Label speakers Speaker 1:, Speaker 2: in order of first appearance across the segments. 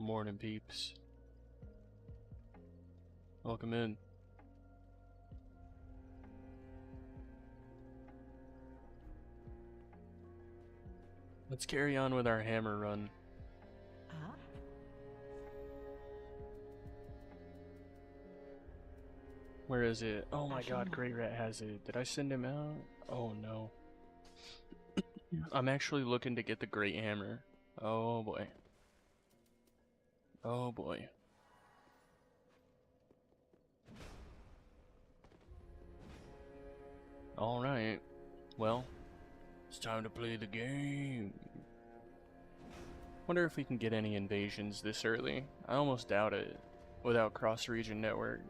Speaker 1: Good morning, peeps. Welcome in. Let's carry on with our hammer run.
Speaker 2: Huh?
Speaker 1: Where is it? Oh my god, Great Rat has it. Did I send him out? Oh no. I'm actually looking to get the Great Hammer. Oh boy. Oh boy. Alright. Well, it's time to play the game. Wonder if we can get any invasions this early. I almost doubt it without cross-region network.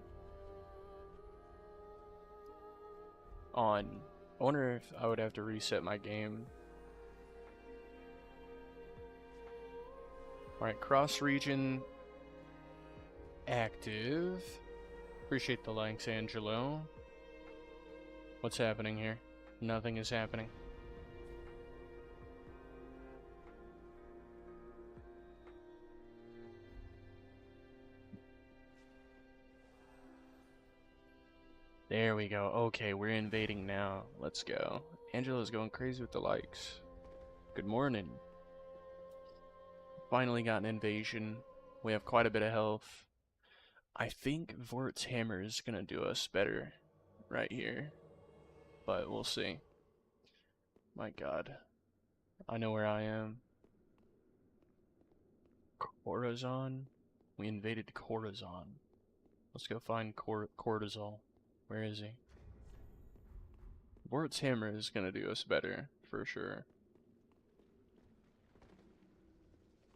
Speaker 1: I wonder if I would have to reset my game. Alright, cross-region active. Appreciate the likes, Angelo. What's happening here? Nothing is happening. There we go. Okay, we're invading now. Let's go. Angela's going crazy with the likes. Good morning. Finally got an invasion. We have quite a bit of health. I think Vort's hammer is gonna do us better right here. But we'll see. My god. I know where I am. Corazon? We invaded Corazon. Let's go find Cortisol. Where is he? Vort's hammer is gonna do us better, for sure.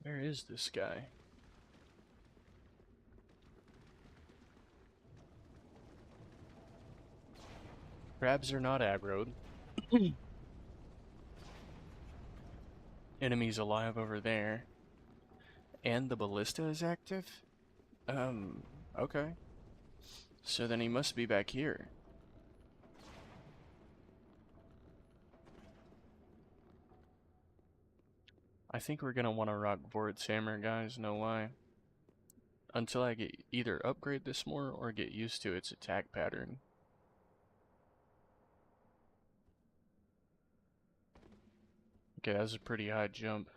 Speaker 1: Where is this guy? Crabs are not aggroed. Enemies alive over there. And the ballista is active? Okay. So then he must be back here. I think we're gonna want to rock Vort's hammer, guys, no lie. Until I get either upgrade this more or get used to its attack pattern. Okay, that's a pretty high jump.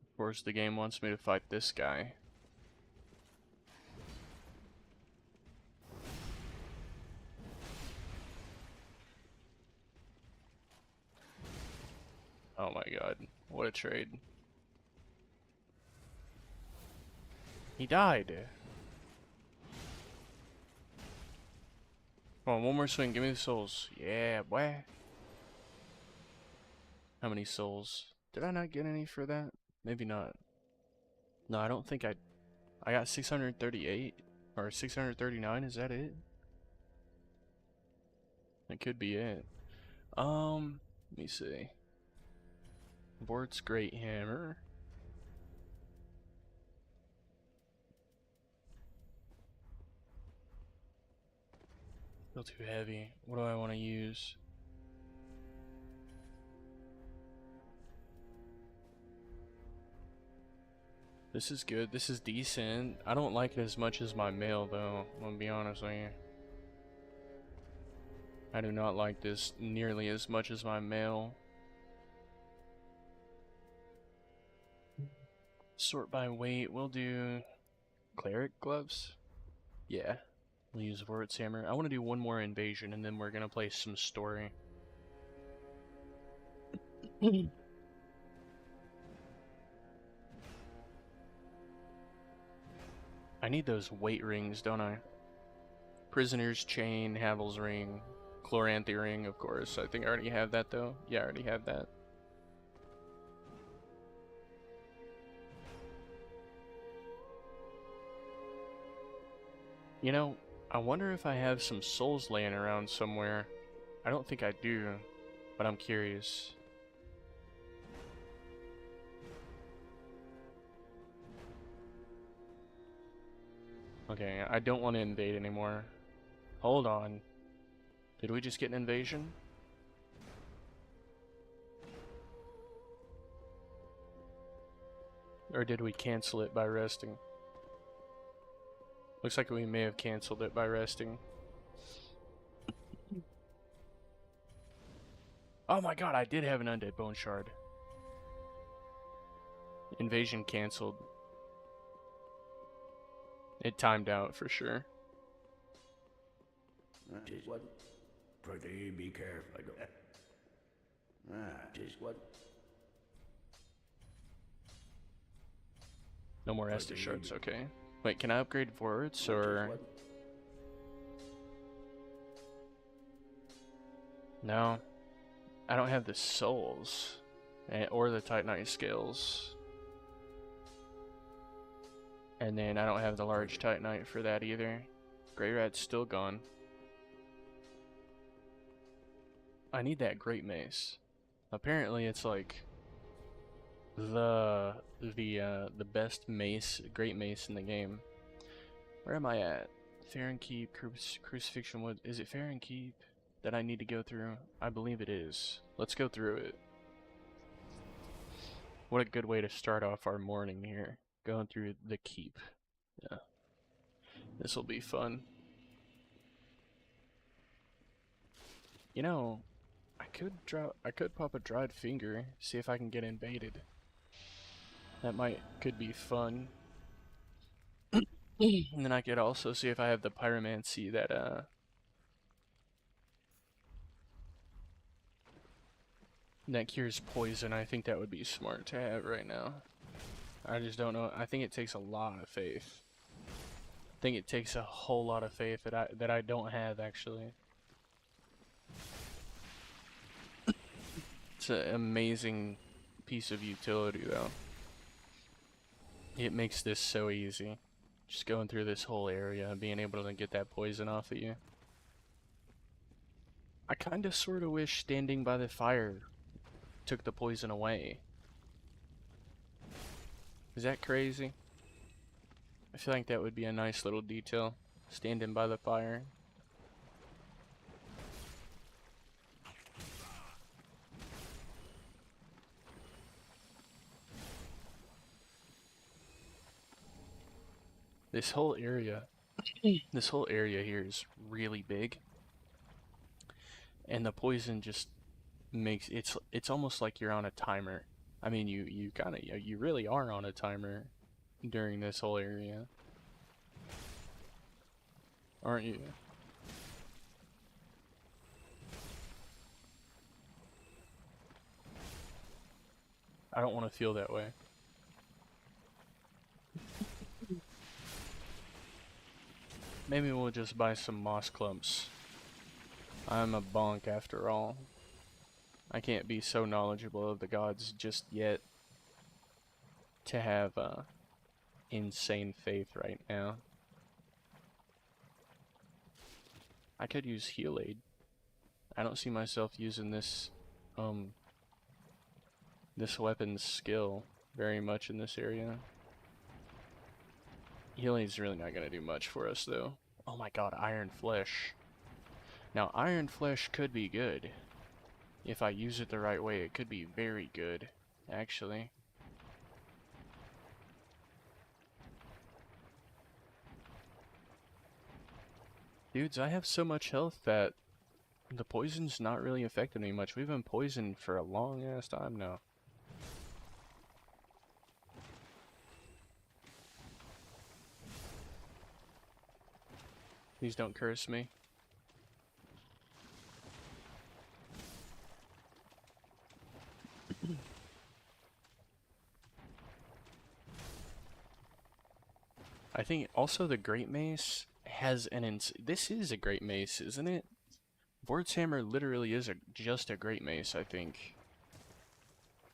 Speaker 1: Of course, the game wants me to fight this guy. Oh my god, what a trade. He died. Come on, one more swing, give me the souls. Yeah, boy. How many souls? Did I not get any for that? Maybe not. No, I don't think I got 638 or 639, is that it? That could be it. Let me see. Vort's Great Hammer. Feel too heavy. What do I want to use? This is good. This is decent. I don't like it as much as my mail, though. I'm gonna be honest with you. I do not like this nearly as much as my mail. Sort by weight. We'll do cleric gloves. Yeah. We'll use Vort's hammer. I want to do one more invasion, and then we're gonna play some story. I need those weight rings, don't I? Prisoner's Chain, Havel's Ring, Chloranthy Ring, of course. I think I already have that, though. Yeah, I already have that. You know, I wonder if I have some souls laying around somewhere. I don't think I do, but I'm curious. Okay, I don't want to invade anymore. Hold on. Did we just get an invasion? Or did we cancel it by resting? Looks like we may have canceled it by resting. Oh my god, I did have an undead bone shard. Invasion canceled. It timed out for sure.
Speaker 2: Just what? Pretty be careful. Just what?
Speaker 1: No more Estus shards, okay. Wait, can I upgrade Vorts or... No. I don't have the souls. Or the Titanite scales. And then I don't have the large Titanite for that either. Grey Rat's still gone. I need that Great Mace. Apparently it's like the best mace, Great Mace in the game. Where am I at? Farron Keep, Crucifixion Wood. Is it Farron Keep that I need to go through? I believe it is. Let's go through it. What a good way to start off our morning here. Going through the keep. Yeah. This will be fun. You know, I could pop a dried finger, see if I can get invaded. That could be fun. And then I could also see if I have the pyromancy that cures poison. I think that would be smart to have right now. I just don't know. I think it takes a lot of faith. I think it takes a whole lot of faith that I don't have actually. It's an amazing piece of utility though. It makes this so easy. Just going through this whole area and being able to get that poison off of you. I kinda sorta wish standing by the fire took the poison away. Is that crazy? I feel like that would be a nice little detail. Standing by the fire. This whole area here is really big. And the poison just makes it's almost like you're on a timer. I mean, you really are on a timer during this whole area. Aren't you? I don't want to feel that way. Maybe we'll just buy some moss clumps. I'm a bonk after all. I can't be so knowledgeable of the gods just yet to have insane faith right now. I could use heal aid. I don't see myself using this this weapon's skill very much in this area. Heal aid's really not gonna do much for us though. Oh my god, iron flesh. Now iron flesh could be good. If I use it the right way, it could be very good, actually. Dudes, I have so much health that the poison's not really affecting me much. We've been poisoned for a long ass time now. Please don't curse me. I think also the Great Mace has an this is a Great Mace, isn't it? Vort's Hammer literally is just a Great Mace, I think.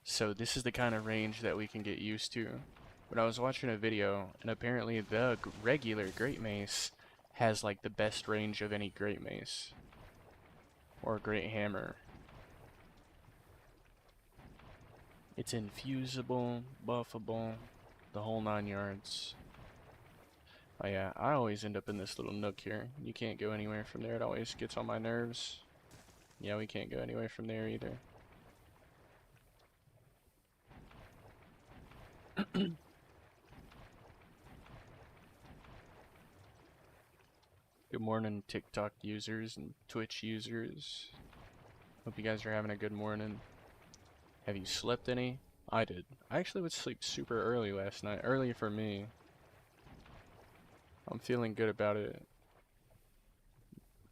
Speaker 1: So this is the kind of range that we can get used to. But I was watching a video, and apparently the regular Great Mace has like the best range of any Great Mace. Or Great Hammer. It's infusible, buffable, the whole 9 yards. Oh yeah, I always end up in this little nook here. You can't go anywhere from there. It always gets on my nerves. Yeah, we can't go anywhere from there either. Good morning, TikTok users and Twitch users. Hope you guys are having a good morning. Have you slept any? I did. I actually would sleep super early last night. Early for me. I'm feeling good about it.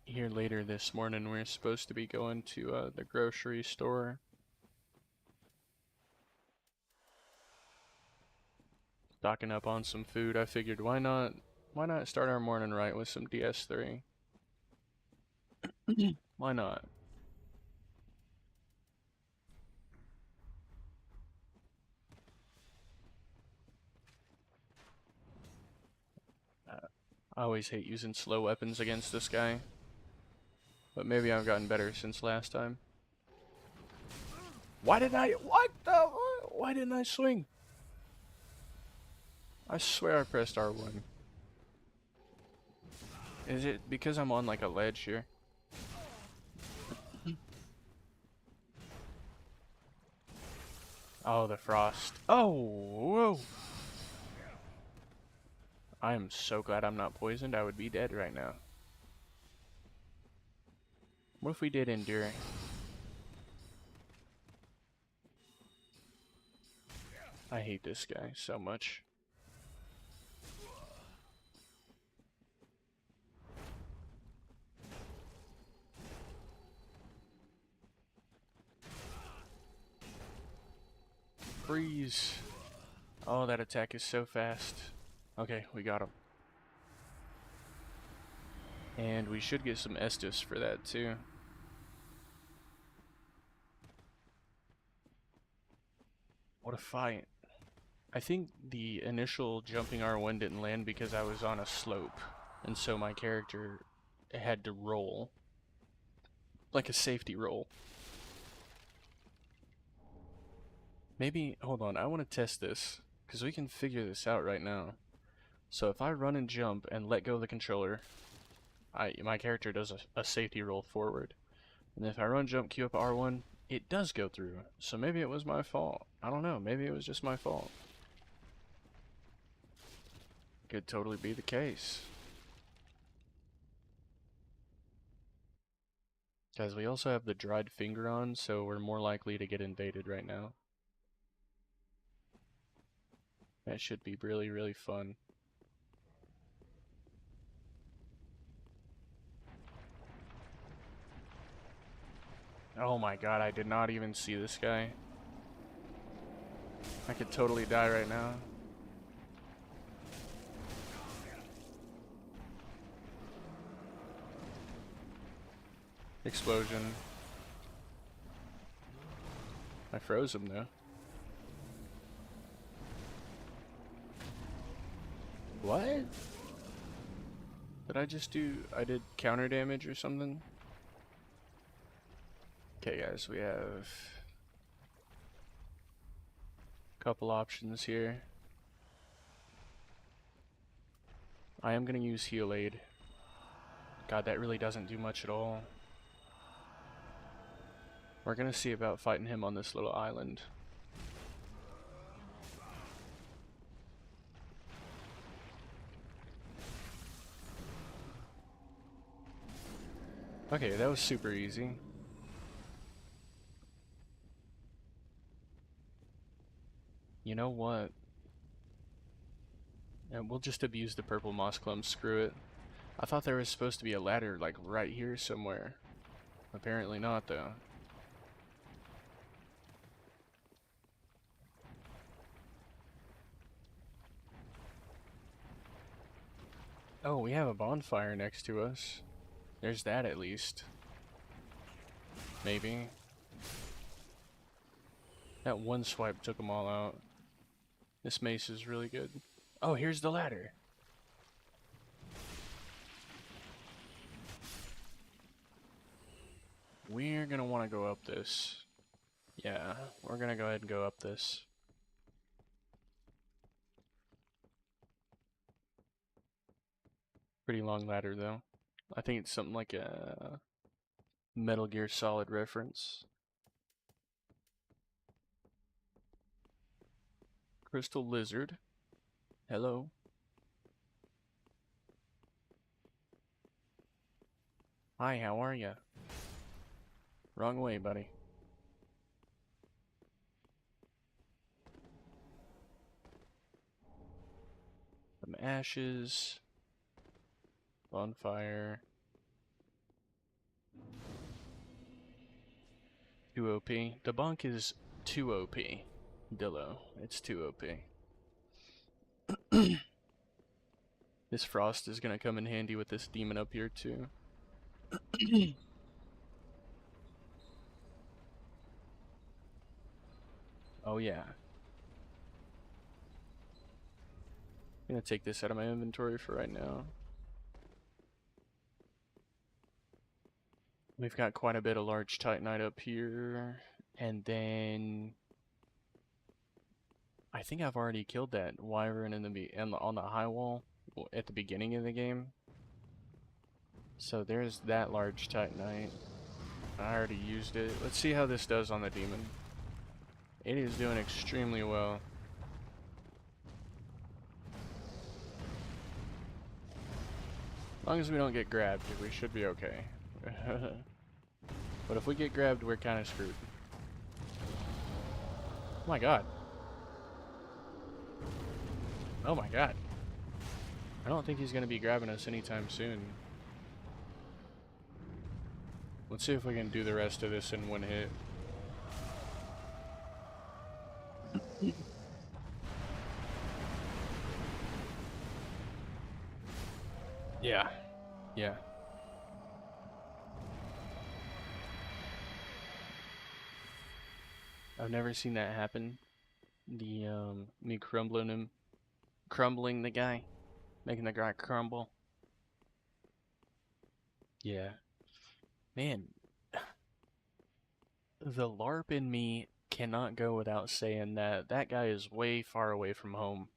Speaker 1: Here later this morning, we're supposed to be going to the grocery store. Stocking up on some food. I figured why not start our morning right with some DS3? Why not? I always hate using slow weapons against this guy. But maybe I've gotten better since last time. Why didn't I swing? I swear I pressed R1. Is it because I'm on like a ledge here? Oh, the frost. Oh, whoa. I am so glad I'm not poisoned. I would be dead right now. What if we did endure? I hate this guy so much. Freeze. Oh, that attack is so fast. Okay, we got him. And we should get some Estus for that too. What a fight. I think the initial jumping R1 didn't land because I was on a slope. And so my character had to roll. Like a safety roll. Maybe, hold on, I want to test this. Because we can figure this out right now. So if I run and jump and let go of the controller, my character does a safety roll forward. And if I run, jump, queue up R1, it does go through. So maybe it was my fault. I don't know, maybe it was just my fault. Could totally be the case. Guys, we also have the dried finger on, so we're more likely to get invaded right now. That should be really, really fun. Oh my god, I did not even see this guy. I could totally die right now. Explosion. I froze him though. What? Did I just do... I did counter damage or something? Okay guys, we have a couple options here. I am gonna use Heal Aid. God, that really doesn't do much at all. We're gonna see about fighting him on this little island. Okay, that was super easy. You know what? And we'll just abuse the purple moss clump, screw it. I thought there was supposed to be a ladder like right here somewhere. Apparently not though. Oh, we have a bonfire next to us. There's that at least. Maybe. That one swipe took them all out. This mace is really good. Oh, here's the ladder. We're gonna want to go up this. Yeah, we're gonna go ahead and go up this. Pretty long ladder though. I think it's something like a Metal Gear Solid reference. Crystal Lizard. Hello. Hi, how are ya? Wrong way, buddy. Some ashes. Bonfire. Too OP. The bunk is too OP. Dillo. It's too OP. This frost is gonna come in handy with this demon up here too. Oh yeah. I'm gonna take this out of my inventory for right now. We've got quite a bit of large titanite up here. And then I think I've already killed that wyvern on the high wall at the beginning of the game. So there's that large titanite. I already used it. Let's see how this does on the demon. It is doing extremely well. As long as we don't get grabbed, we should be okay. But if we get grabbed, we're kind of screwed. Oh my god. Oh my god. I don't think he's going to be grabbing us anytime soon. Let's see if we can do the rest of this in one hit. Yeah. Yeah. I've never seen that happen. Me crumbling the guy, making the guy crumble. Yeah. Man, the LARP in me cannot go without saying that that guy is way far away from home.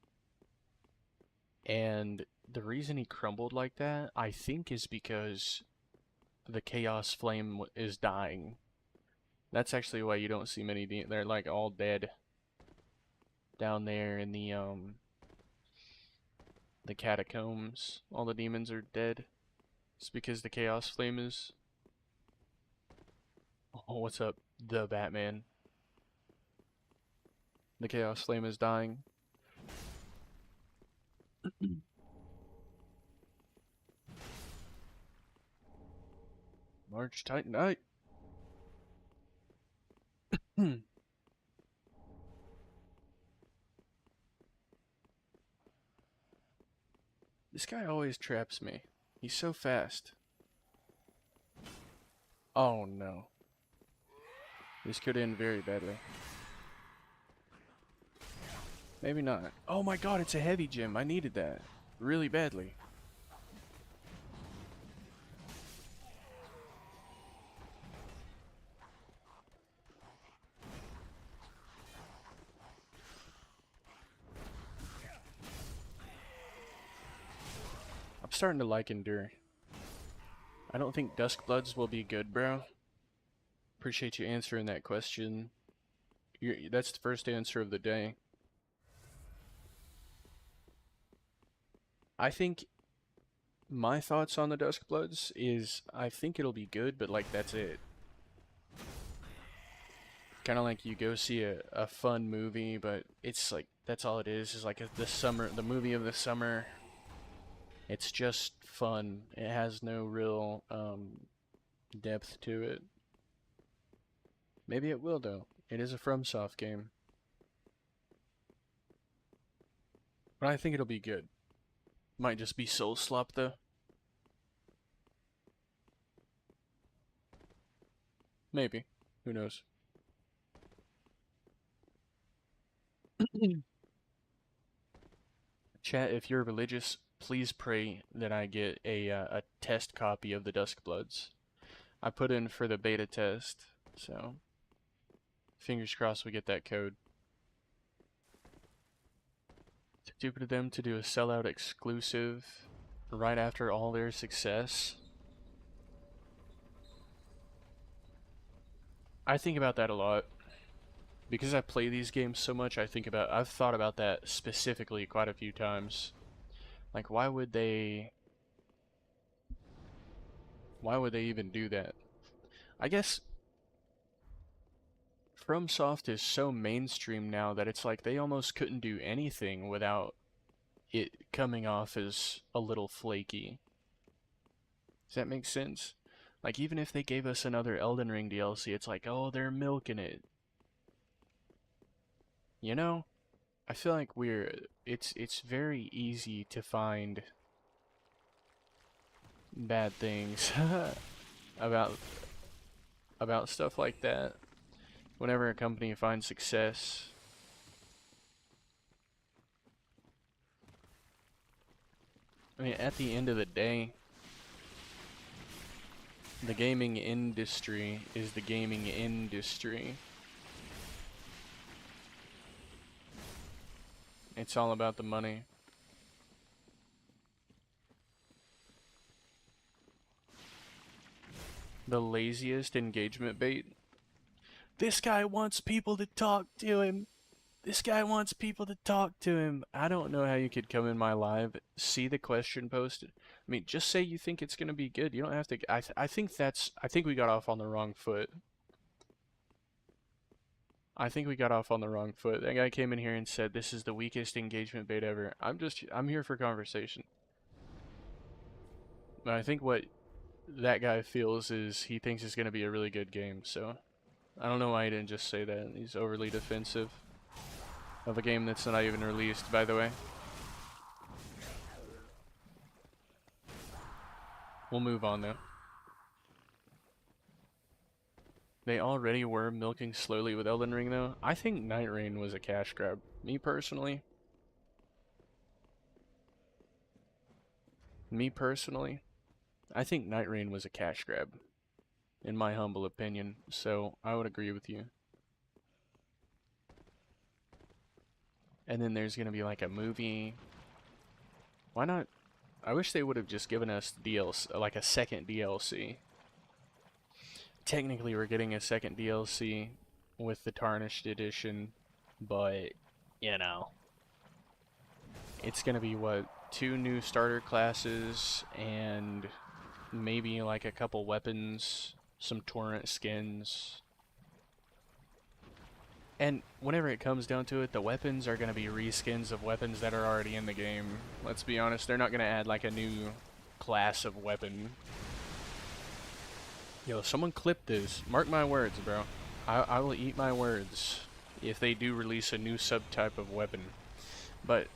Speaker 1: And the reason he crumbled like that, I think, is because the Chaos Flame is dying. That's actually why you don't see many they're like all dead down there in the catacombs. All the demons are dead. It's because the Chaos Flame is... Oh, what's up, the Batman? The Chaos Flame is dying. Large Titanite. This guy always traps me. He's so fast. Oh no. This could end very badly. Maybe not. Oh my god, it's a heavy gem. I needed that. Really badly. I'm starting to like Endure. I don't think Duskbloods will be good, bro. Appreciate you answering that question. That's the first answer of the day. I think my thoughts on the Duskbloods is I think it'll be good, but like that's it. Kind of like you go see a fun movie, but it's like that's all it is like the movie of the summer. It's just fun. It has no real depth to it. Maybe it will though. It is a FromSoft game. But I think it'll be good. Might just be Souls-slop though. Maybe. Who knows? Chat, if you're religious, please pray that I get a test copy of the Duskbloods. I put in for the beta test, so fingers crossed we get that code. Stupid of them to do a sellout exclusive right after all their success. I think about that a lot. Because I play these games so much, I've thought about that specifically quite a few times. Like, why would they Why would they even do that? I guess FromSoft is so mainstream now that it's like they almost couldn't do anything without it coming off as a little flaky. Does that make sense? Like, even if they gave us another Elden Ring DLC, it's like, oh, they're milking it. You know? I feel like it's very easy to find bad things about about stuff like that. Whenever a company finds success, I mean, at the end of the day, the gaming industry is the gaming industry. It's all about the money. The laziest engagement bait. This guy wants people to talk to him. This guy wants people to talk to him. I don't know how you could come in my live, see the question posted. I mean, just say you think it's gonna be good. You don't have to. I think we got off on the wrong foot. I think we got off on the wrong foot. That guy came in here and said this is the weakest engagement bait ever. I'm here for conversation. But I think what that guy feels is he thinks it's gonna be a really good game. So I don't know why he didn't just say that. He's overly defensive of a game that's not even released, by the way. We'll move on though. They already were milking slowly with Elden Ring though. I think Night Rain was a cash grab. Me personally, I think Night Rain was a cash grab, in my humble opinion. So I would agree with you. And then there's gonna be like a movie. Why not? I wish they would have just given us DLC, like a second DLC. Technically, we're getting a second DLC with the Tarnished Edition, but, you know, it's gonna be, what, 2 new starter classes, and maybe like a couple weapons, some torrent skins. And whenever it comes down to it, the weapons are gonna be reskins of weapons that are already in the game. Let's be honest, they're not gonna add like a new class of weapon. Yo, someone clip this. Mark my words, bro. I will eat my words if they do release a new subtype of weapon. But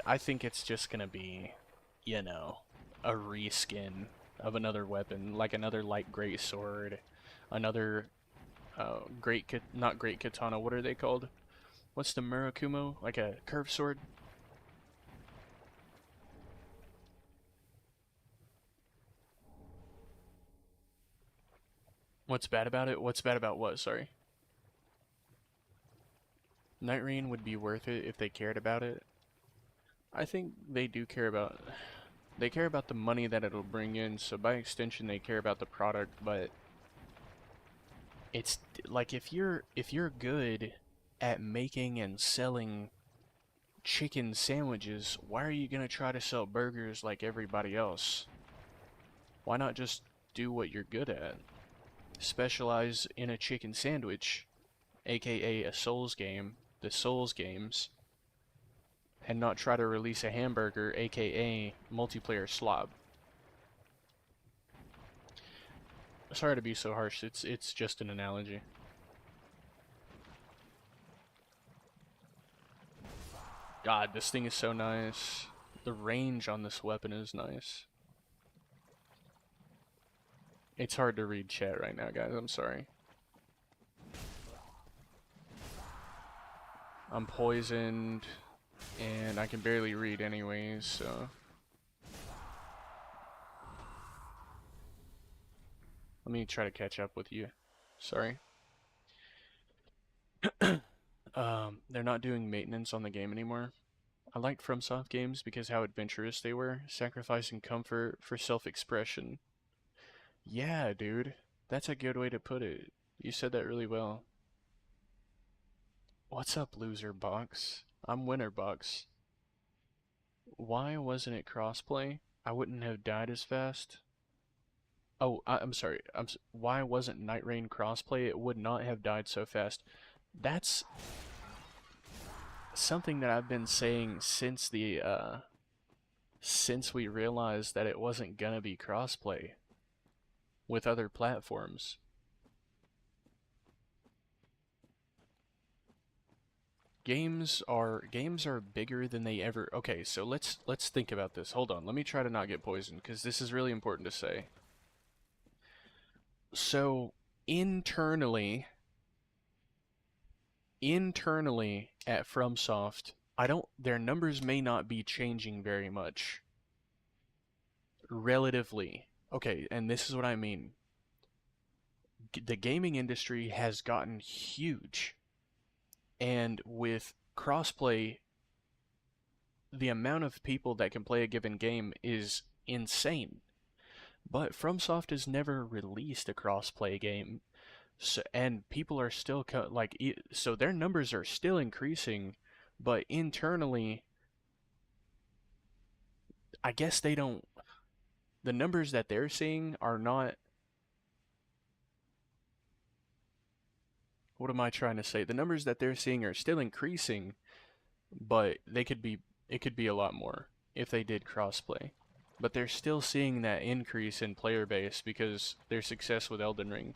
Speaker 1: I think it's just gonna be, you know, a reskin of another weapon, like another light great sword, another not great katana. What are they called? What's the Murakumo? Like a curved sword? What's bad about it? What's bad about what? Sorry. Night Rain would be worth it if they cared about it. I think they do care about. They care about the money that it'll bring in, so by extension they care about the product, but it's like if you're good at making and selling chicken sandwiches, why are you going to try to sell burgers like everybody else? Why not just do what you're good at? Specialize in a chicken sandwich, aka a Souls game, the Souls games, and not try to release a hamburger, aka multiplayer slop. Sorry to be so harsh, it's just an analogy. God, this thing is so nice. The range on this weapon is nice. It's hard to read chat right now, guys, I'm sorry. I'm poisoned, and I can barely read anyways, so... Let me try to catch up with you. Sorry. They're not doing maintenance on the game anymore. I liked FromSoft games because how adventurous they were, sacrificing comfort for self-expression. Yeah, dude. That's a good way to put it. You said that really well. What's up, loser box? I'm winner box. Why wasn't it crossplay? I wouldn't have died as fast. Oh, I'm sorry. Why wasn't Night Rain crossplay? It would not have died so fast. That's something that I've been saying since we realized that it wasn't gonna be crossplay with other platforms. Games are bigger than they ever. Okay, so let's think about this. Hold on. Let me try to not get poisoned because this is really important to say. So, internally at FromSoft, their numbers may not be changing very much relatively. Okay, and this is what I mean. The gaming industry has gotten huge, and with crossplay, the amount of people that can play a given game is insane. But FromSoft has never released a crossplay game, so, and people are still so their numbers are still increasing, but internally, I guess they don't. The numbers that they're seeing are not. What am I trying to say? The numbers that they're seeing are still increasing, but it could be a lot more if they did crossplay. But they're still seeing that increase in player base because their success with Elden Ring.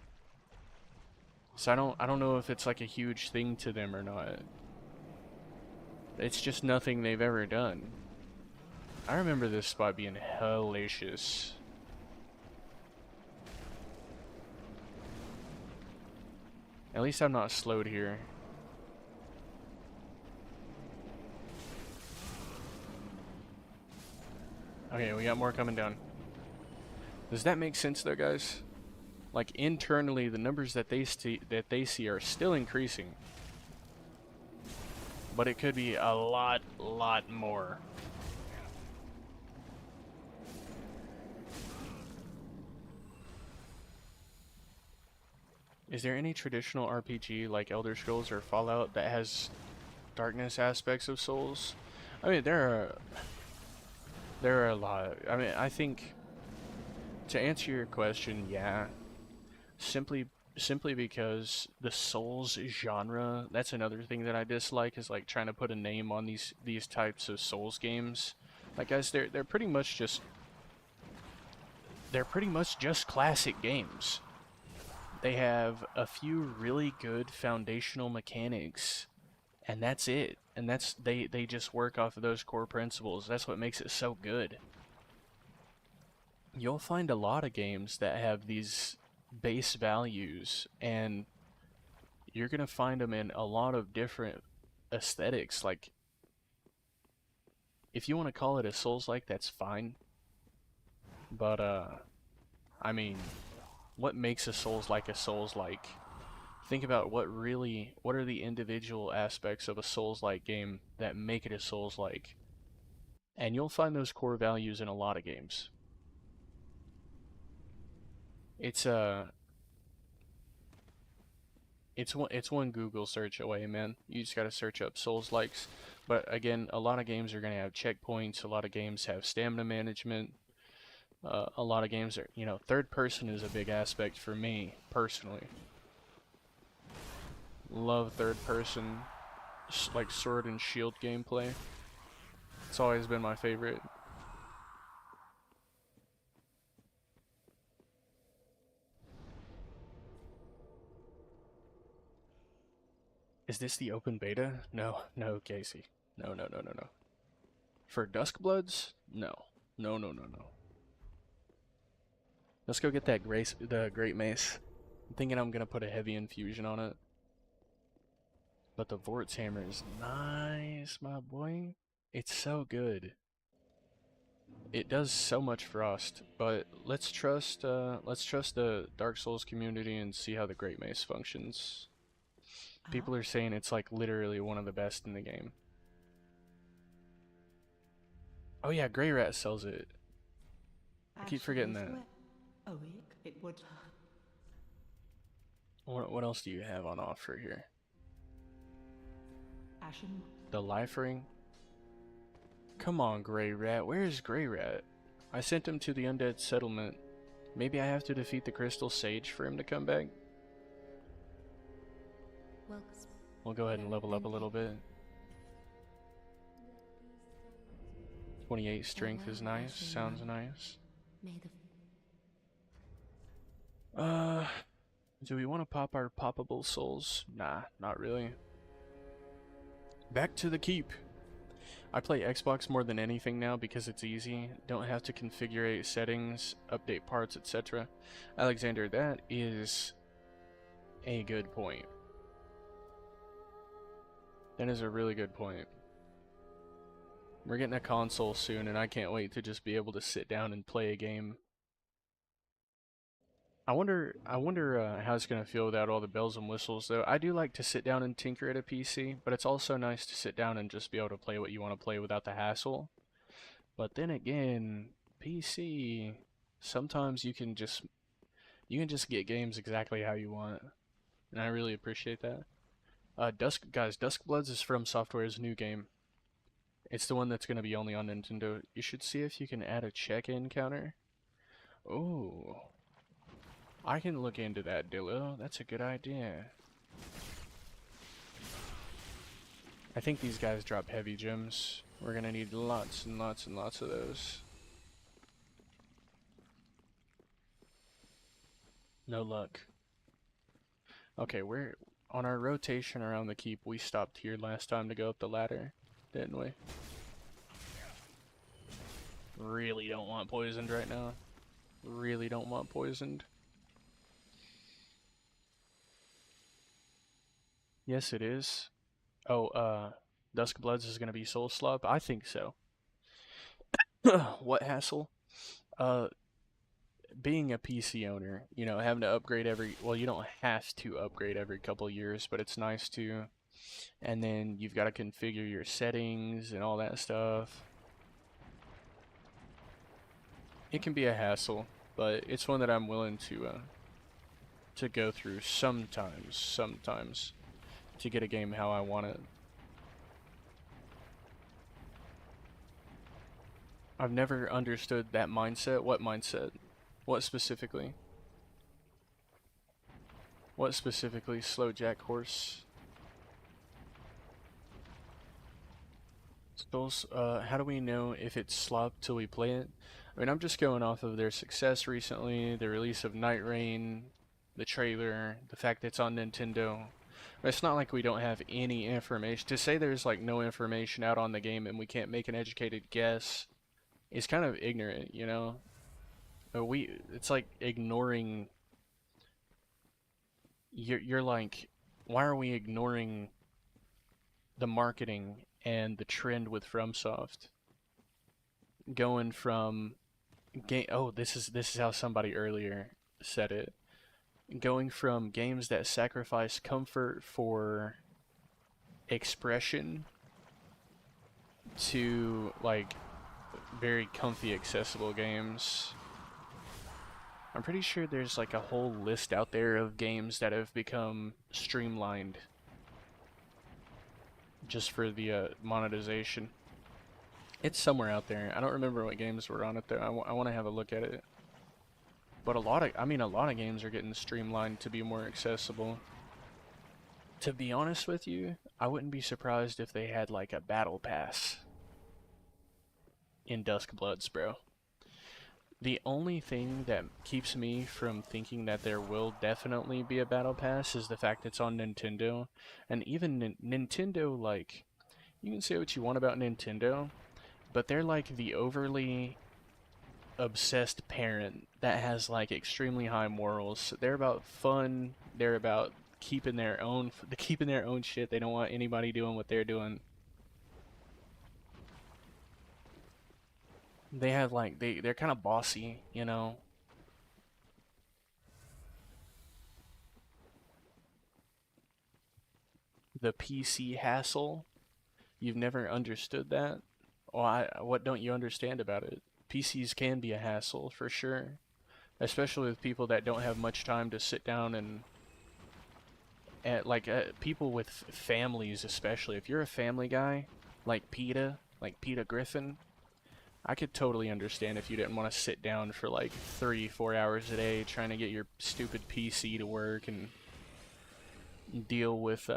Speaker 1: So I don't know if it's like a huge thing to them or not. It's just nothing they've ever done. I remember this spot being hellacious. At least I'm not slowed here. Okay, we got more coming down. Does that make sense though, guys? Like internally, the numbers that they see are still increasing, but it could be a lot more. Is there any traditional RPG like Elder Scrolls or Fallout that has darkness aspects of Souls? I mean, there are a lot. I mean, I think to answer your question, yeah. Simply because the Souls genre, that's another thing that I dislike, is like trying to put a name on these types of Souls games. Like guys, they're pretty much just classic games. They have a few really good foundational mechanics, and that's it. And they just work off of those core principles. That's what makes it so good. You'll find a lot of games that have these base values, and you're gonna find them in a lot of different aesthetics. Like, if you want to call it a Souls-like, that's fine. But I mean, what makes a Souls-like a Souls-like? Think about what are the individual aspects of a Souls-like game that make it a Souls-like, and you'll find those core values in a lot of games. It's one Google search away, man. You just gotta search up Souls likes. But again, a lot of games are gonna have checkpoints. A lot of games have stamina management. A lot of games are, third person is a big aspect for me personally. Love third person, like sword and shield gameplay. It's always been my favorite. Is this the open beta? No, Casey. No. For Duskbloods? No. No. Let's go get the Great Mace. I'm thinking I'm gonna put a heavy infusion on it. But the Vort's Hammer is nice, my boy. It's so good. It does so much frost, but let's trust the Dark Souls community and see how the Great Mace functions. People are saying it's like literally one of the best in the game. Oh yeah, Grey Rat sells it. I keep forgetting that. What else do you have on offer here? The Life Ring? Come on, Grey Rat. Where is Grey Rat? I sent him to the Undead Settlement. Maybe I have to defeat the Crystal Sage for him to come back. We'll go ahead and level up a little bit. 28 strength is nice. Sounds nice. Do we want to pop our poppable souls? Nah, not really. Back to the keep. I play Xbox more than anything now because it's easy. Don't have to configure settings, update parts, etc. Alexander, that is a good point. That is a really good point. We're getting a console soon, and I can't wait to just be able to sit down and play a game. I wonder how it's gonna feel without all the bells and whistles, though. I do like to sit down and tinker at a PC, but it's also nice to sit down and just be able to play what you want to play without the hassle. But then again, PC, sometimes you can just get games exactly how you want, and I really appreciate that. Duskbloods is From Software's new game. It's the one that's gonna be only on Nintendo. You should see if you can add a check-in counter. Oh. I can look into that, Dillo. That's a good idea. I think these guys drop heavy gems. We're gonna need lots and lots and lots of those. No luck. Okay, we're on our rotation around the keep. We stopped here last time to go up the ladder, didn't we? Really don't want poisoned right now. Really don't want poisoned. Yes, it is. Oh, Duskbloods is gonna be Souls-slop? I think so. What hassle? Being a PC owner, you know, having to upgrade well, you don't have to upgrade every couple years, but it's nice to. And then you've got to configure your settings and all that stuff. It can be a hassle, but it's one that I'm willing to go through sometimes to get a game how I want it. I've never understood that mindset. What mindset? What specifically? What specifically? Slow jack horse. Souls, how do we know if it's slop till we play it? I mean, I'm just going off of their success recently, the release of Night Rain, the trailer, the fact that it's on Nintendo. It's not like we don't have any information. To say there's like no information out on the game and we can't make an educated guess is kind of ignorant, you know? It's like ignoring. You're like, why are we ignoring the marketing and the trend with FromSoft? Going from game. Oh, this is how somebody earlier said it. Going from games that sacrifice comfort for expression to like very comfy accessible games. I'm pretty sure there's like a whole list out there of games that have become streamlined just for the monetization. It's somewhere out there. I don't remember what games were on it though. I want to have a look at it. But a lot of games are getting streamlined to be more accessible. To be honest with you, I wouldn't be surprised if they had like a battle pass in Duskbloods, bro. The only thing that keeps me from thinking that there will definitely be a battle pass is the fact it's on Nintendo. And even Nintendo, like, you can say what you want about Nintendo, but they're like the overly obsessed parent that has like extremely high morals. They're about fun. They're about keeping their own shit. They don't want anybody doing what they're doing. They have like they're kind of bossy, you know. The PC hassle. You've never understood that? What don't you understand about it? PCs can be a hassle for sure, especially with people that don't have much time to sit down and people with families, especially if you're a family guy like PETA Griffin. I could totally understand if you didn't want to sit down for like 3-4 hours a day trying to get your stupid PC to work and deal with,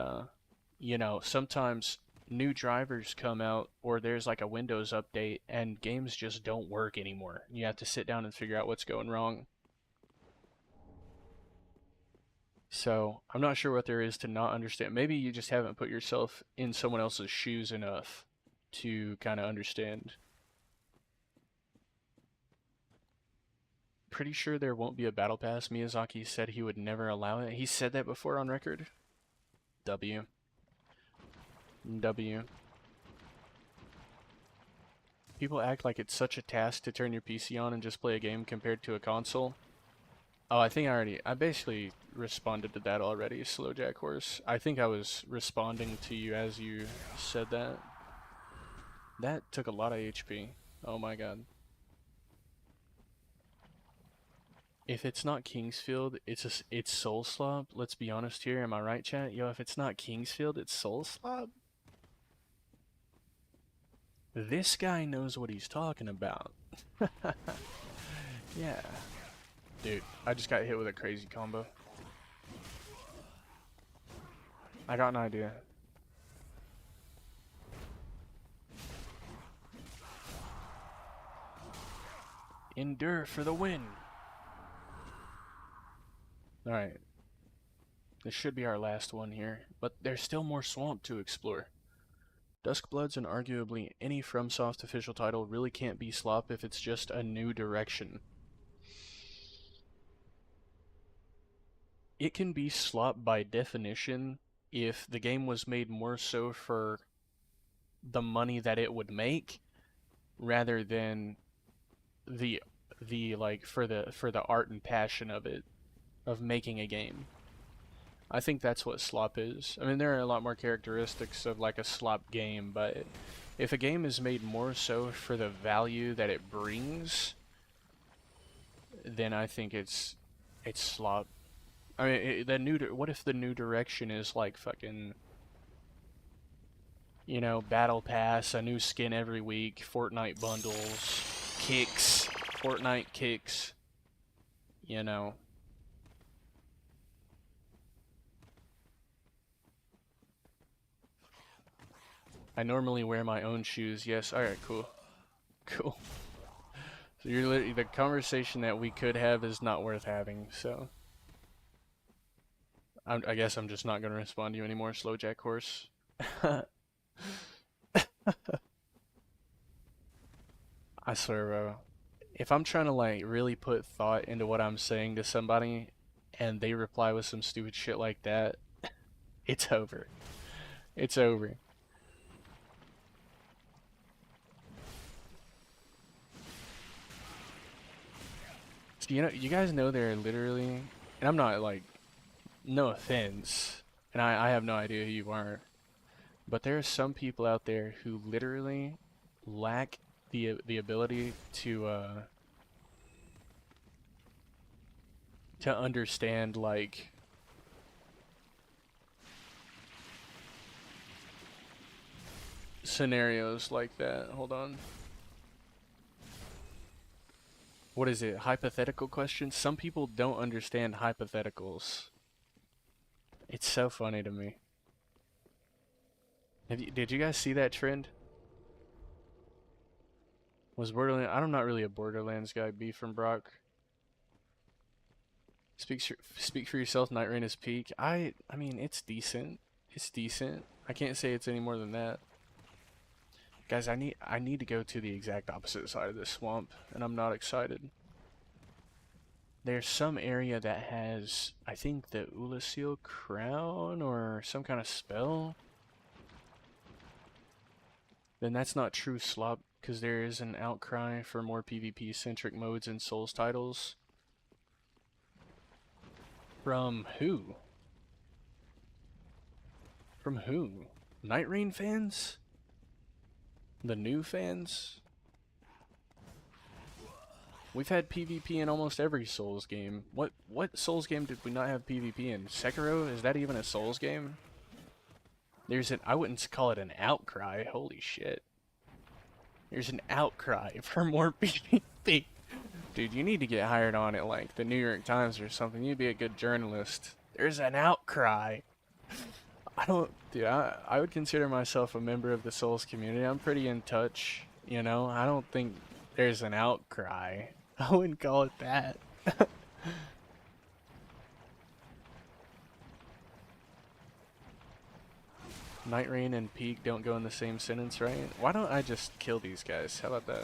Speaker 1: you know, sometimes new drivers come out or there's like a Windows update and games just don't work anymore. You have to sit down and figure out what's going wrong. So I'm not sure what there is to not understand. Maybe you just haven't put yourself in someone else's shoes enough to kind of understand. Pretty sure there won't be a battle pass. Miyazaki said he would never allow it. He said that before on record. W. W. People act like it's such a task to turn your PC on and just play a game compared to a console. Oh, I basically responded to that already, Slowjack Horse. I think I was responding to you as you said that. That took a lot of HP. Oh my god. If it's not Kingsfield, it's Souls-slop. Let's be honest here, am I right, chat? Yo, if it's not Kingsfield, it's Souls-slop? This guy knows what he's talking about. Yeah. Dude, I just got hit with a crazy combo. I got an idea. Endure for the win. Alright. This should be our last one here, but there's still more swamp to explore. Duskbloods and arguably any FromSoft official title really can't be slop if it's just a new direction. It can be slop by definition if the game was made more so for the money that it would make rather than the like for the art and passion of it, of making a game. I think that's what slop is. I mean, there are a lot more characteristics of like a slop game, but if a game is made more so for the value that it brings, then I think it's slop. I mean, what if the new direction is like fucking, you know, battle pass, a new skin every week, Fortnite bundles, kicks, Fortnite kicks, you know. I normally wear my own shoes. Yes. All right. Cool. Cool. So you're literally, the conversation that we could have is not worth having. So I guess I'm just not gonna respond to you anymore, Slowjack Horse. I swear, bro. If I'm trying to like really put thought into what I'm saying to somebody, and they reply with some stupid shit like that, it's over. It's over. So, you know, you guys know there are literally, and I'm not like, no offense, and I have no idea who you are, but there are some people out there who literally lack the ability to understand like scenarios like that. Hold on. What is it? Hypothetical questions? Some people don't understand hypotheticals. It's so funny to me. Did you guys see that trend? Was Borderlands? I'm not really a Borderlands guy. B from Brock. Speak for yourself. Night Rain is peak. I mean, it's decent. It's decent. I can't say it's any more than that. Guys, I need to go to the exact opposite side of this swamp, and I'm not excited. There's some area that has, I think, the Ulasil crown or some kind of spell. Then that's not true slop, because there is an outcry for more PvP-centric modes in Souls titles. From who? From who? Night Rain fans? The new fans? We've had PvP in almost every Souls game. What Souls game did we not have PvP in? Sekiro? Is that even a Souls game? I wouldn't call it an outcry. Holy shit. There's an outcry for more PvP. Dude, you need to get hired on at like the New York Times or something. You'd be a good journalist. There's an outcry. I don't, dude, I would consider myself a member of the Souls community. I'm pretty in touch, you know? I don't think there's an outcry. I wouldn't call it that. Night Rain and Peak don't go in the same sentence, right? Why don't I just kill these guys? How about that?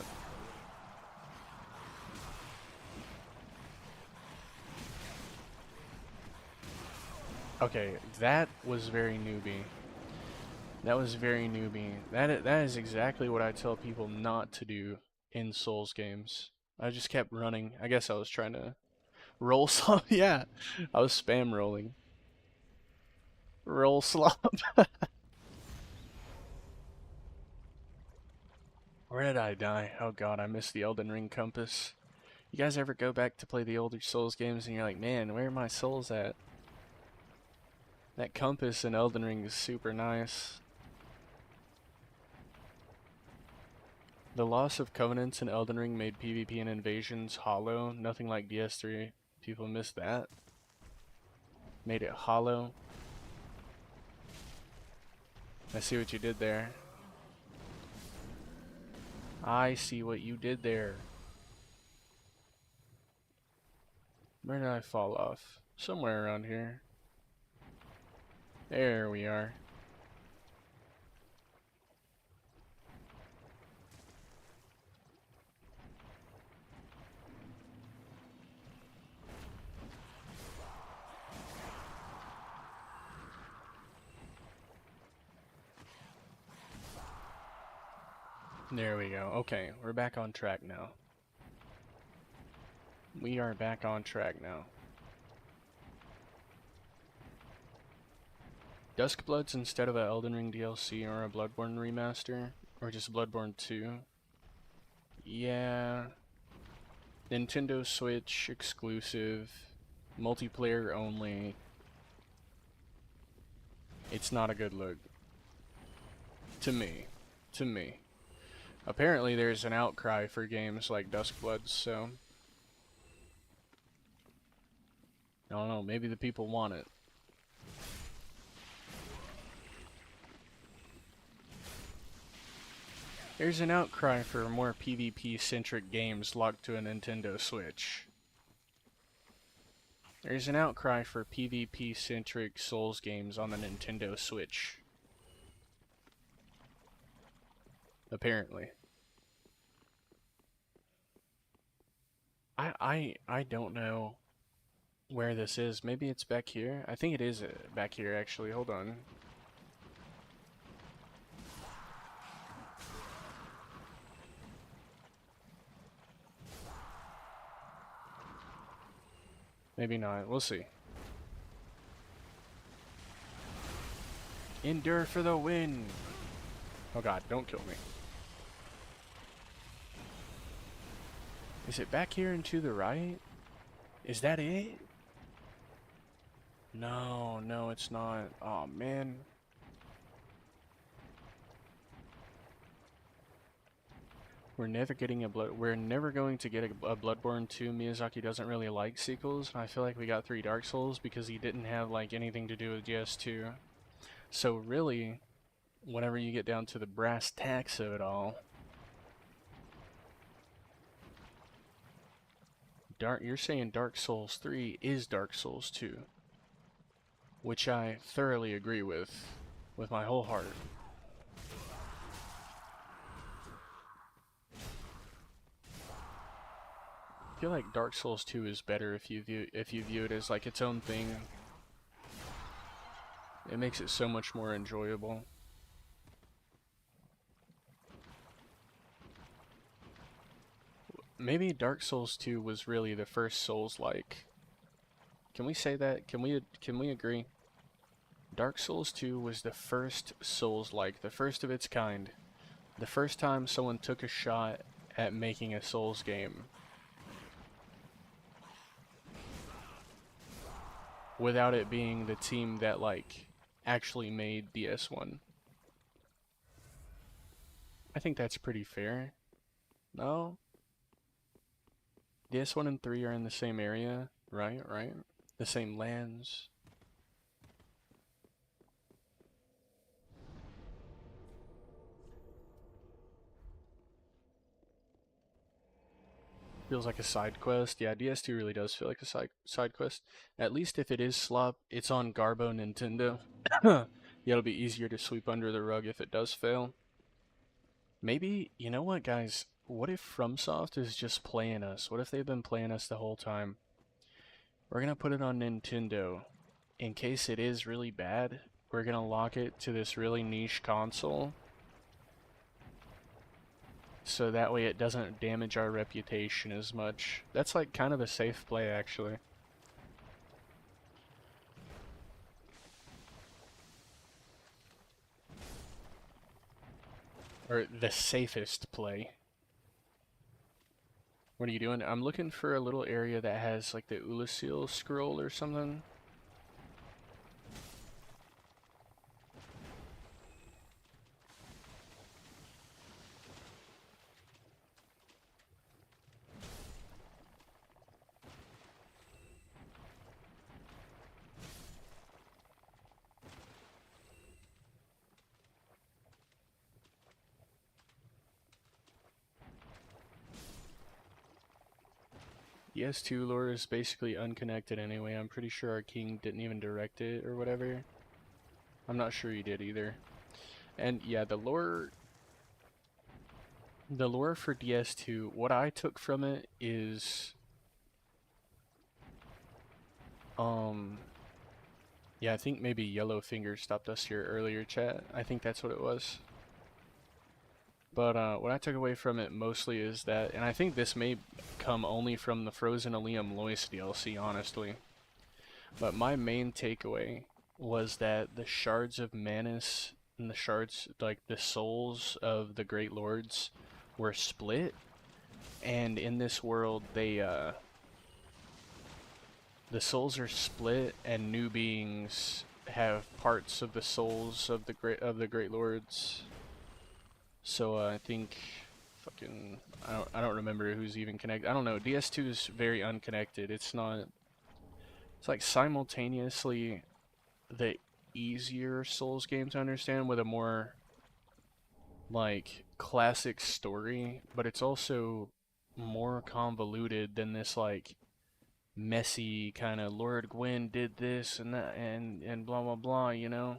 Speaker 1: Okay, that was very newbie. That was very newbie. That is exactly what I tell people not to do in Souls games. I just kept running. I guess I was trying to roll some. Yeah, I was spam rolling. Roll slop. Where did I die? Oh god, I missed the Elden Ring compass. You guys ever go back to play the older Souls games and you're like, man, where are my souls at? That compass in Elden Ring is super nice. The loss of Covenants in Elden Ring made PvP and invasions hollow. Nothing like DS3. People miss that. Made it hollow. I see what you did there. I see what you did there. Where did I fall off? Somewhere around here. There we are. There we go. Okay, we're back on track now. We are back on track now. Duskbloods instead of a Elden Ring DLC or a Bloodborne remaster? Or just Bloodborne 2? Yeah. Nintendo Switch exclusive. Multiplayer only. It's not a good look. To me. To me. Apparently there's an outcry for games like Duskbloods, so... I don't know, maybe the people want it. There's an outcry for more PvP-centric games locked to a Nintendo Switch. There's an outcry for PvP-centric Souls games on the Nintendo Switch. Apparently. I don't know where this is. Maybe it's back here? I think it is back here, actually. Hold on. Maybe not. We'll see. Endure for the win! Oh god, don't kill me. Is it back here and to the right? Is that it? No, no, it's not. Oh man. We're never going to get a Bloodborne 2. Miyazaki doesn't really like sequels, and I feel like we got 3 Dark Souls because he didn't have like anything to do with DS2. So really, whenever you get down to the brass tacks of it all, you're saying Dark Souls 3 is Dark Souls 2, which I thoroughly agree with my whole heart. I feel like Dark Souls 2 is better if you view it as like its own thing. It makes it so much more enjoyable. Maybe Dark Souls 2 was really the first Souls-like. Can we say that? Can we agree? Dark Souls 2 was the first Souls-like, the first of its kind. The first time someone took a shot at making a Souls game without it being the team that like actually made DS1. I think that's pretty fair. No? DS1 and 3 are in the same area, right? Right? The same lands. Feels like a side quest. Yeah, DS2 really does feel like a side quest. At least if it is slop, it's on Garbo Nintendo. Yeah, it'll be easier to sweep under the rug if it does fail. Maybe, you know what, guys? What if FromSoft is just playing us? What if they've been playing us the whole time? We're gonna put it on Nintendo. In case it is really bad, we're gonna lock it to this really niche console. So that way it doesn't damage our reputation as much. That's like kind of a safe play, actually. Or the safest play. What are you doing? I'm looking for a little area that has like the Ulasil scroll or something. DS2 lore is basically unconnected anyway. I'm pretty sure our king didn't even direct it or whatever. I'm not sure he did either. And yeah, the lore for DS2, what I took from it is yeah, I think maybe Yellowfinger stopped us here earlier, chat. I think that's what it was. But what I took away from it mostly is that, and I think this may come only from the Frozen Liam Lois DLC, honestly. But my main takeaway was that the shards of Manus and the shards, like the souls of the Great Lords, were split. And in this world, the souls are split, and new beings have parts of the souls of the Great Lords. So I think fucking I don't remember who's even connected. I don't know. DS2 is very unconnected. It's not. It's like simultaneously the easier Souls game to understand with a more like classic story, but it's also more convoluted than this like messy kind of Lord Gwyn did this and that and blah blah blah, you know?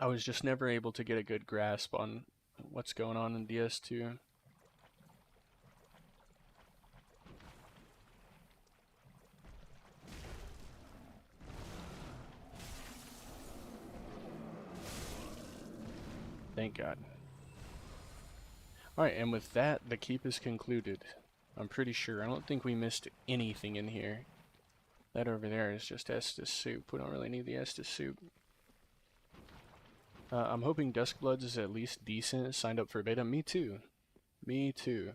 Speaker 1: I was just never able to get a good grasp on what's going on in DS2. Thank God. Alright, and with that, the keep is concluded. I'm pretty sure. I don't think we missed anything in here. That over there is just Estus soup. We don't really need the Estus soup. I'm hoping Duskbloods is at least decent. Signed up for beta. Me too. Me too.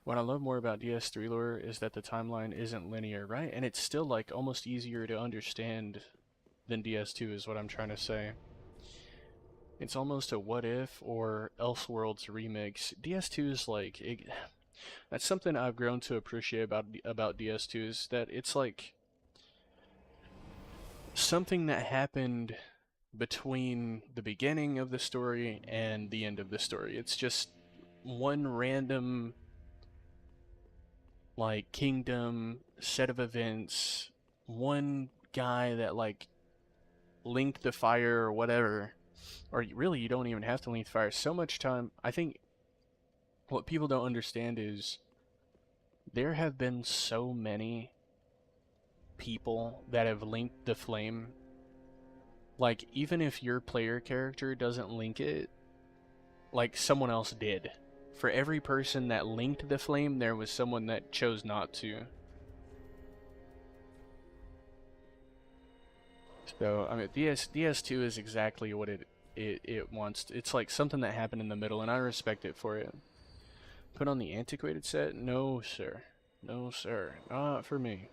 Speaker 1: What I love more about DS3 lore is that the timeline isn't linear, right? And it's still like almost easier to understand than DS2 is what I'm trying to say. It's almost a what if or Elseworlds remix. DS2 is like that's something I've grown to appreciate about DS2 is that it's like something that happened between the beginning of the story and the end of the story. It's just one random like kingdom set of events, one guy that like linked the fire or whatever. Or really you don't even have to link the fire. So much time. I think what people don't understand is there have been so many people that have linked the flame. Like, even if your player character doesn't link it, like, someone else did. For every person that linked the flame, there was someone that chose not to. So, I mean, DS2 is exactly what it wants. It's like something that happened in the middle, and I respect it for it. Put on the antiquated set? No, sir. No, sir. Not for me.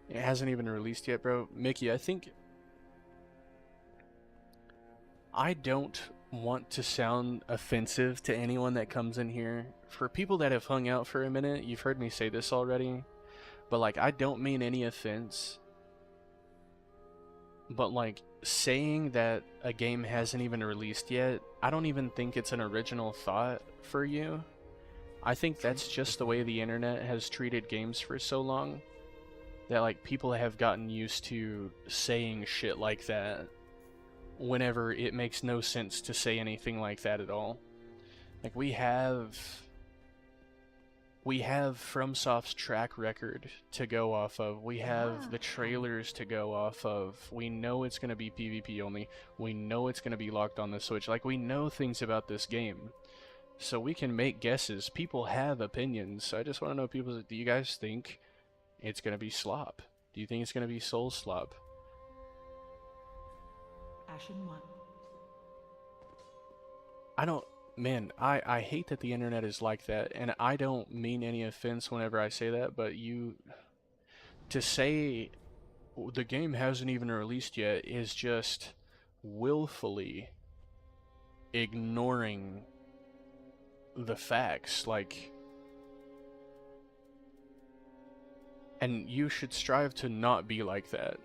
Speaker 1: It hasn't even released yet, bro. Mickey, I don't want to sound offensive to anyone that comes in here. For people that have hung out for a minute, you've heard me say this already, but like, I don't mean any offense. But like, saying that a game hasn't even released yet, I don't even think it's an original thought for you. I think that's just the way the internet has treated games for so long, that like people have gotten used to saying shit like that whenever it makes no sense to say anything like that at all. Like, we have FromSoft's track record to go off of. We have the trailers to go off of. We know it's going to be PvP only. We know it's going to be locked on the Switch. Like, we know things about this game. So we can make guesses. People have opinions. I just want to know, people, do you guys think it's going to be slop? Do you think it's going to be Souls-slop?
Speaker 3: Ashen 1.
Speaker 1: I don't... Man, I hate that the internet is like that, and I don't mean any offense whenever I say that, but to say the game hasn't even released yet is just willfully ignoring the facts, like, and you should strive to not be like that.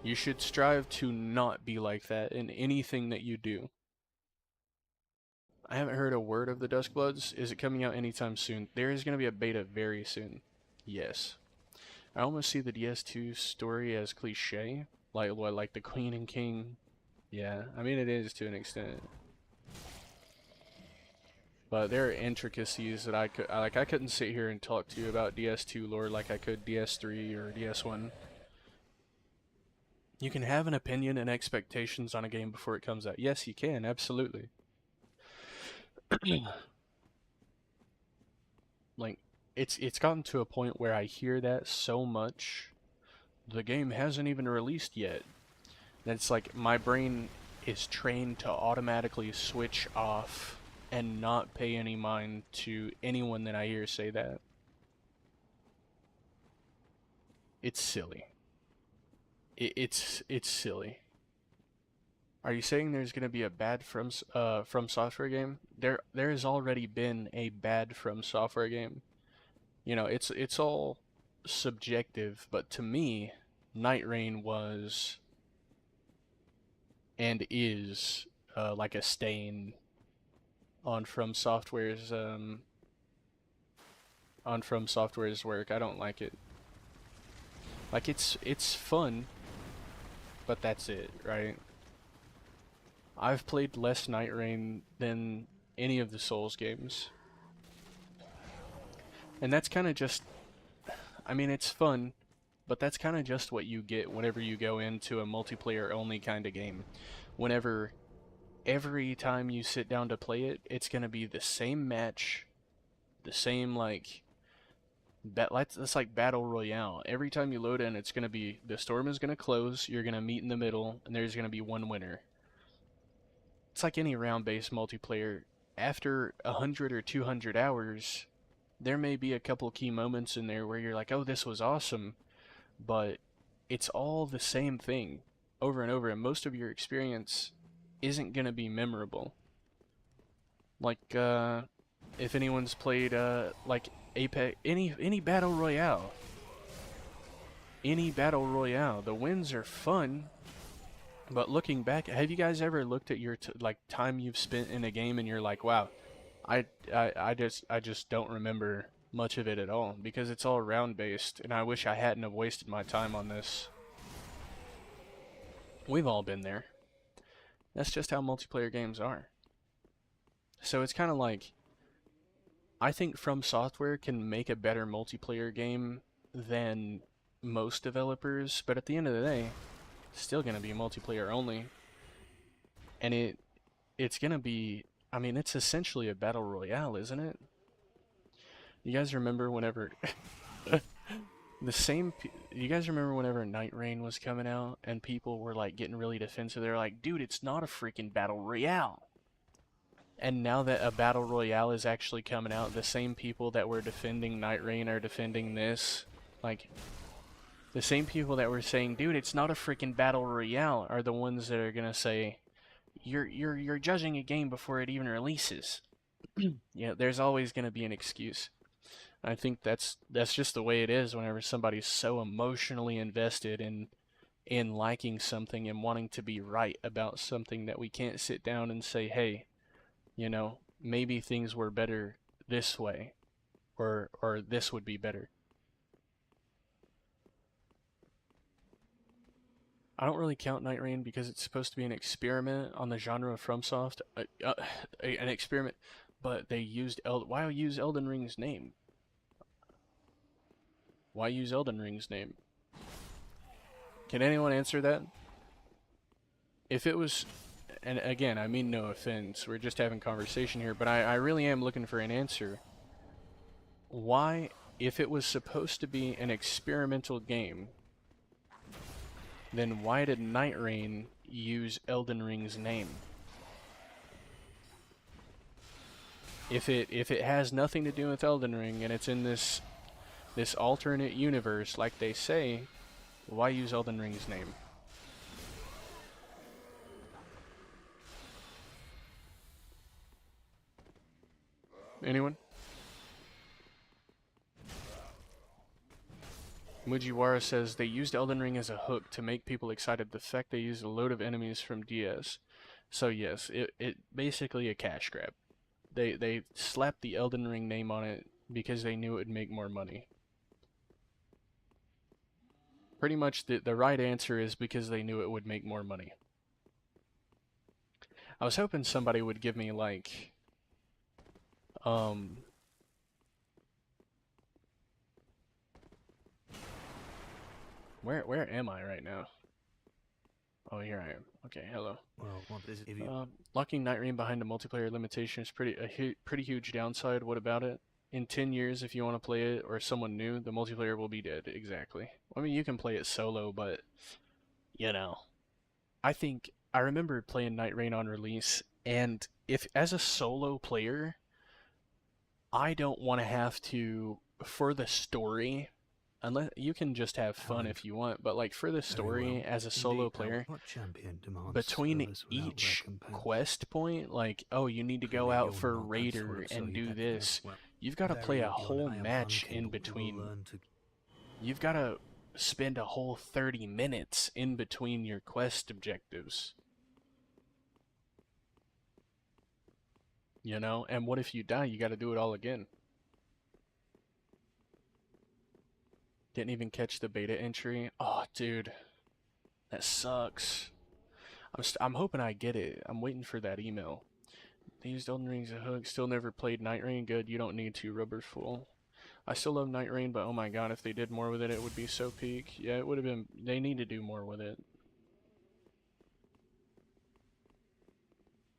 Speaker 1: You should strive to not be like that in anything that you do. I haven't heard a word of the Duskbloods. Is it coming out anytime soon? There is going to be a beta very soon. Yes. I almost see the DS2 story as cliche. Like what, like the Queen and King? Yeah, I mean it is to an extent. But there are intricacies that I couldn't sit here and talk to you about DS2 lore like I could DS3 or DS1. You can have an opinion and expectations on a game before it comes out. Yes, you can, absolutely. Like, it's gotten to a point where I hear that so much. The game hasn't even released yet. That it's like my brain is trained to automatically switch off and not pay any mind to anyone that I hear say that. It's silly. It's silly. Are you saying there's gonna be a bad From Software game? There has already been a bad From Software game. You know, it's all subjective, but to me, Night Rain was and is like a stain on From Software's work. I don't like it. Like, it's fun, but that's it, right? I've played less Night Rain than any of the Souls games. And that's kind of just... I mean, it's fun, but that's kind of just what you get whenever you go into a multiplayer-only kind of game. Whenever every time you sit down to play it, it's going to be the same match, the same, like... That's like Battle Royale. Every time you load in, it's going to be... The storm is going to close, you're going to meet in the middle, and there's going to be one winner. It's like any round-based multiplayer. After 100 or 200 hours, there may be a couple key moments in there where you're like, oh, this was awesome, but it's all the same thing over and over, and most of your experience isn't going to be memorable. Like, if anyone's played, like, Apex, any Battle Royale. Any Battle Royale. The wins are fun, but looking back, have you guys ever looked at your time you've spent in a game and you're like, wow, I just don't remember much of it at all, because it's all round based, and I wish I hadn't have wasted my time on this. We've all been there. That's just how multiplayer games are. So it's kind of like, I think From Software can make a better multiplayer game than most developers, but at the end of the day, still gonna be multiplayer only, and it's gonna be, I mean, it's essentially a battle royale, isn't it? You guys remember whenever you guys remember whenever Night Rain was coming out and people were like getting really defensive? They're like, dude, it's not a freaking battle royale. And now that a battle royale is actually coming out, the same people that were defending Night Rain are defending this. Like, The same people that were saying, dude, it's not a freaking battle royale, are the ones that are gonna say, you're judging a game before it even releases. Yeah, there's always gonna be an excuse. I think that's just the way it is whenever somebody's so emotionally invested in liking something and wanting to be right about something that we can't sit down and say, hey, you know, maybe things were better this way, or this would be better. I don't really count Night Rain because it's supposed to be an experiment on the genre of FromSoft, an experiment, but they used why use Elden Ring's name? Why use Elden Ring's name? Can anyone answer that? If it was, and again, I mean no offense, we're just having conversation here, but I really am looking for an answer. Why, if it was supposed to be an experimental game, then why did Night Rain use Elden Ring's name? If it has nothing to do with Elden Ring and it's in this alternate universe, like they say, why use Elden Ring's name? Anyone? Mujiwara says they used Elden Ring as a hook to make people excited. The fact they used a load of enemies from DS. So yes, it basically a cash grab. They slapped the Elden Ring name on it because they knew it would make more money. Pretty much the right answer is because they knew it would make more money. I was hoping somebody would give me like where am I right now? Oh, here I am. Okay, hello.
Speaker 2: Well, what is it if you...
Speaker 1: Locking Night Rain behind a multiplayer limitation is pretty huge downside. What about it? In 10 years, if you want to play it or someone new, the multiplayer will be dead. Exactly. I mean, you can play it solo, but you know, I remember playing Night Rain on release, and if as a solo player, I don't want to have to, for the story, unless you can just have fun if you want, but like for the story as a solo player, between each quest point, like, oh, you need to go out for Raider and do this, you've got to play a whole match in between. You've got to spend a whole 30 minutes in between your quest objectives. You know, and what if you die? You got to do it all again. Didn't even catch the beta entry. Oh, dude, that sucks. I'm hoping I get it. I'm waiting for that email. They used Elden Ring as a hook. Still never played Night Rain. Good. You don't need to. Rubber's full. I still love Night Rain, but oh my god, if they did more with it, it would be so peak. Yeah, it would have been. They need to do more with it.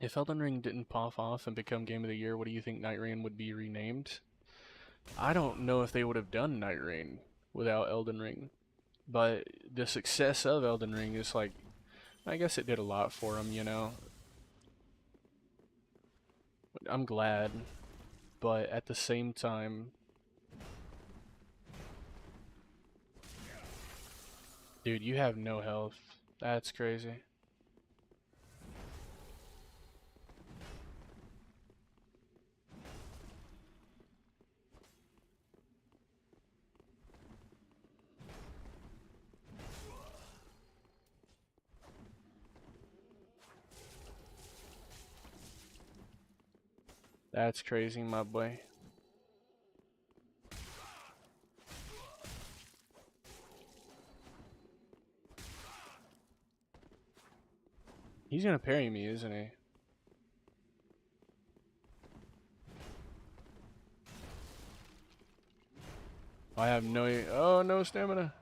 Speaker 1: If Elden Ring didn't pop off and become Game of the Year, what do you think Night Rain would be renamed? I don't know if they would have done Night Rain without Elden Ring, but the success of Elden Ring is like, I guess it did a lot for them, you know. I'm glad, but at the same time, dude, you have no health. That's crazy. That's crazy, my boy. He's gonna parry me, isn't he? I have no... Oh, no stamina.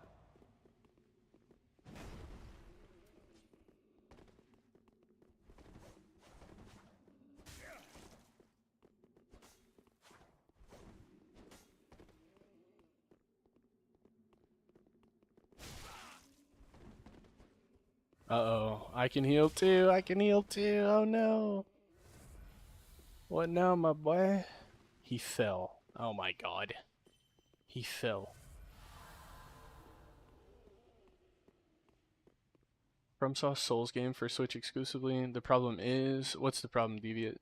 Speaker 1: Uh-oh. I can heal too. I can heal too. Oh no. What now, my boy? He fell. Oh my god. He fell. FromSoft Souls game for Switch exclusively. The problem is, what's the problem, Deviant?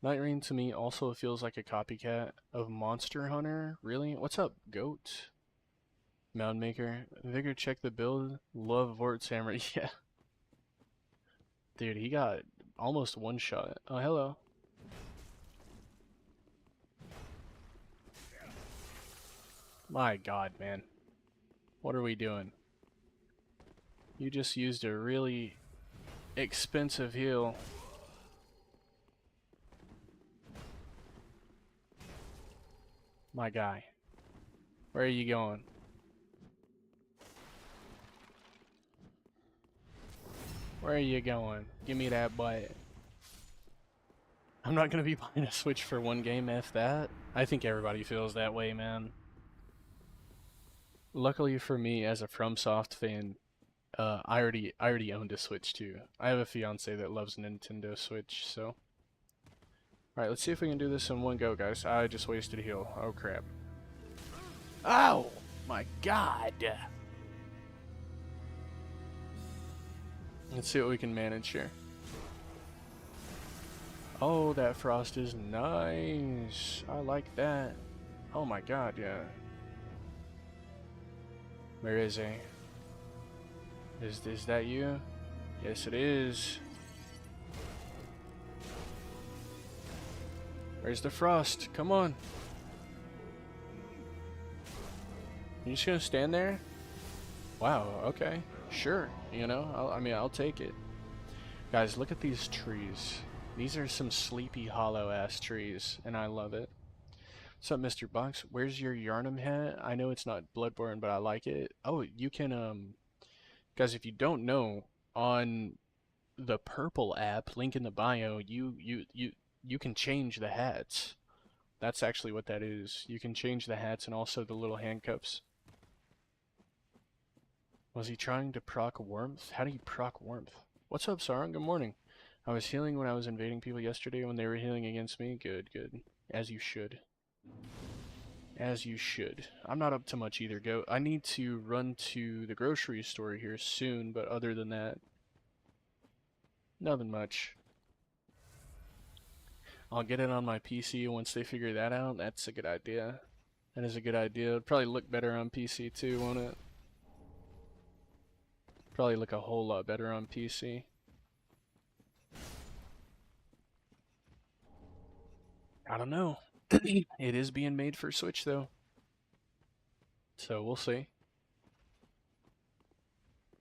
Speaker 1: Night Rain to me also feels like a copycat of Monster Hunter. Really? What's up, Goat? Mound Maker. Vigor, check the build. Love Vort's Hammer. Yeah. Dude, he got almost one shot. Oh, hello. My god, man. What are we doing? You just used a really expensive heal. My guy. Where are you going? Where are you going? Give me that butt. I'm not gonna be buying a Switch for one game, F that. I think everybody feels that way, man. Luckily for me, as a FromSoft fan, I already owned a Switch too. I have a fiance that loves Nintendo Switch, so. Alright, let's see if we can do this in one go, guys. I just wasted a heal. Oh crap. Oh my god! Let's see what we can manage here. Oh, that frost is nice. I like that. Oh my god, yeah. Where is he? Is that you? Yes, it is. Where's the frost? Come on. You just gonna stand there? Wow, okay. Sure. You know, I mean, I'll take it. Guys, look at these trees. These are some sleepy, hollow-ass trees, and I love it. What's up, Mr. Box? Where's your Yarnum hat? I know it's not Bloodborne, but I like it. Oh, you can, guys, if you don't know, on the purple app, link in the bio, you can change the hats. That's actually what that is. You can change the hats and also the little handcuffs. Was he trying to proc warmth? How do you proc warmth? What's up, Sauron? Good morning. I was healing when I was invading people yesterday when they were healing against me. Good, good. As you should. As you should. I'm not up to much either, Go. I need to run to the grocery store here soon, but other than that, nothing much. I'll get it on my PC once they figure that out. That's a good idea. That is a good idea. It'd probably look better on PC too, won't it? Probably look a whole lot better on PC. I don't know. It is being made for Switch though. So we'll see.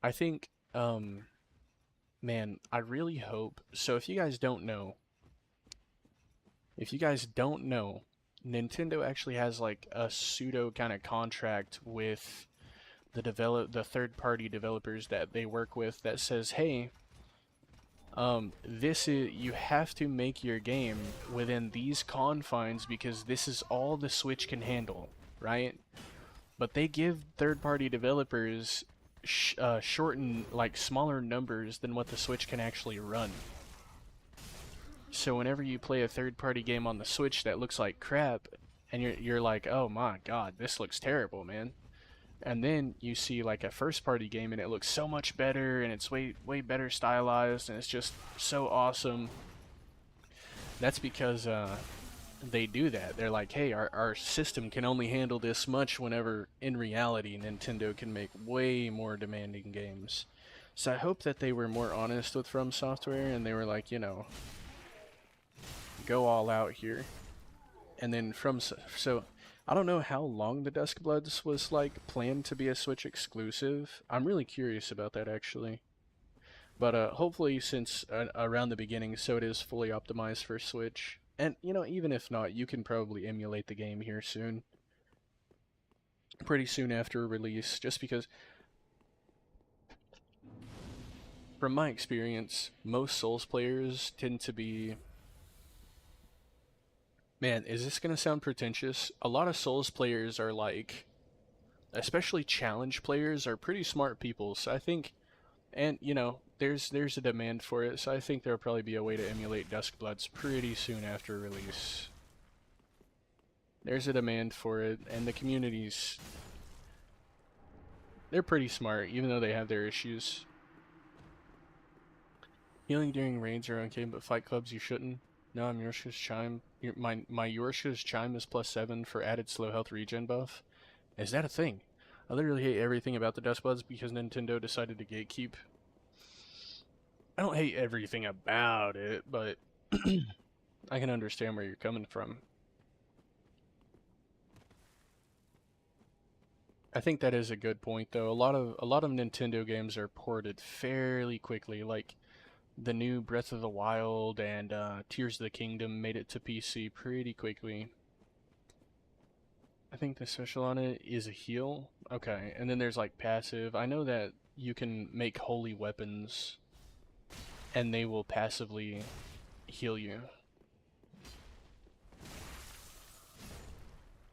Speaker 1: I think, man, I really hope. So if you guys don't know, Nintendo actually has like a pseudo kind of contract with the third-party developers that they work with that says, hey, you have to make your game within these confines because this is all the Switch can handle, right? But they give third-party developers shorten, like, smaller numbers than what the Switch can actually run. So whenever you play a third-party game on the Switch that looks like crap, and you're like, oh my god, this looks terrible, man. And then you see like a first-party game and it looks so much better and it's way better stylized and it's just so awesome. That's because they do that. They're like, hey, our system can only handle this much, whenever in reality Nintendo can make way more demanding games. So I hope that they were more honest with From Software and they were like, you know, go all out here. And then so I don't know how long the Duskbloods was like planned to be a Switch exclusive. I'm really curious about that actually. But hopefully since around the beginning, so it is fully optimized for Switch. And you know, even if not, you can probably emulate the game here soon. Pretty soon after release, just because from my experience, most Souls players tend to be... Man, is this gonna sound pretentious? A lot of Souls players are like, especially challenge players, are pretty smart people. So I think, and you know, there's a demand for it. So I think there'll probably be a way to emulate Duskbloods pretty soon after release. There's a demand for it, and the communities, they're pretty smart, even though they have their issues. Healing during raids are okay, but fight clubs you shouldn't. No, I'm Yorshka's Chime. My Yorshka's Chime is +7 for added slow health regen buff. Is that a thing? I literally hate everything about the Duskbloods because Nintendo decided to gatekeep. I don't hate everything about it, but I can understand where you're coming from. I think that is a good point, though. A lot of Nintendo games are ported fairly quickly. Like the new Breath of the Wild and Tears of the Kingdom made it to PC pretty quickly. I think the special on it is a heal. Okay, and then there's like passive. I know that you can make holy weapons and they will passively heal you.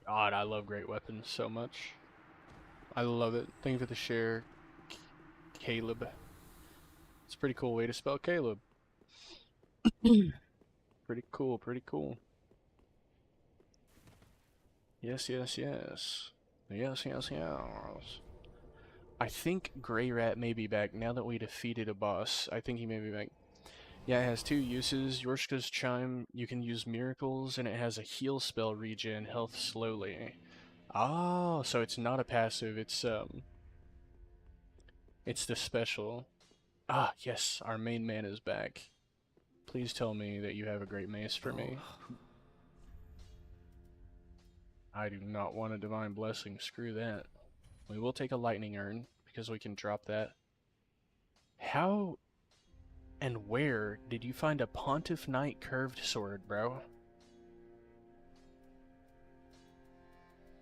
Speaker 1: God, I love great weapons so much. I love it. Thank you for the share, Caleb. It's a pretty cool way to spell Caleb. Pretty cool, pretty cool. Yes, yes, yes. Yes, yes, yes. I think Grey Rat may be back now that we defeated a boss. I think he may be back. Yeah, it has 2 uses. Yorshka's Chime, you can use miracles, and it has a heal spell regen health slowly. Oh, so it's not a passive, it's the special. Ah, yes, our main man is back. Please tell me that you have a great mace for me. I do not want a divine blessing, screw that. We will take a lightning urn, because we can drop that. How and where did you find a Pontiff Knight curved sword, bro?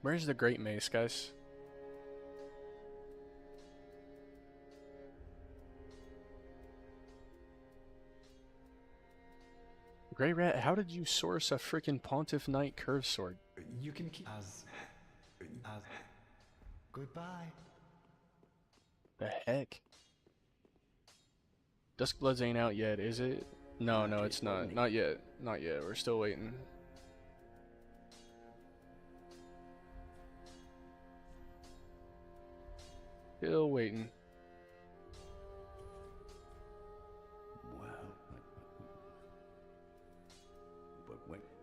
Speaker 1: Where's the great mace, guys? Grey Rat, how did you source a freaking Pontiff Knight curved sword?
Speaker 2: You can keep as goodbye.
Speaker 1: The heck? Duskbloods ain't out yet, is it? No, no, it's not. Not yet. Not yet. We're still waiting. Still waiting.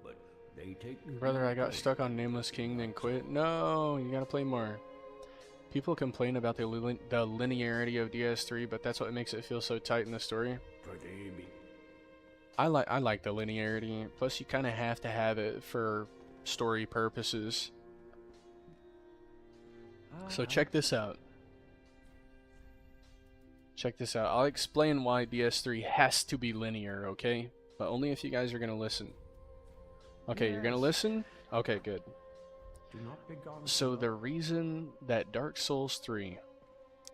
Speaker 2: But they take.
Speaker 1: Brother, I got stuck on Nameless King, then quit. No, you gotta play more. People complain about the linearity of DS3, but that's what makes it feel so tight in the story. I like the linearity. Plus, you kind of have to have it for story purposes. So check this out. Check this out. I'll explain why DS3 has to be linear, okay? But only if you guys are gonna listen. Okay, yes. You're gonna listen? Okay, good. So the reason that Dark Souls 3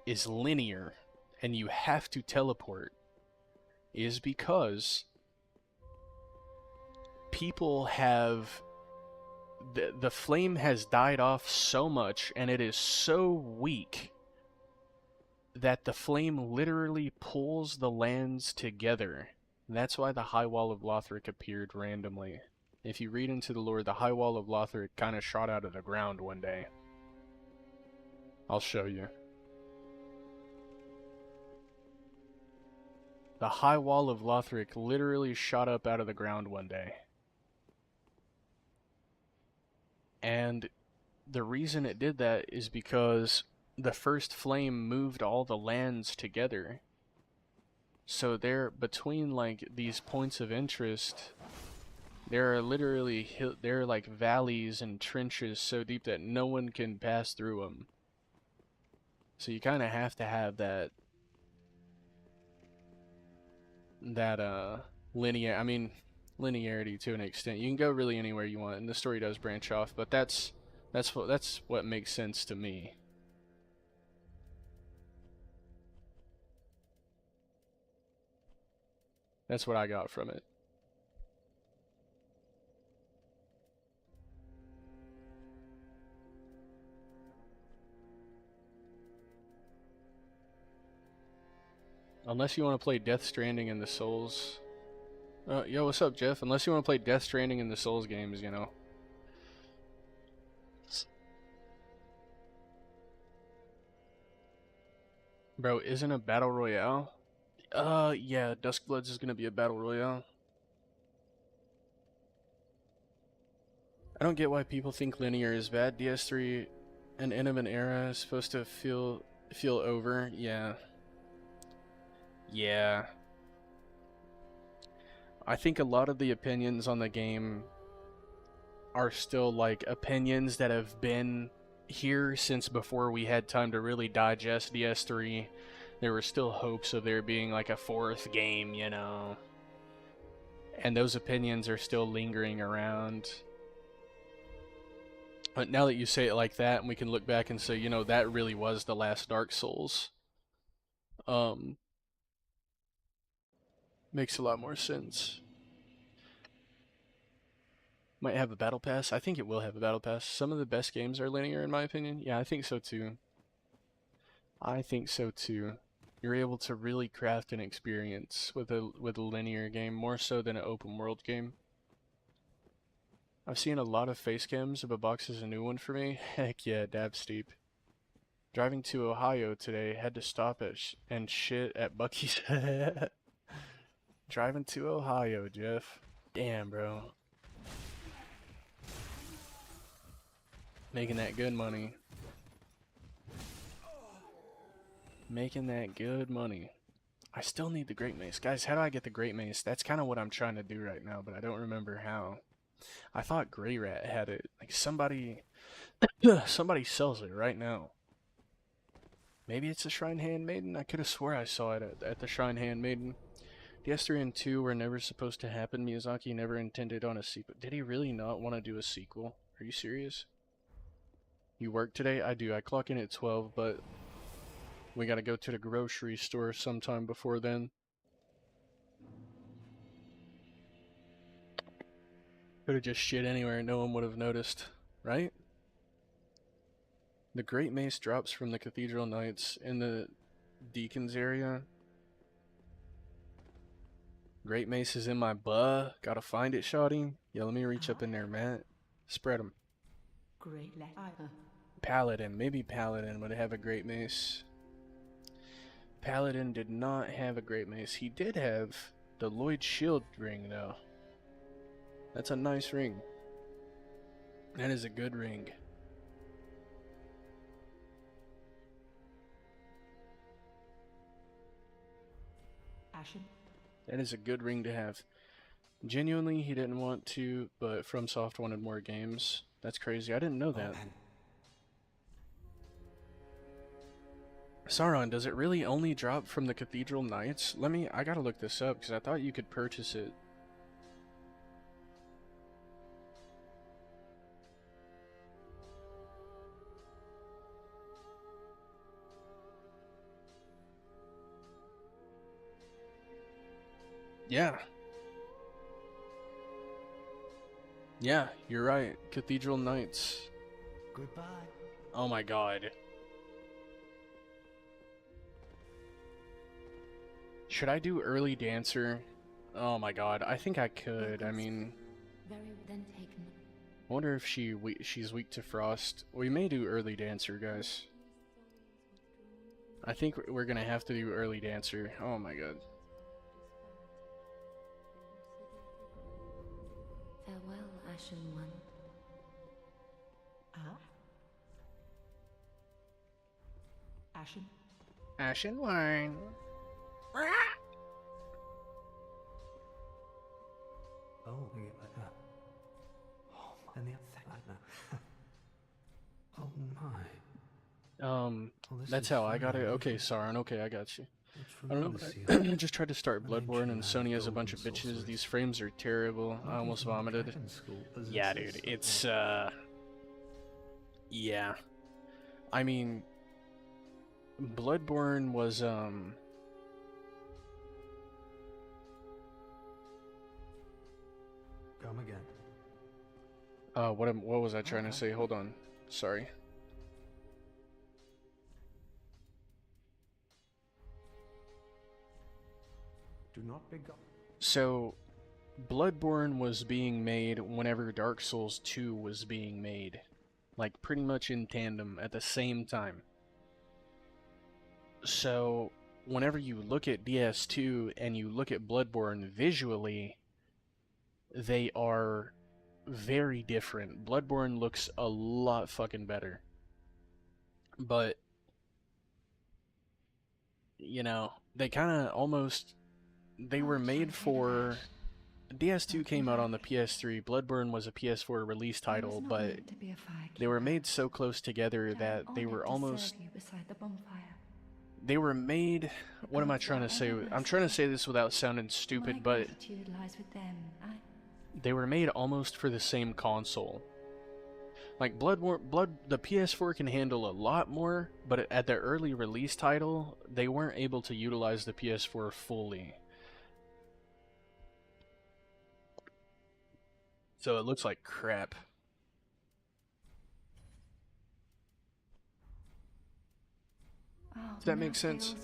Speaker 1: is linear and you have to teleport is because people have the flame has died off so much and it is so weak that the flame literally pulls the lands together. That's why the High Wall of Lothric appeared randomly. If you read into the lore, the High Wall of Lothric kind of shot out of the ground one day. I'll show you. The High Wall of Lothric literally shot up out of the ground one day. And the reason it did that is because the first flame moved all the lands together. So they're between like these points of interest. There are literally there are like valleys and trenches so deep that no one can pass through them. So you kind of have to have that linearity to an extent. You can go really anywhere you want, and the story does branch off, but that's what makes sense to me. That's what I got from it. Unless you want to play Death Stranding in the Souls. Yo, what's up, Jeff? Unless you want to play Death Stranding in the Souls games, you know. Bro, isn't a Battle Royale? Yeah, Duskbloods is gonna be a battle royale. I don't get why people think linear is bad. DS3 and end of an era is supposed to feel over. Yeah. Yeah. I think a lot of the opinions on the game are still like opinions that have been here since before we had time to really digest DS3. There were still hopes of there being like a fourth game, you know. And those opinions are still lingering around. But now that you say it like that, and we can look back and say, you know, that really was the last Dark Souls. Makes a lot more sense. Might have a battle pass. I think it will have a battle pass. Some of the best games are linear, in my opinion. Yeah, I think so too. I think so too. You're able to really craft an experience with a linear game more so than an open world game. I've seen a lot of face cams, but box is a new one for me. Heck yeah, dab steep. Driving to Ohio today, had to stop at and shit at Buc-ee's. Driving to Ohio, Jeff. Damn, bro. Making that good money. Making that good money. I still need the Great Mace. Guys, how do I get the Great Mace? That's kind of what I'm trying to do right now, but I don't remember how. I thought Grey Rat had it. Like somebody somebody sells it right now. Maybe it's the Shrine Handmaiden? I could have swore I saw it at the Shrine Handmaiden. DS3 and 2 were never supposed to happen. Miyazaki never intended on a sequel. Did he really not want to do a sequel? Are you serious? You work today? I do. I clock in at 12, but we gotta go to the grocery store sometime before then. Could have just shit anywhere, no one would have noticed, right? The Great Mace drops from the Cathedral Knights in the Deacons area. Great Mace is in my buh. Gotta find it, shoddy. Yeah, let me reach up in there, Matt. Spread them.
Speaker 3: Great letter.
Speaker 1: Paladin. Maybe Paladin would have a Great Mace. Paladin did not have a Great Mace. He did have the Lloyd Shield ring, though. That's a nice ring. That is a good ring.
Speaker 3: Ashen.
Speaker 1: That is a good ring to have. Genuinely, he didn't want to, but FromSoft wanted more games. That's crazy. I didn't know that. Sauron, does it really only drop from the Cathedral Knights? I gotta look this up, because I thought you could purchase it. Yeah. Yeah, you're right. Cathedral Knights.
Speaker 2: Goodbye.
Speaker 1: Oh my god. Should I do early dancer? Oh my god, I think I could. I mean,
Speaker 3: Very then taken.
Speaker 1: I wonder if she's weak to frost. We may do early dancer, guys. I think we're gonna have to do early dancer. Oh my god.
Speaker 3: Farewell, Ashen One. Ashen.
Speaker 1: Ashen wine.
Speaker 2: Oh, yeah, like that. Oh, and the other thing like that. Oh my.
Speaker 1: Um,
Speaker 2: Well, this
Speaker 1: that's
Speaker 2: is
Speaker 1: how I got it.
Speaker 2: fine.
Speaker 1: Okay, Sauron. Okay, I got you.
Speaker 2: It's
Speaker 1: I don't
Speaker 2: from
Speaker 1: know.
Speaker 2: Lucia.
Speaker 1: I just tried to start
Speaker 2: An
Speaker 1: Bloodborne and
Speaker 2: ancient
Speaker 1: Sony
Speaker 2: land
Speaker 1: has a
Speaker 2: of
Speaker 1: bunch of
Speaker 2: golden
Speaker 1: bitches.
Speaker 2: sorcerers.
Speaker 1: These frames are terrible. I almost vomited.
Speaker 2: Dragon School
Speaker 1: Yeah,
Speaker 2: possesses
Speaker 1: dude. It's
Speaker 2: something.
Speaker 1: yeah. I mean, Bloodborne was
Speaker 2: Come again.
Speaker 1: what was I trying to say? Hold on. Sorry.
Speaker 2: Do not be gone.
Speaker 1: So, Bloodborne was being made whenever Dark Souls 2 was being made. Like, pretty much in tandem at the same time. So, whenever you look at DS2 and you look at Bloodborne visually, they are very different. Bloodborne looks a lot fucking better. But, you know, they kind of almost... They were made for... DS2 came out on the PS3, Bloodborne was a PS4 release title, but they were made so close together that they were almost... They were made... What am I trying to say? I'm trying to say this without sounding stupid, but... They were made almost for the same console. Like, the PS4 can handle a lot more, but at their early release title, they weren't able to utilize the PS4 fully. So it looks like crap. Does that make sense?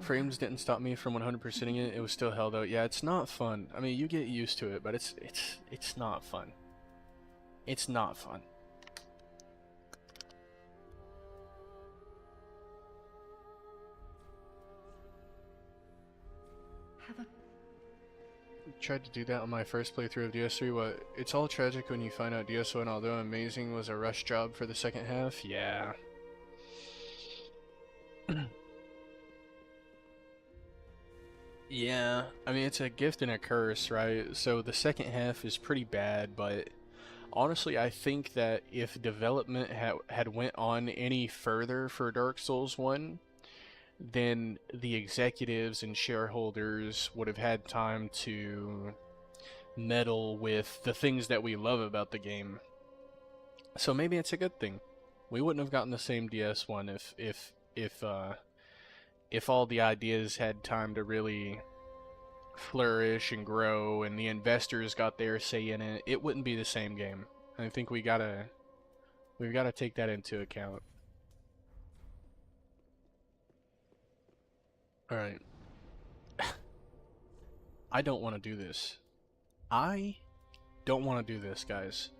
Speaker 1: Frames didn't stop me from 100%ing it. It was still hell though. Yeah, it's not fun. I mean, you get used to it, but it's not fun. It's not fun. Tried to do that on my first playthrough of DS3. What? It's all tragic when you find out DS1, although amazing, was a rush job for the second half. Yeah. Yeah, I mean, it's a gift and a curse, right? So the second half is pretty bad, but honestly, I think that if development had went on any further for Dark Souls 1, then the executives and shareholders would have had time to meddle with the things that we love about the game. So maybe it's a good thing. We wouldn't have gotten the same DS1 if all the ideas had time to really flourish and grow and the investors got their say in it. It wouldn't be the same game. I think we've got to take that into account. Alright. I don't want to do this. I don't want to do this, guys.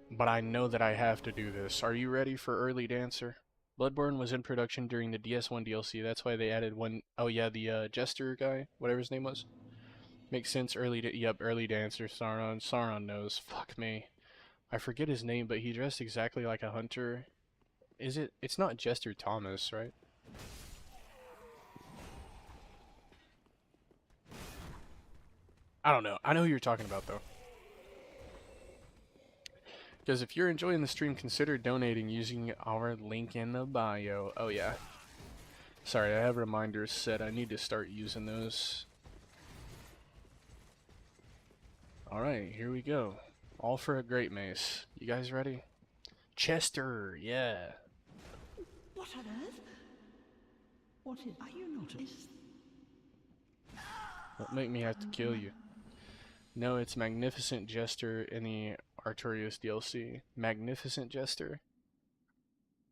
Speaker 1: But I know that I have to do this. Are you ready for Early Dancer? Bloodborne was in production during the DS1 DLC. That's why they added one... Oh yeah, the Jester guy, whatever his name was. Makes sense. Early Dancer, Sauron. Sauron knows. Fuck me. I forget his name, but he dressed exactly like a hunter. Is it? It's not Jester Thomas, right? I don't know. I know who you're talking about, though. Because if you're enjoying the stream, consider donating using our link in the bio. Oh, yeah. Sorry, I have reminders set. I need to start using those. Alright, here we go. All for a great mace. You guys ready? Chester, yeah.
Speaker 4: What on earth? What is... Are you not...
Speaker 1: Don't make me have to kill you. No, it's Magnificent Jester in the Artorias DLC. Magnificent Jester.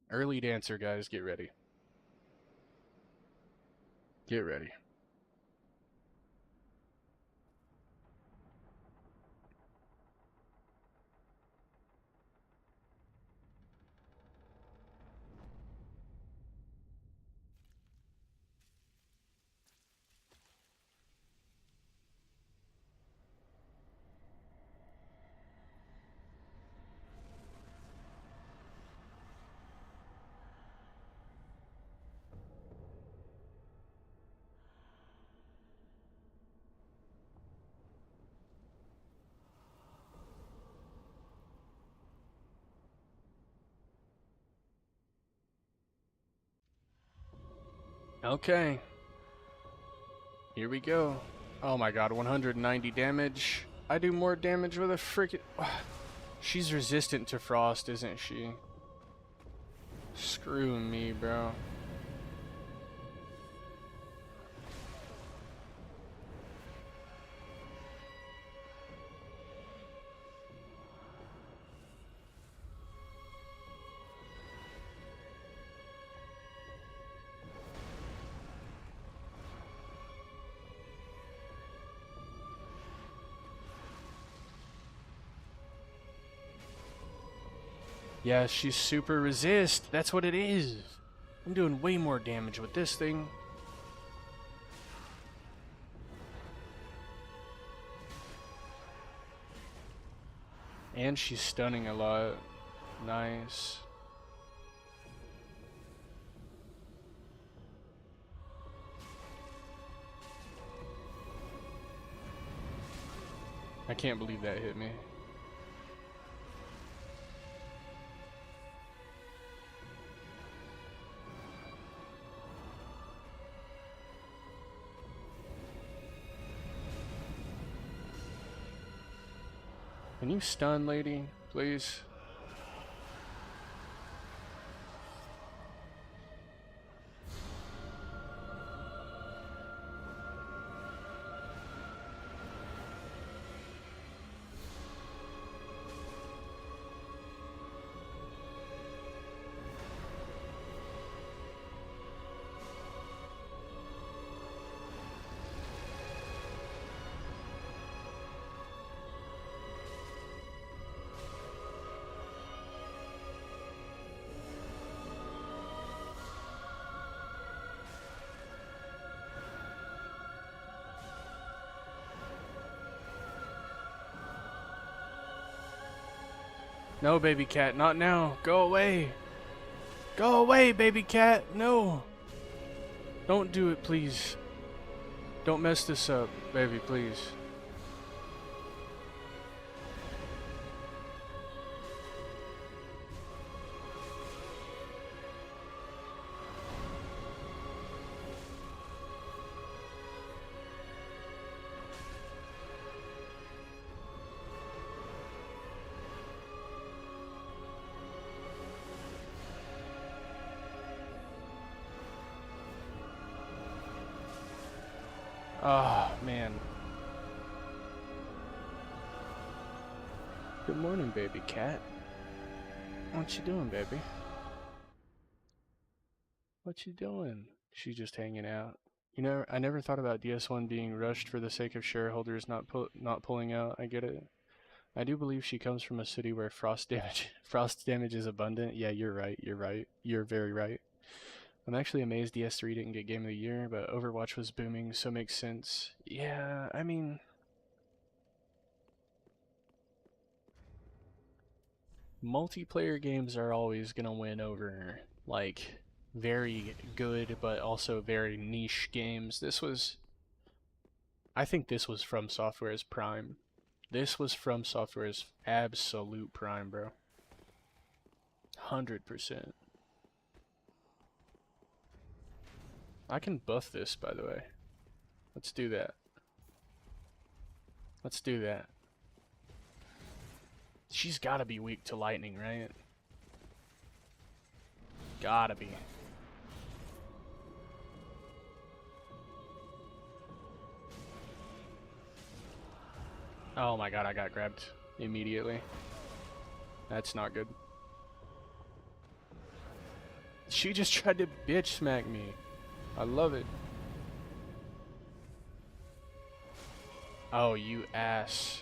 Speaker 1: Early Dancer, guys, get ready. Get ready. Okay. Here we go. Oh my god, 190 damage. I do more damage with a freaking... She's resistant to frost, isn't she? Screw me, bro. Yeah, she's super resist. That's what it is. I'm doing way more damage with this thing. And she's stunning a lot. Nice. I can't believe that hit me. Can you stun, lady, please? No, baby cat, not now. Go away. Go away, baby cat. No. Don't do it, please. Don't mess this up, baby, please. Oh, man. Good morning, baby cat. What you doing, baby? What you doing? She just hanging out. You know, I never thought about DS1 being rushed for the sake of shareholders not pulling out. I get it. I do believe she comes from a city where frost damage is abundant. Yeah, you're right. You're right. You're very right. I'm actually amazed DS3 didn't get Game of the Year, but Overwatch was booming, so makes sense. Yeah, I mean, multiplayer games are always gonna win over, like, very good but also very niche games. I think this was From Software's prime. This was From Software's absolute prime, bro. 100%. I can buff this, by the way. Let's do that. Let's do that. She's gotta be weak to lightning, right? Gotta be. Oh my god, I got grabbed immediately. That's not good. She just tried to bitch smack me. I love it. Oh, you ass.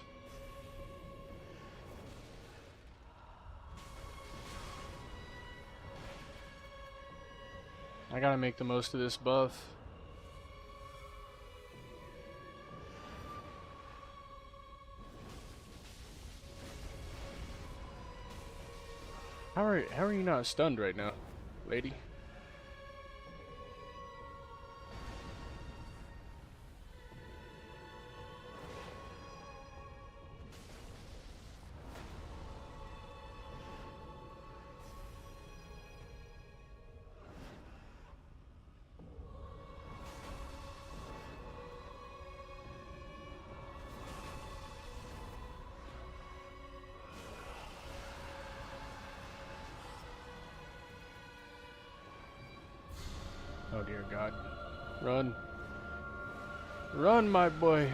Speaker 1: I gotta make the most of this buff. How are you not stunned right now, lady? Oh dear God. Run. Run, my boy.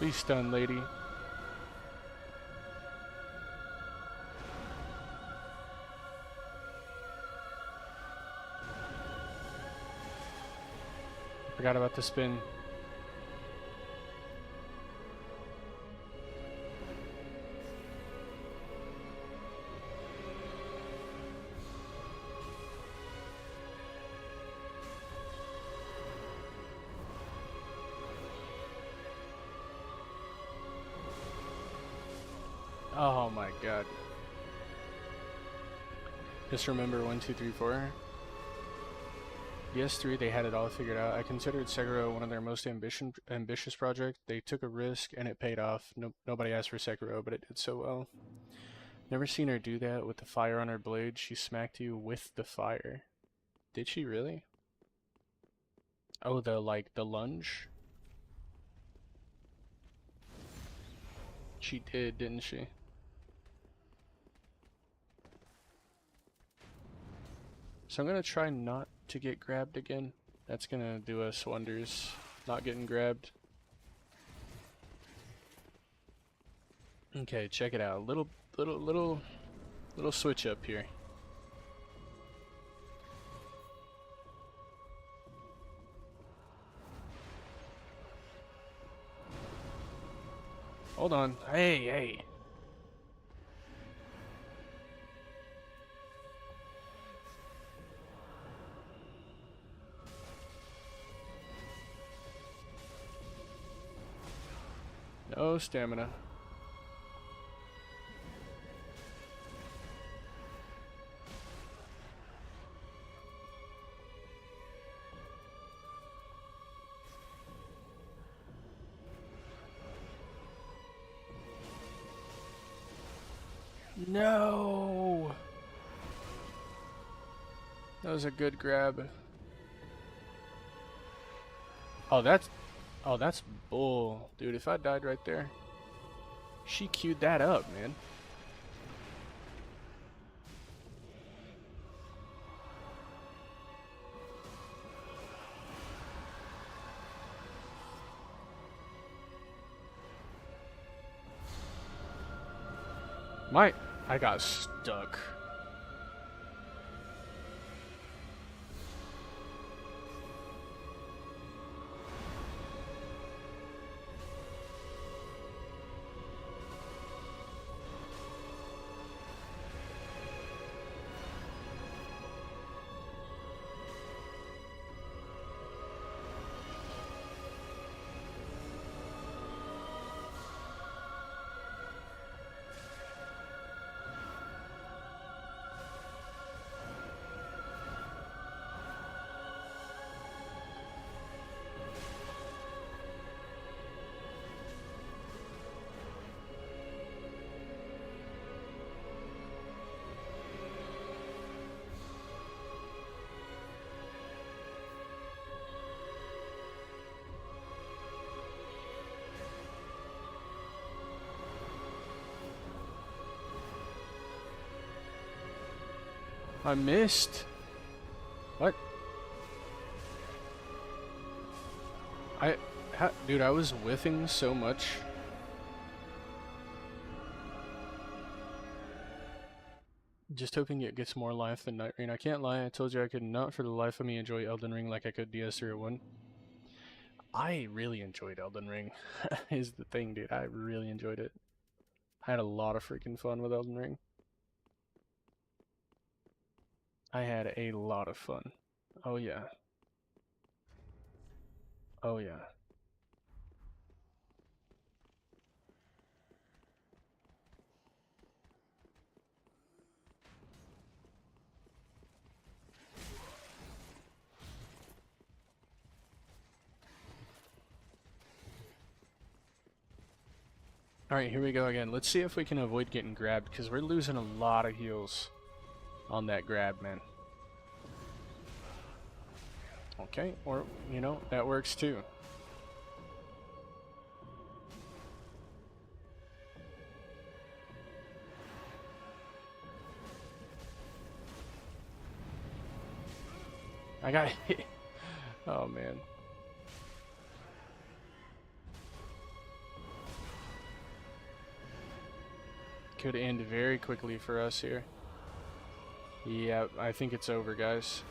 Speaker 1: Be stunned, lady. Forgot about the spin. Oh my god. Just remember 1, 2, 3, 4. DS3, they had it all figured out. I considered Sekiro one of their most ambitious projects. They took a risk and it paid off. Nobody asked for Sekiro, but it did so well. Never seen her do that with the fire on her blade. She smacked you with the fire. Did she really? Oh, the lunge? She did, didn't she? So I'm gonna try not to get grabbed again. That's gonna do us wonders. Not getting grabbed. Okay, check it out. Little switch up here. Hold on. Hey. No stamina. No! That was a good grab. Oh, that's bull. Dude, if I died right there. She queued that up, man. I got stuck. I missed. What? Dude, I was whiffing so much. Just hoping it gets more life than Night Rain. I can't lie, I told you I could not for the life of me enjoy Elden Ring like I could DS3 1. I really enjoyed Elden Ring, is the thing, dude. I really enjoyed it. I had a lot of freaking fun with Elden Ring. I had a lot of fun. Oh yeah. Oh yeah. Alright, here we go again. Let's see if we can avoid getting grabbed, because we're losing a lot of heals on that grab, man. Okay, or, you know, that works too. I got hit. Oh, man. could end very quickly for us here. Yep, I think it's over, guys.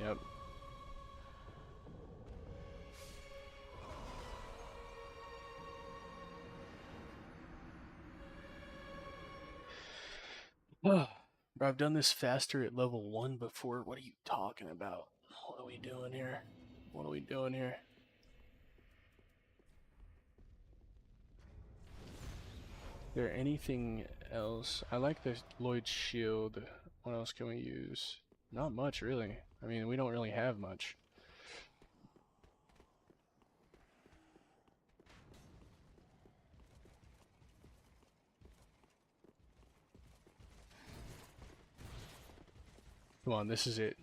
Speaker 1: Yep. Bro, I've done this faster at level 1 before. What are you talking about? What are we doing here? What are we doing here? Is there anything else? I like the Lloyd's shield. What else can we use? Not much, really. I mean, we don't really have much. Come on, this is it.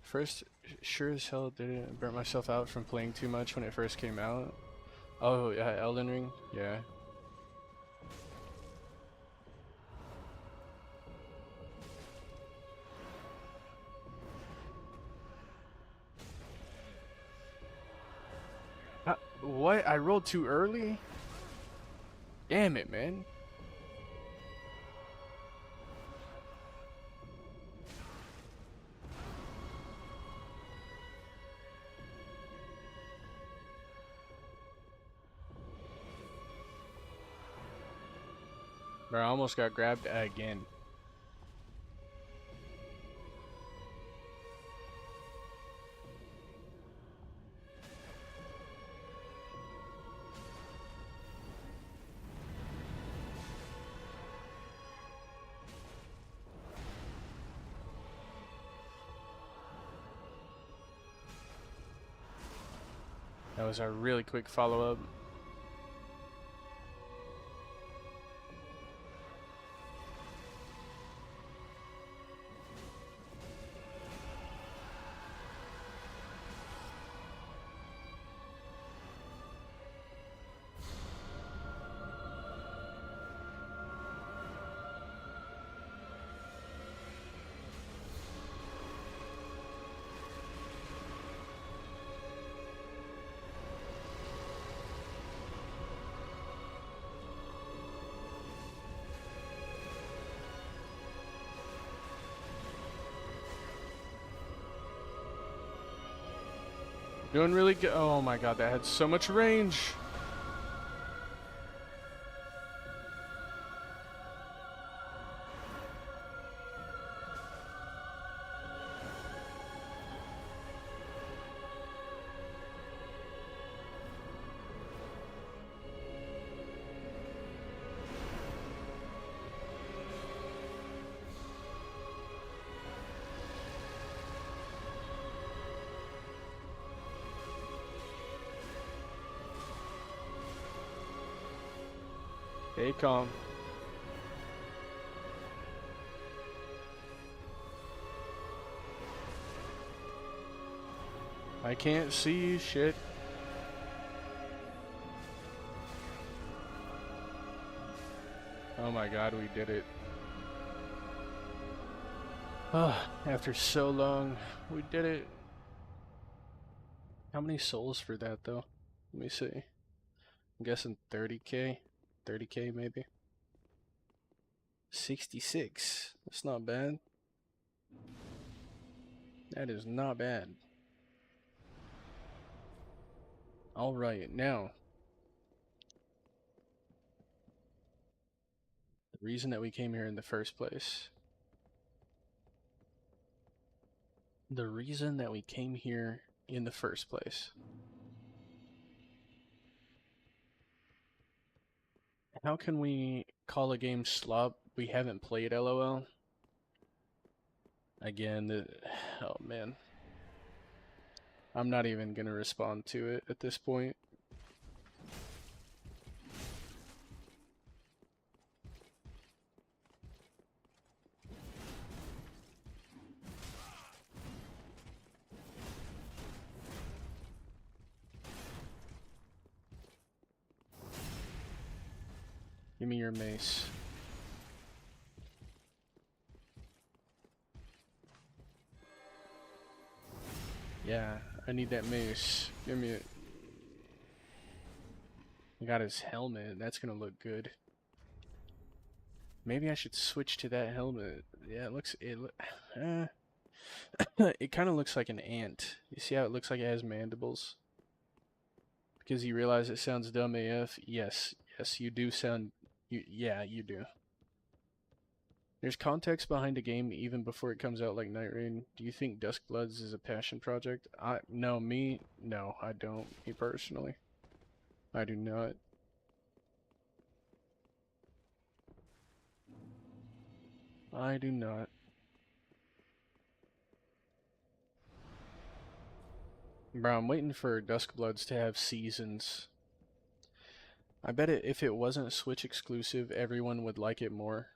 Speaker 1: First, sure as hell didn't burn myself out from playing too much when it first came out. Oh, yeah, Elden Ring? Yeah. What? I rolled too early? Damn it, man. Bro, I almost got grabbed again. That was a really quick follow-up. Doing really good. Oh my god, that had so much range. Stay calm. I can't see shit. Oh my god, we did it. After so long, we did it. How many souls for that though? Let me see. I'm guessing 30k? 30k maybe? 66. That's not bad. That is not bad. Alright, now. The reason that we came here in the first place. The reason that we came here in the first place. How can we call a game slop? We haven't played LOL. Again, oh man. I'm not even gonna respond to it at this point. Give me your mace. Yeah, I need that mace. Give me it. He got his helmet. That's gonna look good. Maybe I should switch to that helmet. Yeah, it kind of looks like an ant. You see how it looks like it has mandibles? Because you realize it sounds dumb AF? Yes, you do sound... yeah, you do. There's context behind a game even before it comes out, like Night Rain. Do you think Duskbloods is a passion project? No, I don't. Me personally. I do not. I do not. Bro, I'm waiting for Duskbloods to have seasons. I bet if it wasn't Switch exclusive, everyone would like it more.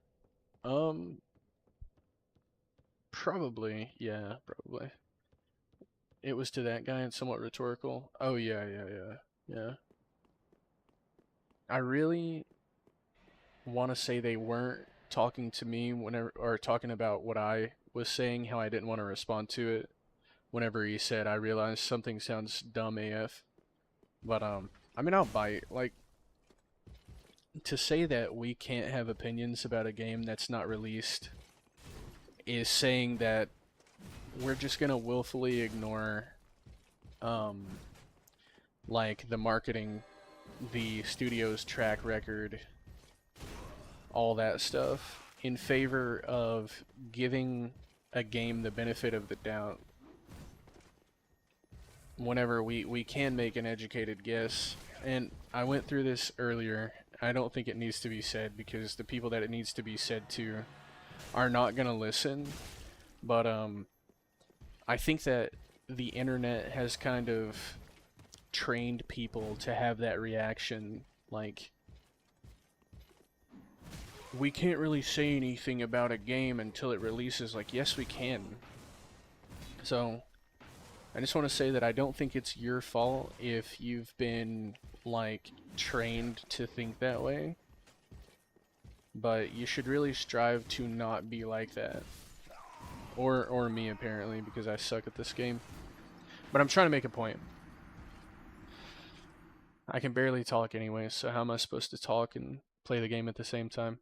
Speaker 1: Probably. Yeah, probably. It was to that guy and somewhat rhetorical. Oh, yeah. I really want to say they weren't talking to me whenever, or talking about what I was saying, how I didn't want to respond to it. Whenever he said, I realized something sounds dumb AF. But, I mean, I'll bite. Like, to say that we can't have opinions about a game that's not released is saying that we're just gonna willfully ignore, like, the marketing, the studio's track record, all that stuff, in favor of giving a game the benefit of the doubt. Whenever we can make an educated guess. And I went through this earlier. I don't think it needs to be said because the people that it needs to be said to are not going to listen. But I think that the internet has kind of trained people to have that reaction. Like, we can't really say anything about a game until it releases. Like, yes, we can. So I just want to say that I don't think it's your fault if you've been, like, trained to think that way. But you should really strive to not be like that. Or me, apparently, because I suck at this game. But I'm trying to make a point. I can barely talk anyway, so how am I supposed to talk and play the game at the same time?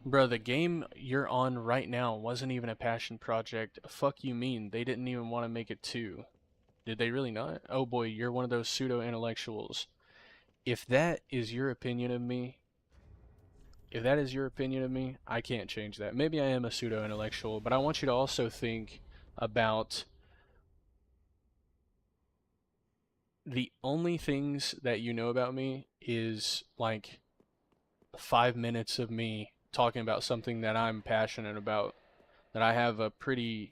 Speaker 1: Bro, the game you're on right now wasn't even a passion project. Fuck you mean? They didn't even want to make it 2. Did they really not? Oh boy, you're one of those pseudo-intellectuals. If that is your opinion of me, I can't change that. Maybe I am a pseudo-intellectual, but I want you to also think about the only things that you know about me is, like, 5 minutes of me talking about something that I'm passionate about, that I have a pretty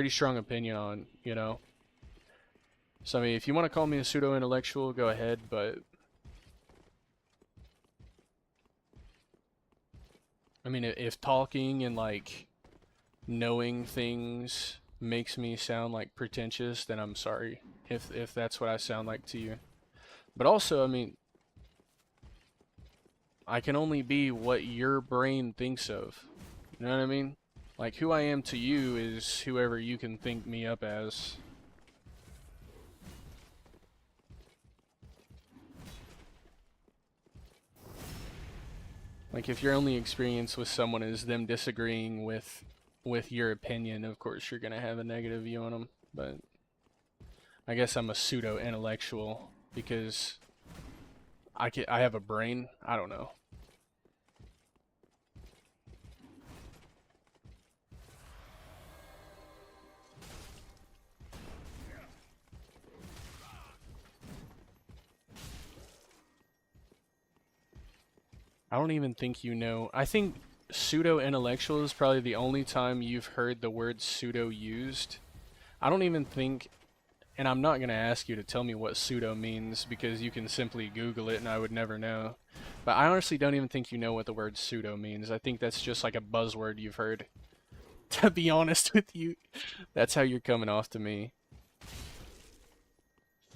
Speaker 1: strong opinion on, you know? So, I mean, if you want to call me a pseudo-intellectual, go ahead, but I mean, if talking and, like, knowing things makes me sound, like, pretentious, then I'm sorry if that's what I sound like to you. But also, I mean, I can only be what your brain thinks of. You know what I mean? Like, who I am to you is whoever you can think me up as. Like, if your only experience with someone is them disagreeing with your opinion, of course you're gonna have a negative view on them. But I guess I'm a pseudo-intellectual because I have a brain. I don't know. I don't even think you know. I think pseudo-intellectual is probably the only time you've heard the word pseudo used. I don't even think, and I'm not going to ask you to tell me what pseudo means because you can simply Google it and I would never know. But I honestly don't even think you know what the word pseudo means. I think that's just like a buzzword you've heard. To be honest with you, that's how you're coming off to me.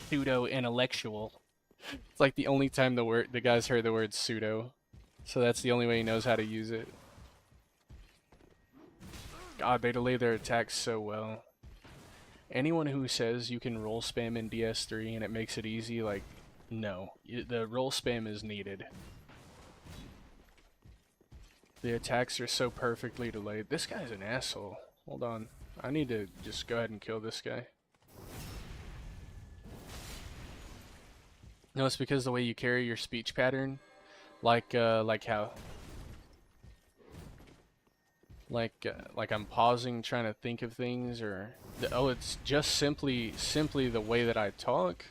Speaker 1: Pseudo-intellectual. It's like the only time the guy's heard the word pseudo. So that's the only way he knows how to use it. God, they delay their attacks so well. Anyone who says you can roll spam in DS3 and it makes it easy, like, no. The roll spam is needed. The attacks are so perfectly delayed. This guy's an asshole. Hold on. I need to just go ahead and kill this guy. No, it's because the way you carry your speech pattern, like how, like I'm pausing, trying to think of things, or oh, it's just simply the way that I talk.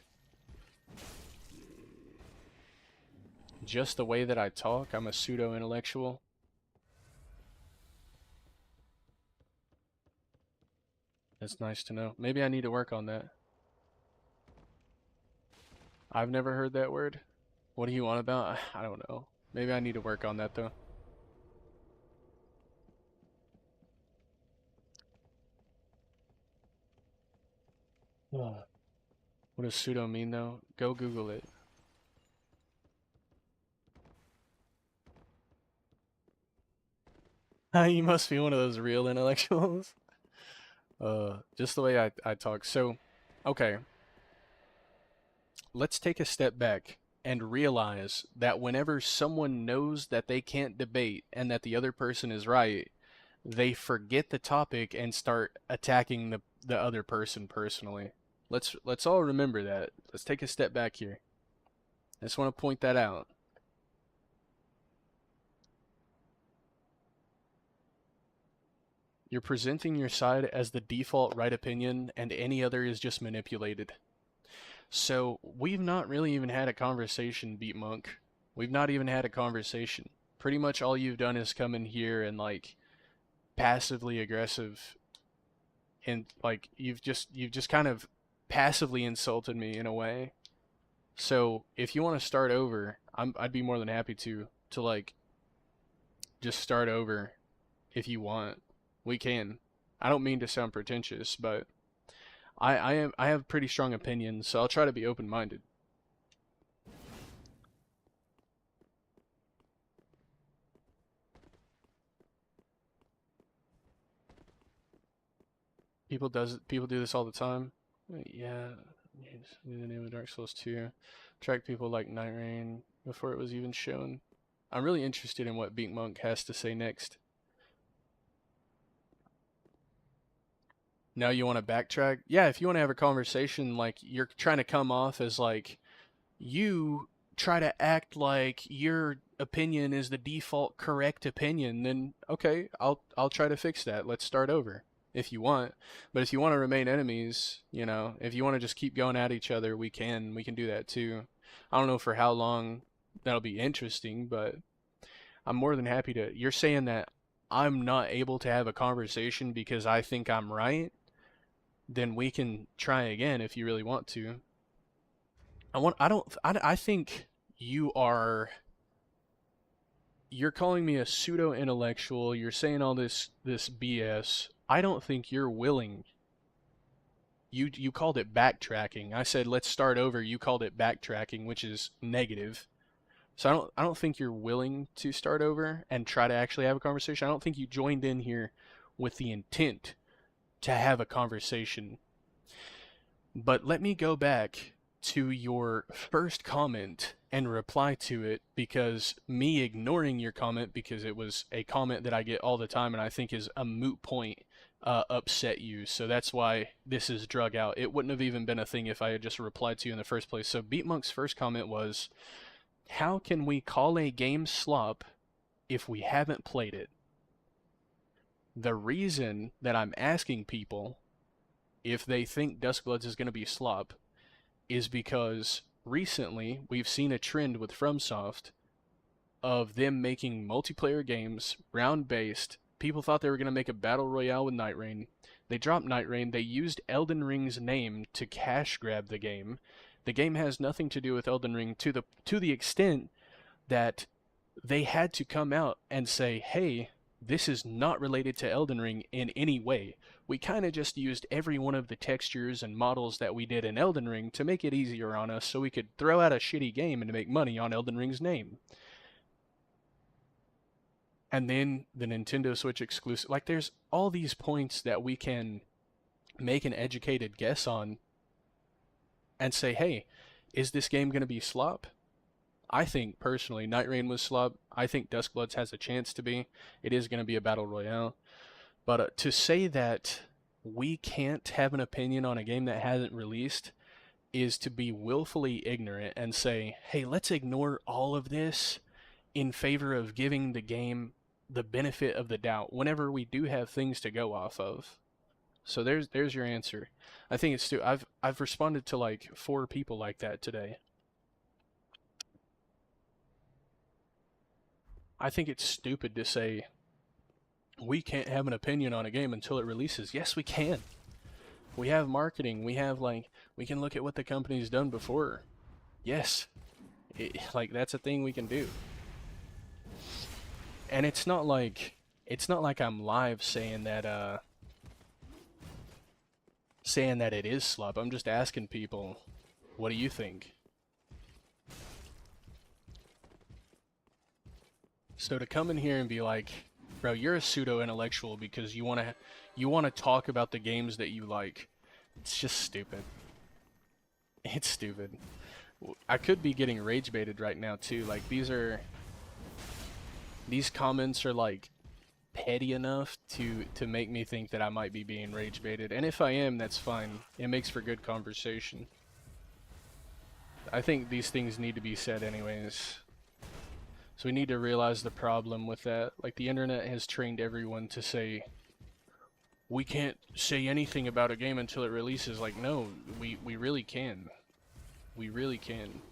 Speaker 1: Just the way that I talk. I'm a pseudo-intellectual. That's nice to know. Maybe I need to work on that. I've never heard that word. What do you want about? I don't know. Maybe I need to work on that though. What does pseudo mean though? Go Google it. You must be one of those real intellectuals. Just the way I talk. So, okay. Let's take a step back and realize that whenever someone knows that they can't debate and that the other person is right, they forget the topic and start attacking the other person personally. Let's all remember that. Let's take a step back here. I just want to point that out. You're presenting your side as the default right opinion, and any other is just manipulated. So, we've not really even had a conversation, Beat Monk. We've not even had a conversation. Pretty much all you've done is come in here and, like, passively aggressive, and, like, you've just kind of passively insulted me in a way. So, if you want to start over, I'd be more than happy to, like, just start over if you want. We can. I don't mean to sound pretentious, but I have pretty strong opinions, so I'll try to be open-minded. People do this all the time. Yeah, the name of Dark Souls 2. Track people like Night Rain before it was even shown. I'm really interested in what Beat Monk has to say next. Now you want to backtrack? Yeah, if you want to have a conversation, like, you're trying to come off as, like, you try to act like your opinion is the default correct opinion, then okay, I'll try to fix that. Let's start over if you want. But if you want to remain enemies, you know, if you want to just keep going at each other, we can do that too. I don't know for how long that'll be interesting, but I'm more than happy to. You're saying that I'm not able to have a conversation because I think I'm right? Then we can try again if you really want to. I think you're calling me a pseudo-intellectual, you're saying all this BS. I don't think you're willing. You called it backtracking. I said let's start over, you called it backtracking, which is negative. So I don't think you're willing to start over and try to actually have a conversation. I don't think you joined in here with the intent to have a conversation. But let me go back to your first comment and reply to it, because me ignoring your comment because it was a comment that I get all the time and I think is a moot point upset you. So that's why this is drug out. It wouldn't have even been a thing if I had just replied to you in the first place. So Beatmonk's first comment was, how can we call a game slop if we haven't played it? The reason that I'm asking people if they think Duskbloods is going to be slop is because recently we've seen a trend with FromSoft of them making multiplayer games, round-based. People thought they were going to make a battle royale with Night Rain. They dropped Night Rain. They used Elden Ring's name to cash grab the game. The game has nothing to do with Elden Ring to the extent that they had to come out and say, hey, this is not related to Elden Ring in any way. We kind of just used every one of the textures and models that we did in Elden Ring to make it easier on us so we could throw out a shitty game and make money on Elden Ring's name. And then the Nintendo Switch exclusive. Like, there's all these points that we can make an educated guess on and say, hey, is this game going to be slop? I think personally Night Rain was slop. I think Duskbloods has a chance to be. It is going to be a battle royale. But to say that we can't have an opinion on a game that hasn't released is to be willfully ignorant and say, hey, let's ignore all of this in favor of giving the game the benefit of the doubt whenever we do have things to go off of. So there's your answer. I think it's I've responded to like 4 people like that today. I think it's stupid to say we can't have an opinion on a game until it releases. Yes, we can. We have marketing. We have we can look at what the company's done before. Yes. That's a thing we can do. And it's not like I'm live saying that it is slop. I'm just asking people, what do you think? So to come in here and be like, bro, you're a pseudo-intellectual because you want to talk about the games that you like. It's just stupid. It's stupid. I could be getting rage baited right now too. Like these comments are like petty enough to make me think that I might be being rage baited. And if I am, that's fine. It makes for good conversation. I think these things need to be said anyways. So we need to realize the problem with that. Like, the internet has trained everyone to say, we can't say anything about a game until it releases. Like, no, we really can. We really can.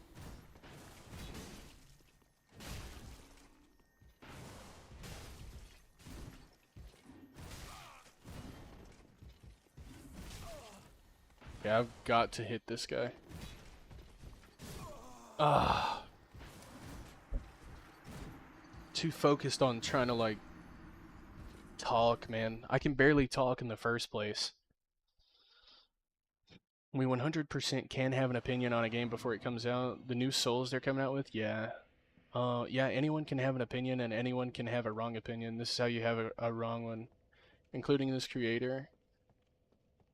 Speaker 1: Yeah, I've got to hit this guy. Ah. Too focused on trying to, like, talk, man. I can barely talk in the first place. We 100% can have an opinion on a game before it comes out. The new Souls they're coming out with, yeah. Yeah, anyone can have an opinion and anyone can have a wrong opinion. This is how you have a wrong one, including this creator.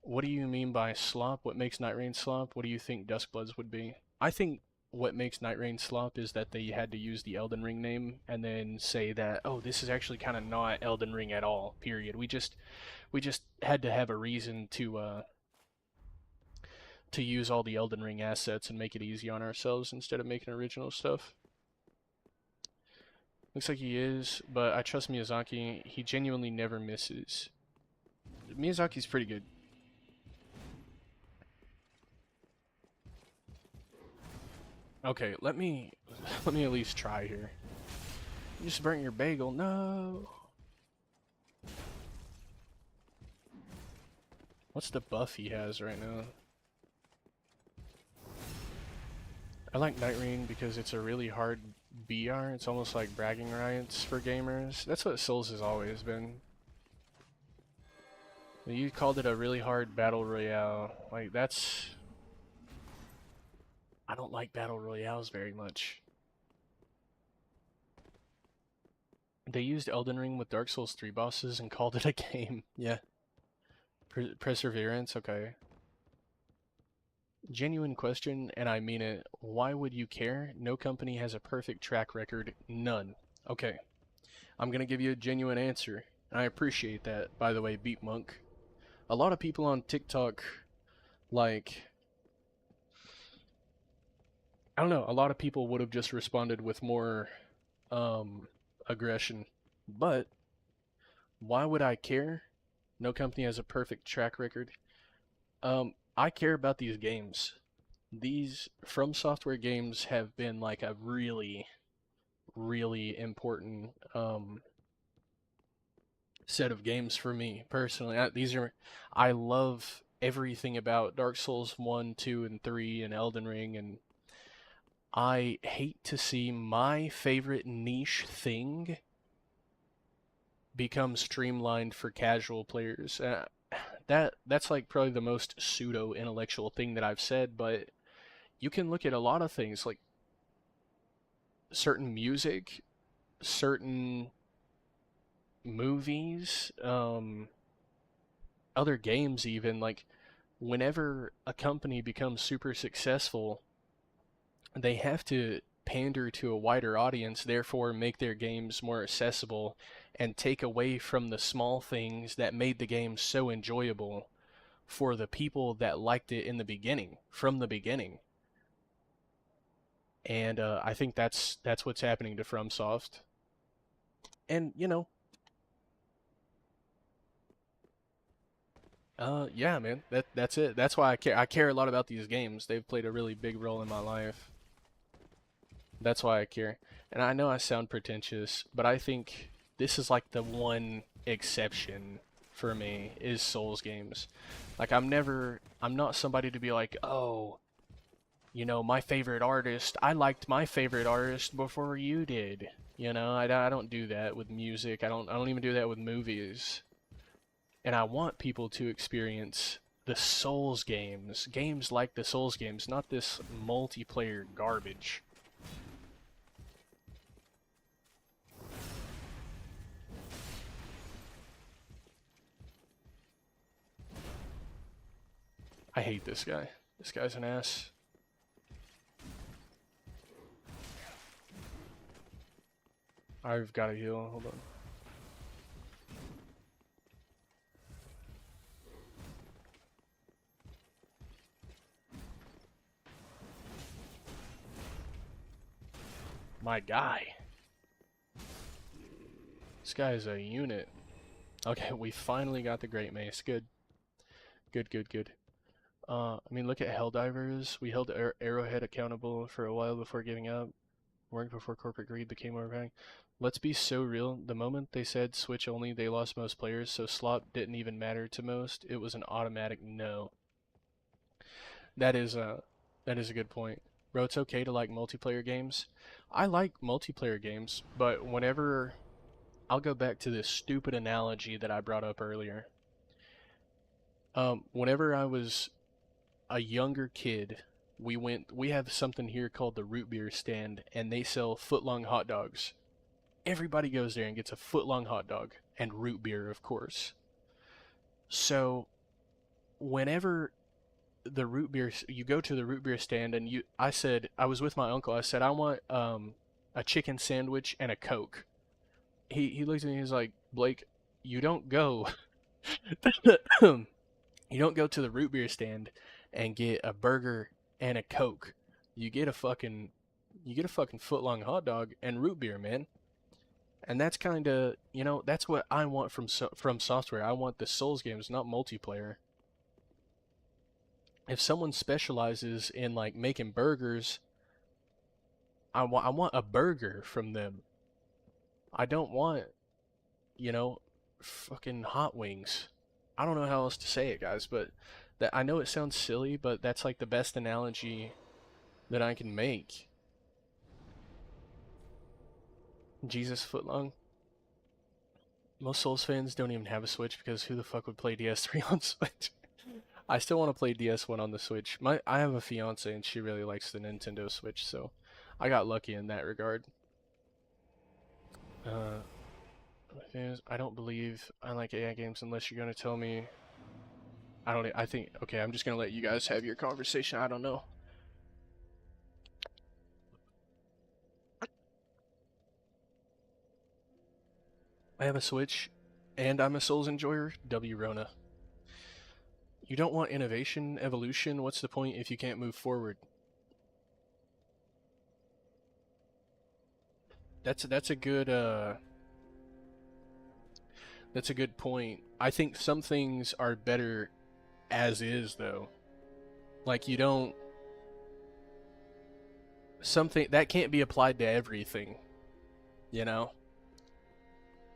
Speaker 1: What do you mean by slop? What makes Night Rain slop? What do you think Duskbloods would be? I think what makes Night Rain slop is that they had to use the Elden Ring name and then say that, oh, this is actually kind of not Elden Ring at all, period. We just had to have a reason to use all the Elden Ring assets and make it easy on ourselves instead of making original stuff. Looks like he is, but I trust Miyazaki. He genuinely never misses. Miyazaki's pretty good. Okay, let me at least try here. You just burnt your bagel. No. What's the buff he has right now? I like Night Rain because it's a really hard BR. It's almost like bragging rights for gamers. That's what Souls has always been. You called it a really hard battle royale. Like, that's... I don't like battle royales very much. They used Elden Ring with Dark Souls 3 bosses and called it a game. Yeah. Perseverance, okay. Genuine question, and I mean it. Why would you care? No company has a perfect track record. None. Okay. I'm gonna give you a genuine answer. And I appreciate that, by the way, Beat Monk. A lot of people on TikTok, like... I don't know, a lot of people would have just responded with more aggression. But why would I care? No company has a perfect track record. I care about these games. These From Software games have been like a really, really important set of games for me personally. I love everything about Dark Souls 1, 2, and 3 and Elden Ring, and I hate to see my favorite niche thing become streamlined for casual players. That's like probably the most pseudo-intellectual thing that I've said, but you can look at a lot of things, like certain music, certain movies, other games even. Like, whenever a company becomes super successful, they have to pander to a wider audience, therefore make their games more accessible and take away from the small things that made the game so enjoyable for the people that liked it in the beginning, from the beginning. And I think that's what's happening to FromSoft. And you know, yeah, man, that's it. That's why I care a lot about these games. They've played a really big role in my life. That's why I care. And I know I sound pretentious, but I think this is like the one exception for me is Souls games. Like I'm not somebody to be like, oh, you know, my favorite artist, I liked my favorite artist before you did. You know, I don't do that with music. I don't even do that with movies. And I want people to experience the Souls games, games like the Souls games, not this multiplayer garbage. I hate this guy. This guy's an ass. I've got to heal. Hold on. My guy. This guy is a unit. Okay, we finally got the Great Mace. Good. Good, good, good. I mean, look at Helldivers. We held Arrowhead accountable for a while before giving up. Worked before corporate greed became overpowering. Let's be so real. The moment they said Switch only, they lost most players, so slop didn't even matter to most. It was an automatic no. That is a good point. Bro, it's okay to like multiplayer games. I like multiplayer games, but whenever I'll go back to this stupid analogy that I brought up earlier. Whenever I was a younger kid, we have something here called the root beer stand, and they sell foot-long hot dogs. Everybody goes there and gets a foot-long hot dog and root beer, of course. So whenever the root beer, you go to the root beer stand, and I said, I was with my uncle, I said, I want a chicken sandwich and a Coke. He looked at me, he's like, Blake, you don't go you don't go to the root beer stand and get a burger and a Coke. You get a fucking foot-long hot dog and root beer, man. And that's kind of, you know, that's what I want from software. I want the Souls games, not multiplayer. If someone specializes in like making burgers, I want a burger from them. I don't want, you know, fucking hot wings. I don't know how else to say it, guys, but that I know it sounds silly, but that's like the best analogy that I can make. Jesus footlong. Most Souls fans don't even have a Switch because who the fuck would play DS3 on Switch? I still want to play DS1 on the Switch. I have a fiance and she really likes the Nintendo Switch, so I got lucky in that regard. I don't believe I like AI games unless you're gonna tell me. I think, okay, I'm just gonna let you guys have your conversation. I don't know. I have a Switch, and I'm a Souls enjoyer. W Rona. You don't want innovation, evolution. What's the point if you can't move forward? That's a good that's a good point. I think some things are better as is, though. Like you don't something that can't be applied to everything. You know?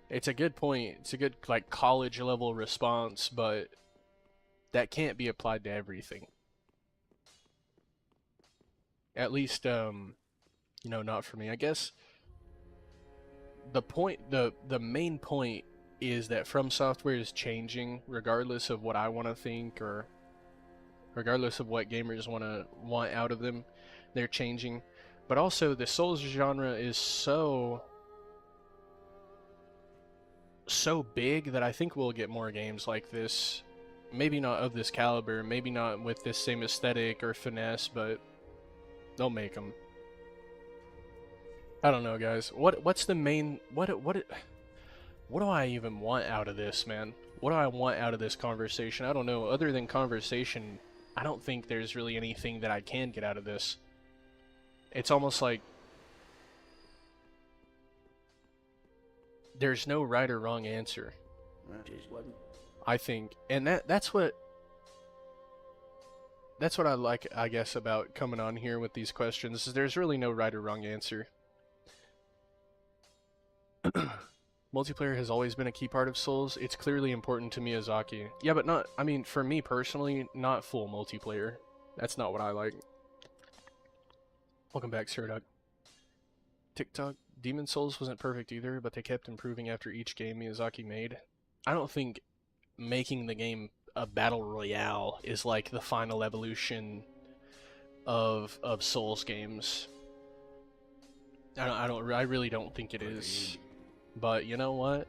Speaker 1: It's a good point. It's a good like college level response, but that can't be applied to everything. At least you know, not for me. I guess the main point is that From Software is changing regardless of what I want to think or regardless of what gamers want out of them. They're changing. But also the Souls genre is so big that I think we'll get more games like this. Maybe not of this caliber, maybe not with this same aesthetic or finesse, but they'll make them. I don't know, guys. What's the main what do I even want out of this, man? What do I want out of this conversation? I don't know. Other than conversation, I don't think there's really anything that I can get out of this. It's almost like there's no right or wrong answer. I think, and that's what I like, I guess, about coming on here with these questions. Is there's really no right or wrong answer. Multiplayer has always been a key part of Souls. It's clearly important to Miyazaki. Yeah, but not, I mean, for me personally, not full multiplayer. That's not what I like. Welcome back, Sirduck. TikTok, Demon Souls wasn't perfect either, but they kept improving after each game Miyazaki made. I don't think making the game a battle royale is like the final evolution of Souls games. I really don't think it is. But you know what?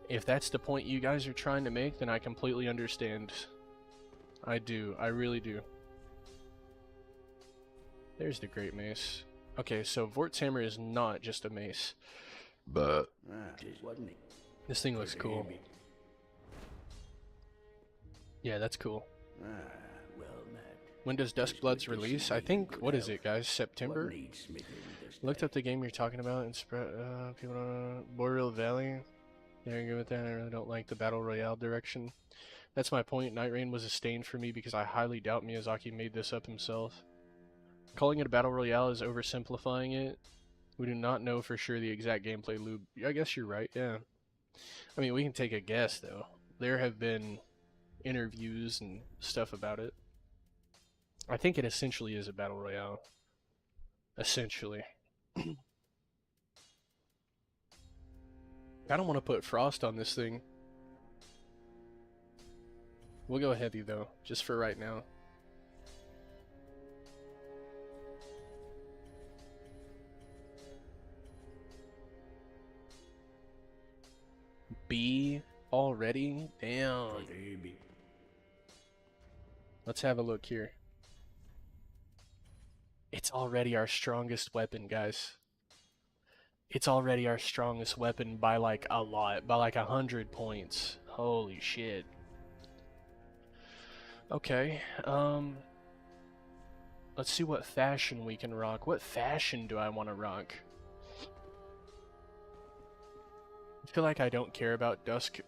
Speaker 1: If that's the point you guys are trying to make, then I completely understand. I do. I really do. There's the Great Mace. Okay, so Vort's Hammer is not just a mace. But this thing looks cool. Yeah, that's cool. When does Duskbloods release? I think, what is it, guys? September? Looked up the game you're talking about and spread people don't know. Boreal Valley. Yeah, I'm good with that. I really don't like the Battle Royale direction. That's my point. Night Rain was a stain for me because I highly doubt Miyazaki made this up himself. Calling it a Battle Royale is oversimplifying it. We do not know for sure the exact gameplay loop. I guess you're right, yeah. I mean, we can take a guess, though. There have been interviews and stuff about it. I think it essentially is a Battle Royale. Essentially. I don't want to put Frost on this thing. We'll go heavy though, just for right now. B already? Damn. Let's have a look here. It's already our strongest weapon, guys. It's already our strongest weapon by like a lot, by like 100 points. Holy shit. Okay, let's see what fashion we can rock. What fashion do I want to rock? I feel like I don't care about Dusk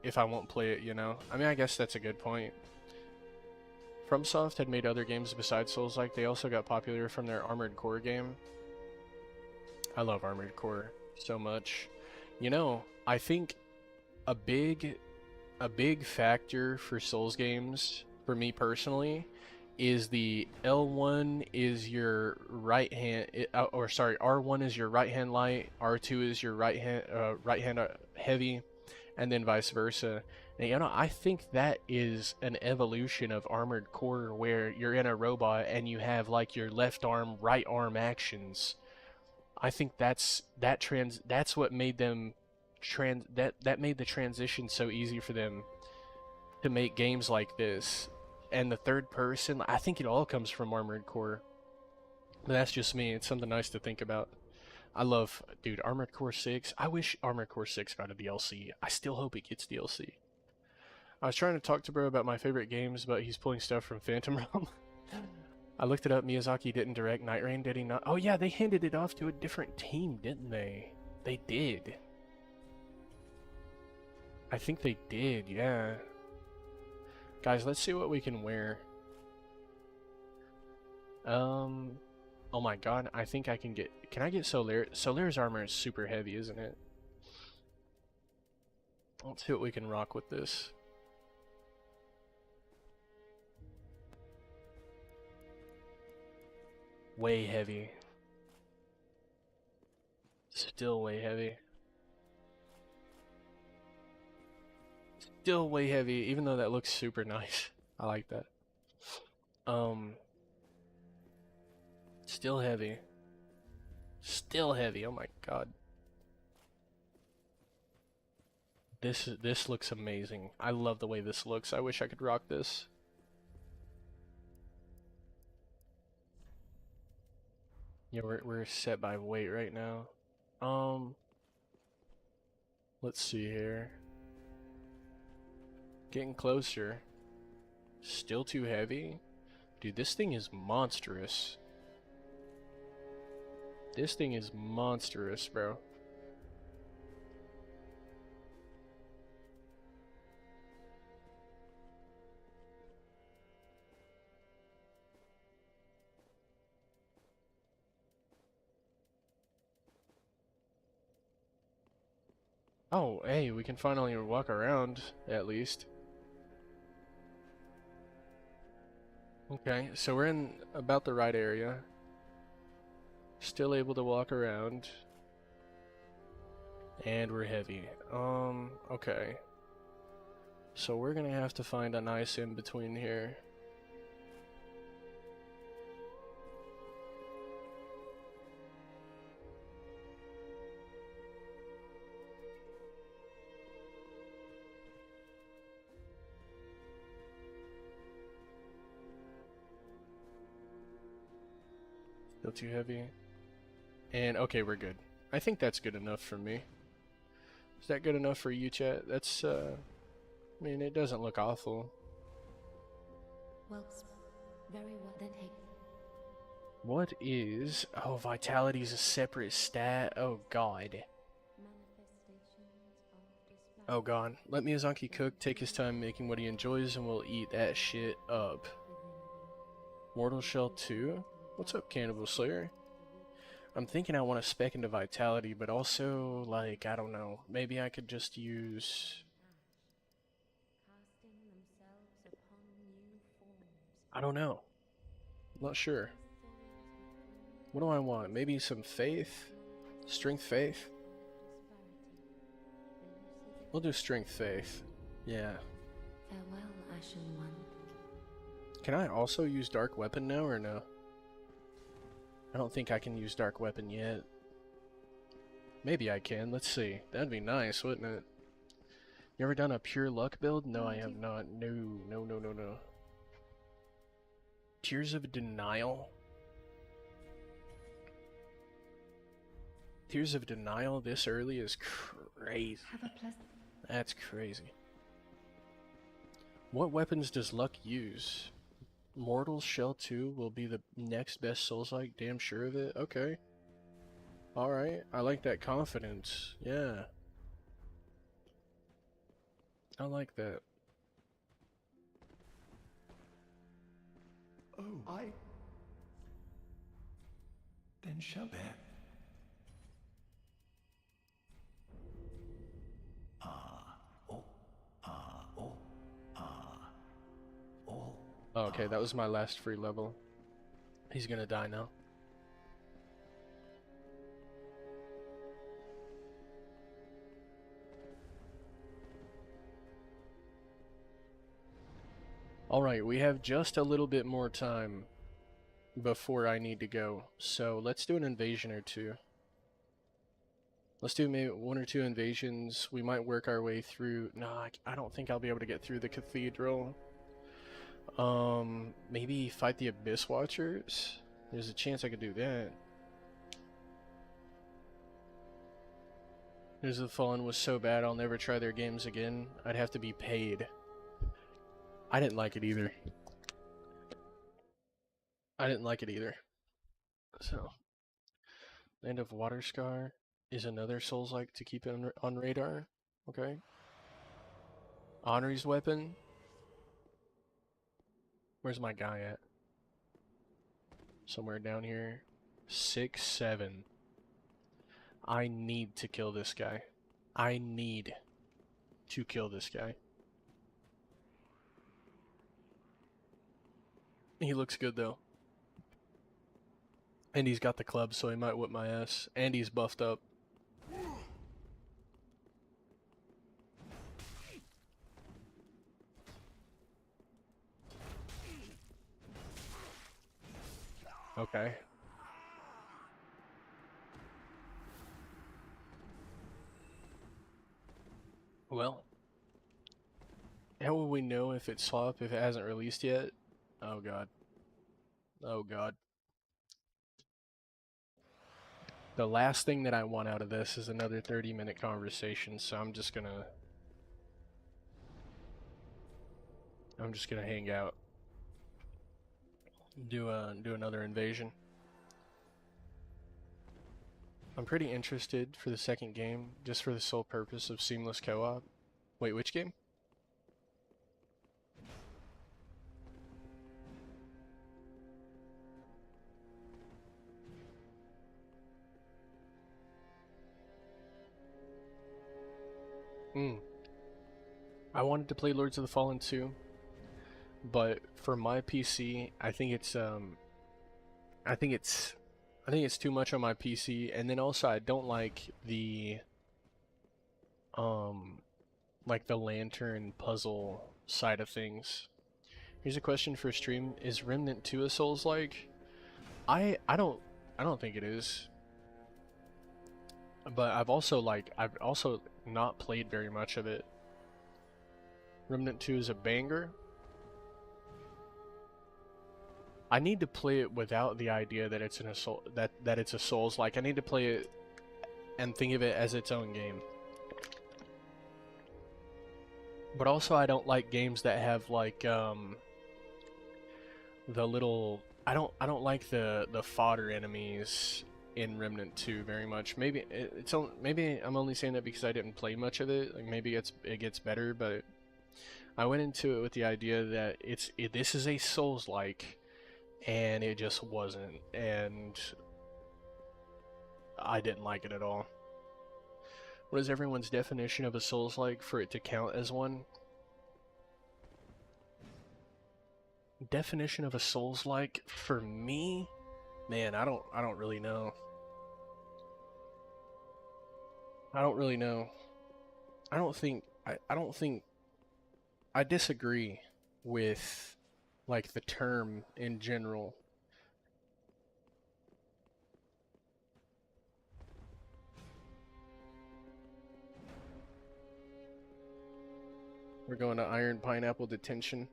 Speaker 1: if I won't play it, you know? I mean, I guess that's a good point. FromSoft had made other games besides Souls-like. They also got popular from their Armored Core game. I love Armored Core so much. You know, I think a big factor for Souls games, for me personally, is the L1 is your right hand, or sorry, R1 is your right hand light, R2 is your right hand heavy, and then vice versa. And, you know, I think that is an evolution of Armored Core where you're in a robot and you have like your left arm, right arm actions. I think that's what made them that made the transition so easy for them to make games like this. And the third person, I think it all comes from Armored Core. But that's just me. It's something nice to think about. I love, dude, Armored Core 6. I wish Armored Core 6 got a DLC. I still hope it gets DLC. I was trying to talk to bro about my favorite games, but he's pulling stuff from Phantom Realm. I looked it up. Miyazaki didn't direct Night Rain, did he not? Oh yeah, they handed it off to a different team, didn't they? They did. I think they did, yeah. Guys, let's see what we can wear. Oh my god, I think I can get... Can I get Solaire? Solaire's armor is super heavy, isn't it? Let's see what we can rock with this. Way heavy. Still way heavy. Still way heavy, even though that looks super nice. I like that. Still heavy. Still heavy, oh my god. This looks amazing. I love the way this looks. I wish I could rock Yeah, we're set by weight right now. Let's see here. Getting closer. Still too heavy? Dude, this thing is monstrous. This thing is monstrous, bro. Oh, hey, we can finally walk around, at least. Okay, so we're in about the right area. Still able to walk around. And we're heavy. Okay. So we're gonna have to find a nice in-between here. Still too heavy. And okay, we're good. I think that's good enough for me. Is that good enough for you, chat? That's, I mean, it doesn't look awful.
Speaker 3: Well, very well. Then take.
Speaker 1: What is... Oh, vitality is a separate stat. Oh, God. Oh, God. Let Miyazaki cook, take his time making what he enjoys, and we'll eat that shit up. Mortal Shell 2? What's up, Cannibal Slayer? I'm thinking I want to spec into vitality, but also, like, I don't know. Maybe I could just use... I don't know. I'm not sure. What do I want? Maybe some faith? Strength faith? We'll do strength faith. Yeah.
Speaker 3: Farewell, Ashen One.
Speaker 1: Can I also use dark weapon now or no? I don't think I can use dark weapon yet. Maybe I can. Let's see. That'd be nice, wouldn't it? You ever done a pure luck build? No, I have not. No, no, no, no, no. Tears of Denial? Tears of Denial this early is crazy.
Speaker 3: Have a pleasant.
Speaker 1: That's crazy. What weapons does Luck use? Mortal Shell 2 will be the next best Souls-like, damn sure of it. Okay. Alright, I like that confidence. Yeah. I like that.
Speaker 2: Oh, I... Then shall bear.
Speaker 1: Oh, okay, that was my last free level. He's gonna die now. Alright, we have just a little bit more time before I need to go. So let's do an invasion or two. Let's do maybe 1 or 2 invasions. We might work our way through... No, I don't think I'll be able to get through the cathedral. Maybe fight the Abyss Watchers? There's a chance I could do that. Here's the Fallen was so bad I'll never try their games again. I'd have to be paid. I didn't like it either. I didn't like it either. So, Land of Waterscar is another Souls-like to keep on radar. Okay. Honory's weapon. Where's my guy at? Somewhere down here. 6, 7. I need to kill this guy. I need to kill this guy. He looks good though. And he's got the club, so he might whip my ass. And he's buffed up. Okay. Well, how will we know if it's swap if it hasn't released yet? Oh god. Oh god. The last thing that I want out of this is another 30-minute conversation, so I'm just gonna hang out. Do another invasion. I'm pretty interested for the second game, just for the sole purpose of seamless co-op. Wait, which game? I wanted to play Lords of the Fallen 2, but for my PC, I think it's too much on my PC, and then also I don't like the lantern puzzle side of things. Here's a question for stream: is Remnant 2 a Souls-like? I don't think it is. But I've also not played very much of it. Remnant 2 is a banger. I need to play it without the idea that it's it's a Souls-like. I need to play it and think of it as its own game. But also I don't like games that have like the little I don't like the fodder enemies in Remnant 2 very much. Maybe maybe I'm only saying that because I didn't play much of it. Like maybe it gets better, but I went into it with the idea that this is a Souls-like, and it just wasn't, and I didn't like it at all. What is everyone's definition of a Souls-like for it to count as one? Definition of a Souls-like for me? Man, I don't really know. I don't really know. I don't think I disagree with like the term in general. We're going to Iron Pineapple Detention.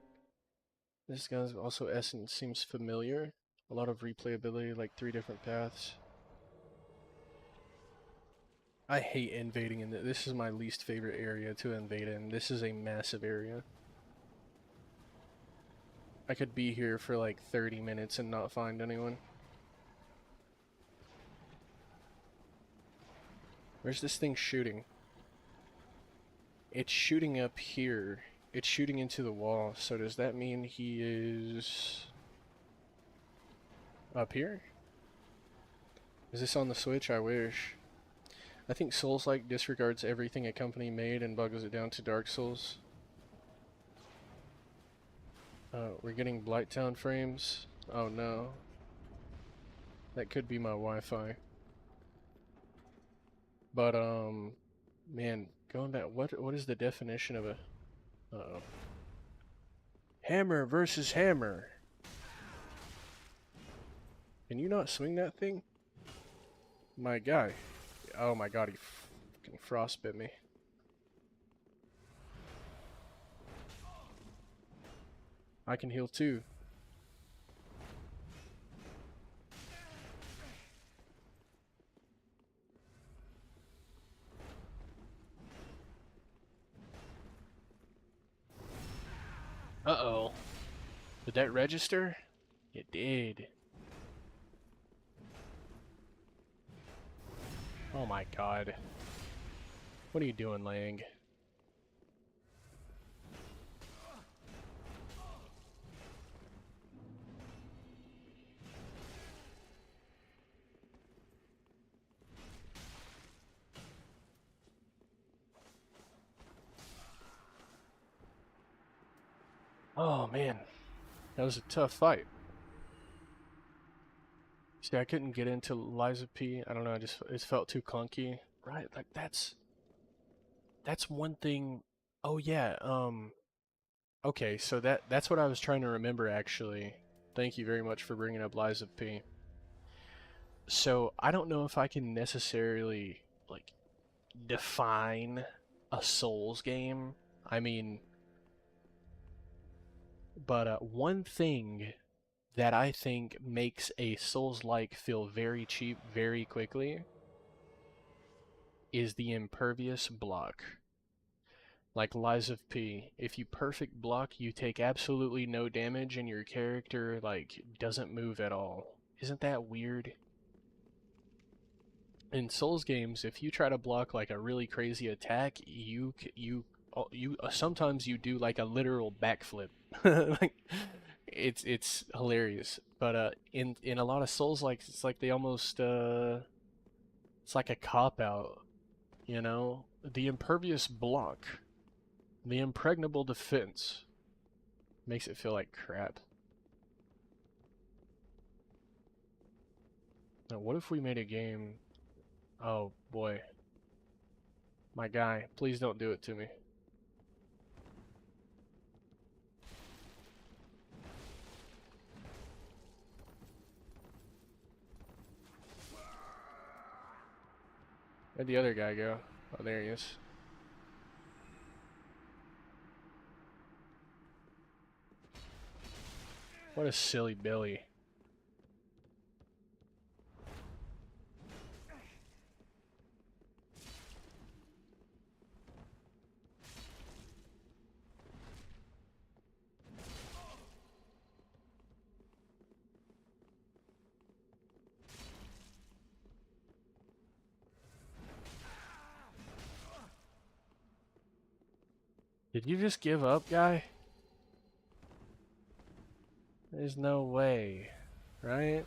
Speaker 1: This guy's also Essence seems familiar. A lot of replayability, like 3 different paths. I hate invading in this is my least favorite area to invade in. This is a massive area. I could be here for like 30 minutes and not find anyone. Where's this thing shooting? It's shooting up here. It's shooting into the wall, so does that mean he is up here? Is this on the Switch? I wish. I think Souls-like disregards everything a company made and bogs it down to Dark Souls. We're getting Blighttown frames. Oh no. That could be my Wi-Fi. But man, going back, what is the definition of a uh-oh. Hammer versus hammer. Can you not swing that thing? My guy. Oh my god, he fucking frostbit me. I can heal too. Uh-oh. Did that register? It did. Oh my god. What are you doing, Lang? Oh man, that was a tough fight. See, I couldn't get into Liza P. I don't know, it felt too clunky. Right, like that's one thing. Oh yeah, okay, so that's what I was trying to remember actually. Thank you very much for bringing up Liza P. So, I don't know if I can necessarily like define a Souls game. I mean, but one thing that I think makes a Souls-like feel very cheap very quickly is the impervious block. Like Lies of P. If you perfect block, you take absolutely no damage and your character, like, doesn't move at all. Isn't that weird? In Souls games, if you try to block like a really crazy attack, you sometimes you do like a literal backflip. Like, it's hilarious. But in a lot of Souls, like, it's like they almost it's like a cop out, you know? The impervious block, the impregnable defense makes it feel like crap. Now, what if we made a game? Oh boy. My guy, please don't do it to me. Where'd the other guy go? Oh, there he is. What a silly Billy. Did you just give up, guy? There's no way, right?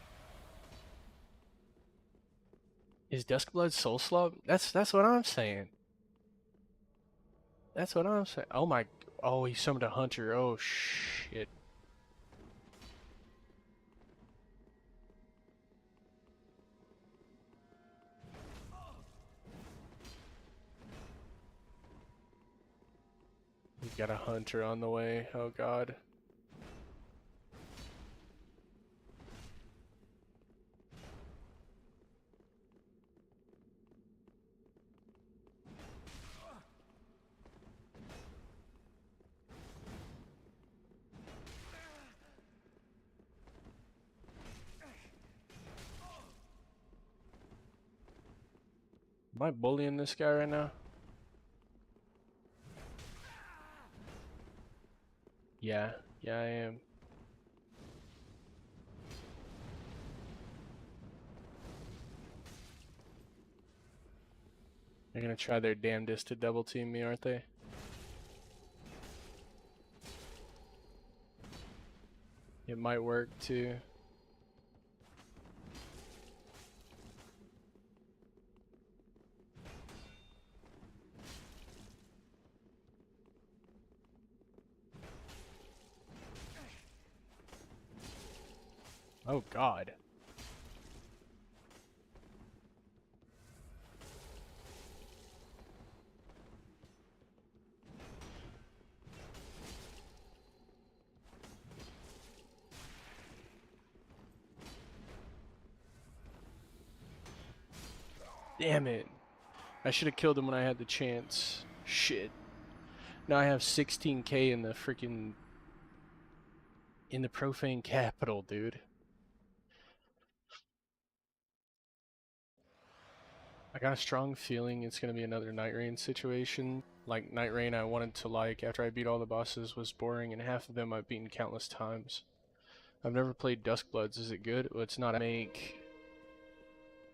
Speaker 1: Is Duskbloods Souls-slop? That's what I'm saying. That's what I'm saying. Oh my, oh, he summoned a hunter. Oh shit. He's got a hunter on the way. Oh god. Am I bullying this guy right now? Yeah, I am. They're gonna try their damnedest to double team me, aren't they? It might work too. Oh god. Damn it. I should have killed him when I had the chance. Shit. Now I have 16k in the freaking... in the profane capital, dude. I got a strong feeling it's gonna be another Night Rain situation. Like, Night Rain I wanted to like after I beat all the bosses was boring, and half of them I've beaten countless times. I've never played Duskbloods. Is it good? Well, it's not a make...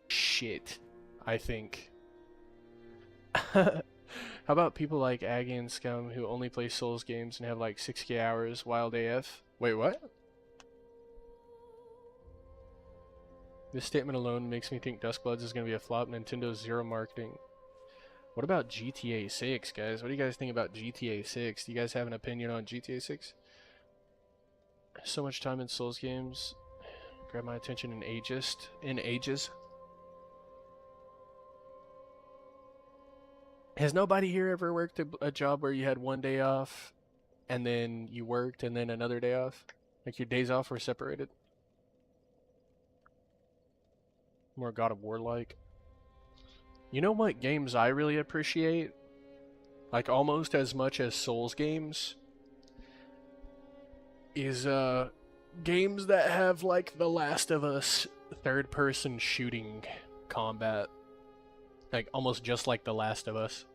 Speaker 1: shit, I think. How about people like Aggie and Scum who only play Souls games and have like 6k hours, wild AF? Wait, what? This statement alone makes me think Duskbloods is going to be a flop. Nintendo's zero marketing. What about GTA 6, guys? What do you guys think about GTA 6? Do you guys have an opinion on GTA 6? So much time in Souls games. Grab my attention in ages. Has nobody here ever worked a job where you had one day off and then you worked and then another day off? Like your days off were separated? More God of War like. You know what games I really appreciate? Like almost as much as Souls games? Is games that have like The Last of Us third person shooting combat. Like, almost just like The Last of Us.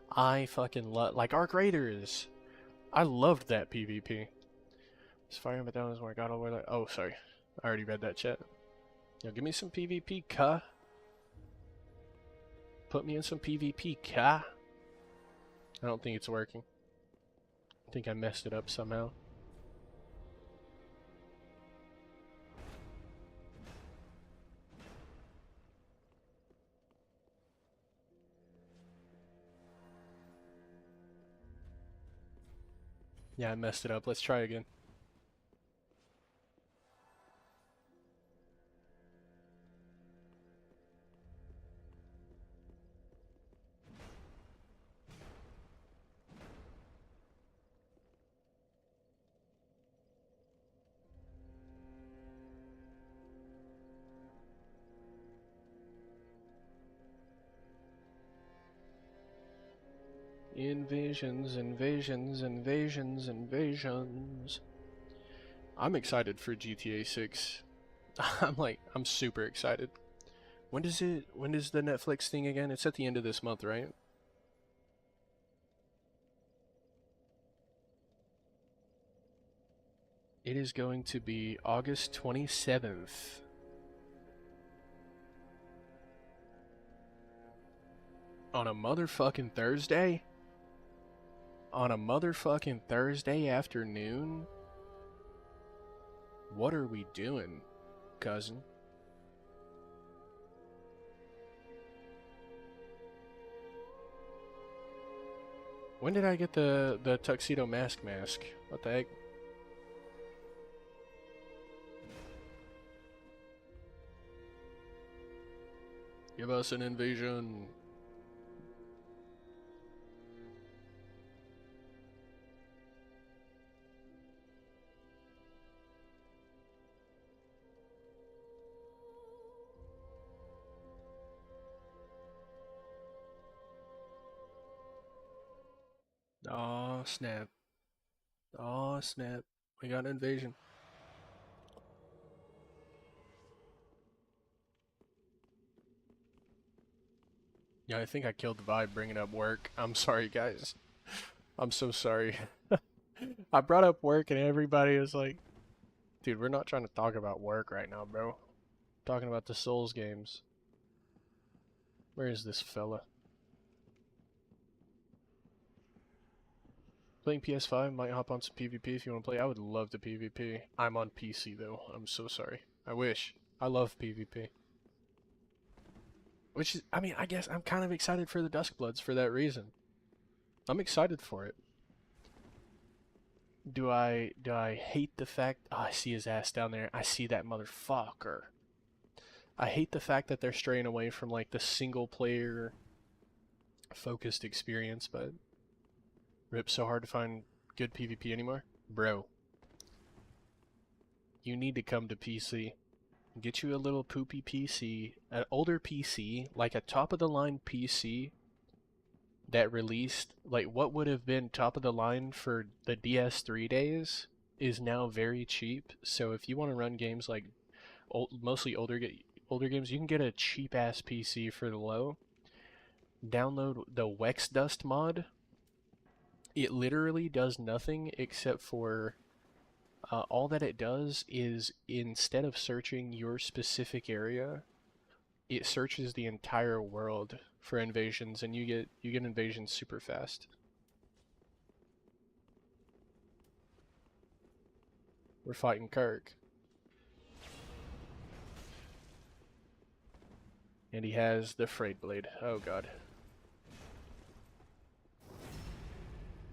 Speaker 1: I fucking love, like, Arc Raiders. I loved that PvP. This Fire Emblem Down is where I got over there. Oh, sorry. I already read that chat. Yo, give me some PvP, cuh. Put me in some PvP, cuh. I don't think it's working. I think I messed it up somehow. Yeah, I messed it up. Let's try again. Invasions, invasions, invasions, invasions. I'm excited for GTA 6. I'm super excited. When is the Netflix thing again? It's at the end of this month, right? It is going to be August 27th. On a motherfucking Thursday? On a motherfucking Thursday afternoon? What are we doing, cousin? When did I get the tuxedo mask? What the heck? Give us an invasion. Aw, snap. Aw, snap. We got an invasion. Yeah, I think I killed the vibe bringing up work. I'm sorry, guys. I'm so sorry. I brought up work and everybody was like, dude, we're not trying to talk about work right now, bro. I'm talking about the Souls games. Where is this fella? Playing PS5, might hop on some PvP if you want to play. I would love to PvP. I'm on PC though. I'm so sorry. I wish. I love PvP. Which is, I mean, I guess I'm kind of excited for the Duskbloods for that reason. I'm excited for it. Do I hate the fact, oh, I see his ass down there. I see that motherfucker. I hate the fact that they're straying away from like the single player focused experience, but RIP, so hard to find good PvP anymore. Bro, you need to come to PC. Get you a little poopy PC, an older PC, like a top of the line PC that released, like what would have been top of the line for the DS3 days is now very cheap. So if you want to run games like mostly older games, you can get a cheap ass PC for the low. Download the Wexdust mod. It literally does nothing except for all that it does is instead of searching your specific area, it searches the entire world for invasions, and you get invasions super fast. We're fighting Kirk. And he has the Frayed Blade. Oh god.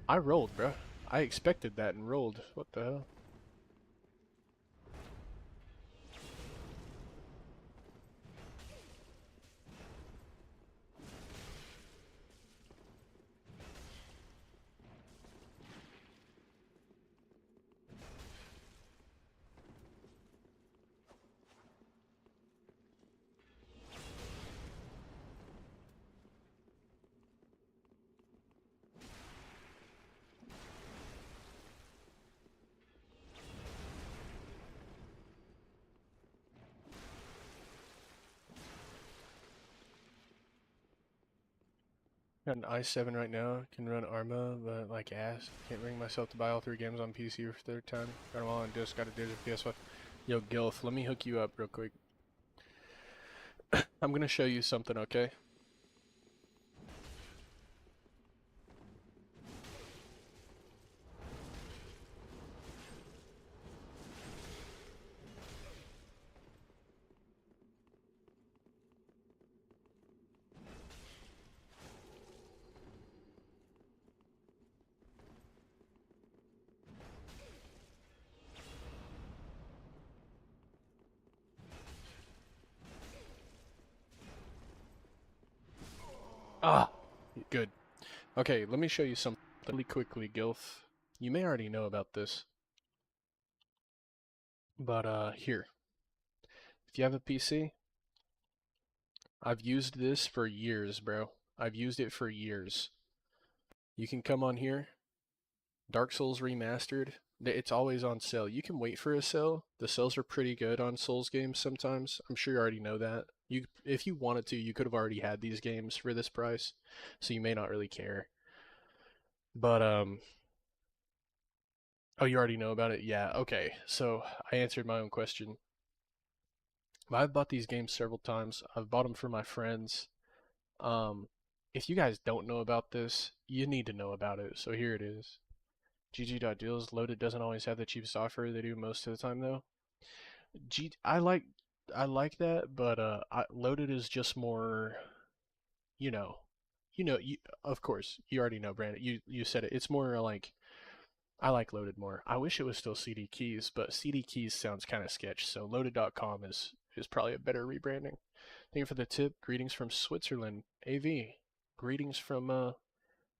Speaker 1: I rolled, bro. I expected that and rolled. What the hell? Got an i7 right now. Can run Arma, but like ass. Can't bring myself to buy all 3 games on PC for third time. Got them all on disc. Got a digital PS5. Yo, Gilf, let me hook you up real quick. I'm gonna show you something, okay? Ah, good. Okay, let me show you something really quickly, Gilf. You may already know about this, but here. If you have a PC, I've used this for years, bro. I've used it for years. You can come on here, Dark Souls Remastered. It's always on sale. You can wait for a sale. The sales are pretty good on Souls games sometimes. I'm sure you already know that. If you wanted to, you could have already had these games for this price, so you may not really care. But oh, you already know about it? Yeah, okay. So I answered my own question. I've bought these games several times. I've bought them for my friends. Um, if you guys don't know about this, you need to know about it. So here it is. GG.deals. Loaded doesn't always have the cheapest offer. They do most of the time though. I like that, but Loaded is just more, you know, of course you already know, Brandon. You said it. It's more like I like Loaded more. I wish it was still CD Keys, but CD Keys sounds kind of sketch. So Loaded.com is probably a better rebranding. Thank you for the tip. Greetings from Switzerland. AV. Greetings from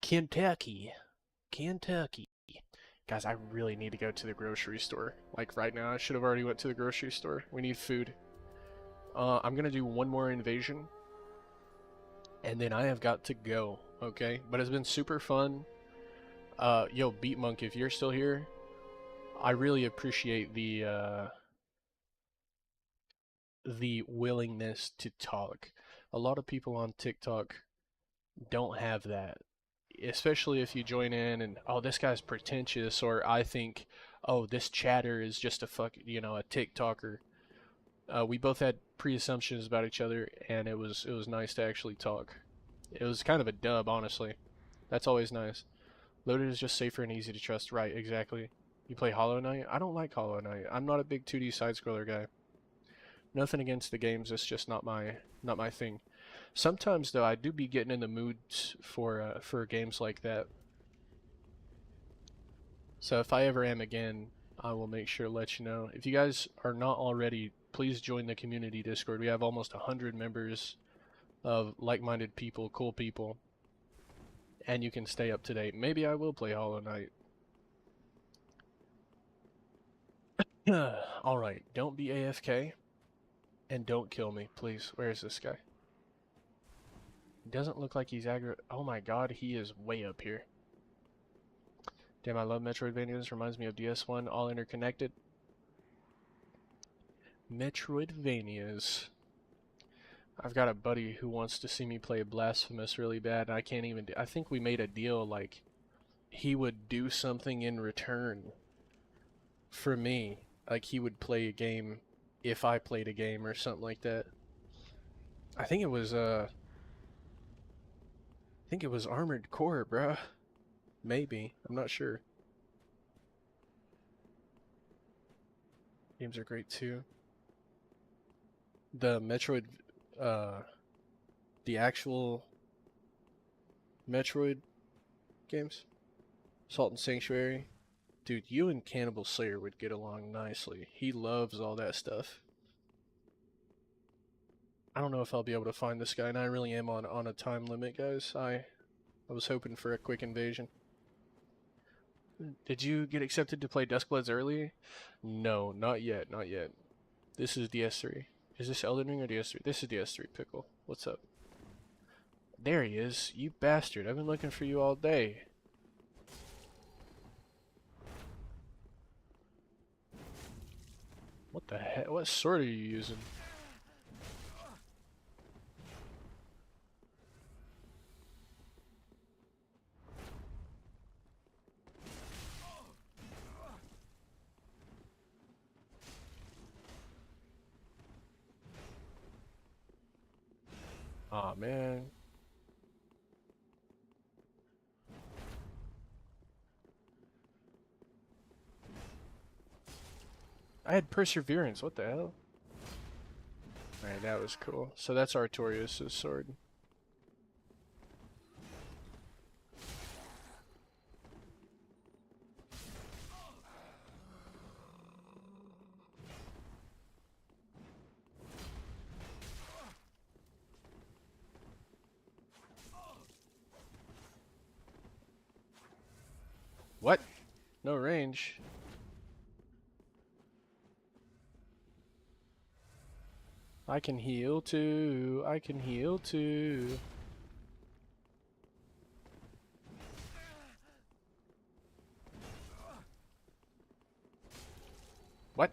Speaker 1: Kentucky. Kentucky. Guys, I really need to go to the grocery store. Like right now, I should have already went to the grocery store. We need food. I'm gonna do one more invasion, and then I have got to go. Okay, but it's been super fun. Yo, Beat Monk, if you're still here, I really appreciate the willingness to talk. A lot of people on TikTok don't have that, especially if you join in and, oh, this guy's pretentious, or I think, oh, this chatter is just a a TikToker. We both had pre-assumptions about each other, and it was nice to actually talk. It was kind of a dub, honestly. That's always nice. Loaded is just safer and easy to trust. Right, exactly. You play Hollow Knight? I don't like Hollow Knight. I'm not a big 2D side-scroller guy. Nothing against the games, it's just not my thing. Sometimes though, I do be getting in the moods for games like that. So if I ever am again, I will make sure to let you know. If you guys are not already, please join the community Discord. We have almost 100 members of like-minded people, cool people, and you can stay up to date. Maybe I will play Hollow Knight. Alright, don't be AFK, and don't kill me, please. Where is this guy? He doesn't look like he's aggro. Oh my god, he is way up here. Damn, I love Metroidvanias. Reminds me of DS1, all interconnected. Metroidvanias. I've got a buddy who wants to see me play Blasphemous really bad, and I can't even I think we made a deal, like, he would do something in return for me. Like, he would play a game if I played a game or something like that. I think it was Armored Core, bruh. Maybe. I'm not sure. Games are great too. The Metroid, the actual Metroid games, Salt and Sanctuary. Dude, you and Cannibal Slayer would get along nicely. He loves all that stuff. I don't know if I'll be able to find this guy, and I really am on a time limit, guys. I was hoping for a quick invasion. Did you get accepted to play Duskbloods early? No, not yet, not yet. This is DS3. Is this Elden Ring or DS3? This is DS3, Pickle. What's up? There he is. You bastard. I've been looking for you all day. What the heck? What sword are you using? Aw, man. I had perseverance. What the hell? Alright, that was cool. So that's Artorias' sword. What? No range. I can heal too. I can heal too. What?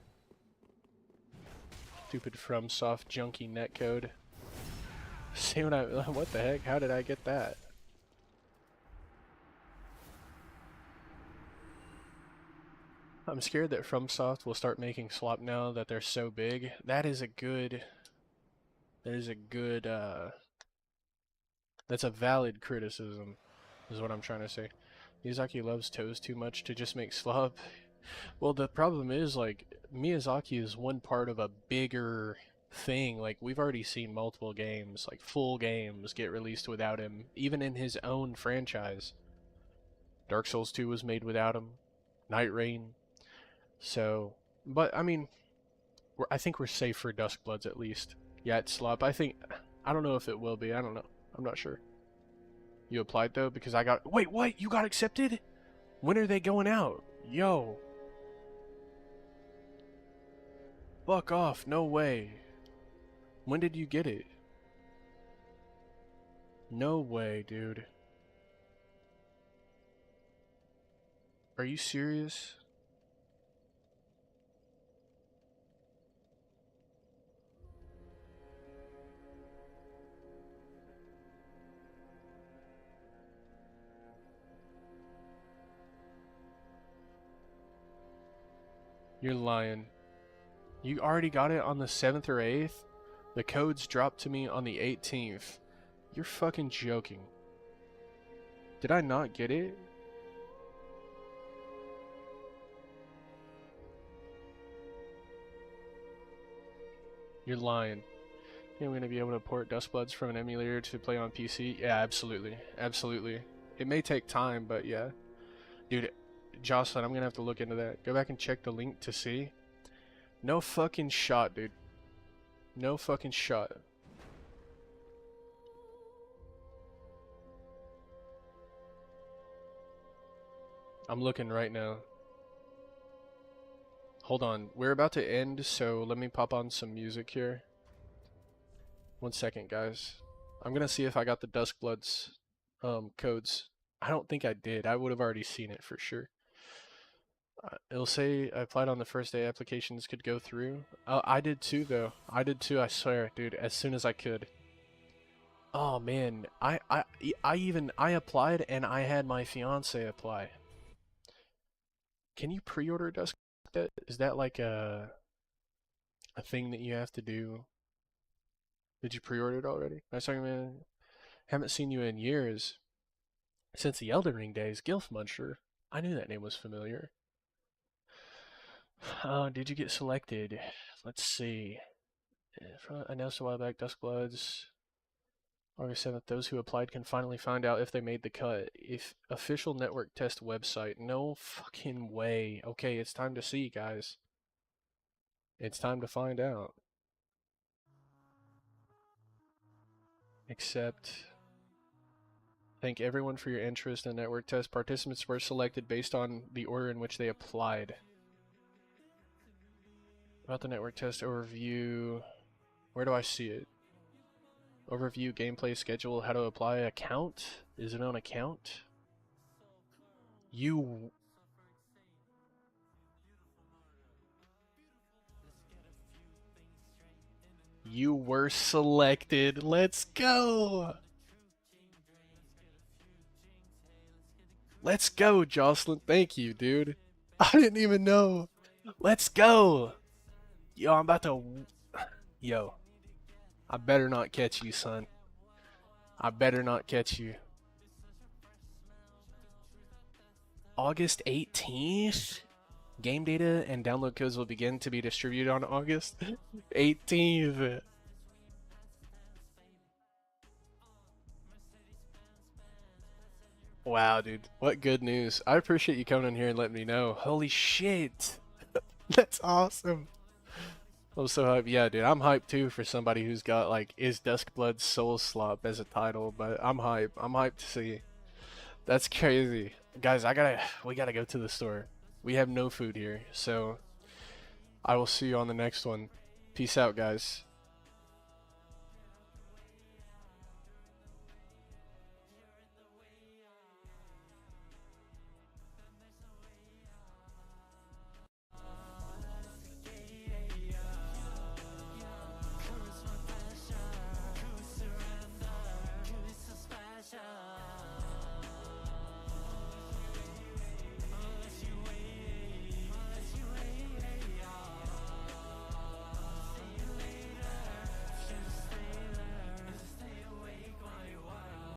Speaker 1: Stupid FromSoft junky netcode. See what I... What the heck? How did I get that? I'm scared that FromSoft will start making slop now that they're so big. That is a good... There's a good, that's a valid criticism, is what I'm trying to say. Miyazaki loves toes too much to just make slop. Well, the problem is, like, Miyazaki is one part of a bigger thing. Like, we've already seen multiple games, like, full games get released without him, even in his own franchise. Dark Souls 2 was made without him. Night Rain. So, but, I mean, I think we're safe for Duskbloods at least. Yeah, it's slop. I don't know if it will be. I don't know. I'm not sure. You applied though? Because I got... Wait, what? You got accepted? When are they going out? Yo. Fuck off. No way. When did you get it? No way, dude. Are you serious? You're lying. You already got it on the 7th or 8th? The codes dropped to me on the 18th. You're fucking joking. Did I not get it? You're lying. Think I'm gonna be able to port Duskbloods from an emulator to play on PC? Yeah, absolutely. Absolutely. It may take time, but yeah. Dude, Jocelyn, I'm gonna have to look into that. Go back and check the link to see. No fucking shot, dude. No fucking shot. I'm looking right now. Hold on. We're about to end, so let me pop on some music here. 1 second, guys. I'm gonna see if I got the Duskbloods codes. I don't think I did. I would have already seen it for sure. It'll say I applied on the first day applications could go through. I did too, though. I did too, I swear, dude, as soon as I could. Oh, man. I applied and I had my fiance apply. Can you pre-order Dusk? Is that like a thing that you have to do? Did you pre-order it already? I was talking, man. Haven't seen you in years. Since the Elden Ring days. Gilf Muncher. I knew that name was familiar. Did you get selected? Let's see. Announced a while back, Duskbloods. August 7th, those who applied can finally find out if they made the cut. If official network test website. No fucking way. Okay, it's time to see, guys. It's time to find out. Accept. Thank everyone for your interest in network test. Participants were selected based on the order in which they applied. About the network test overview. Where do I see it? Overview, gameplay schedule, how to apply account? Is it on account? You were selected. Let's go. Let's go, Jocelyn. Thank you, dude. I didn't even know. Let's go. Yo, I'm about to... Yo. I better not catch you, son. I better not catch you. August 18th? Game data and download codes will begin to be distributed on August 18th. Wow, dude. What good news. I appreciate you coming in here and letting me know. Holy shit. That's awesome. I'm so hyped. Yeah, dude, I'm hyped too for somebody who's got like Is Duskbloods Souls-slop as a title, but I'm hyped. I'm hyped to see. That's crazy. Guys, we gotta go to the store. We have no food here, so I will see you on the next one. Peace out, guys.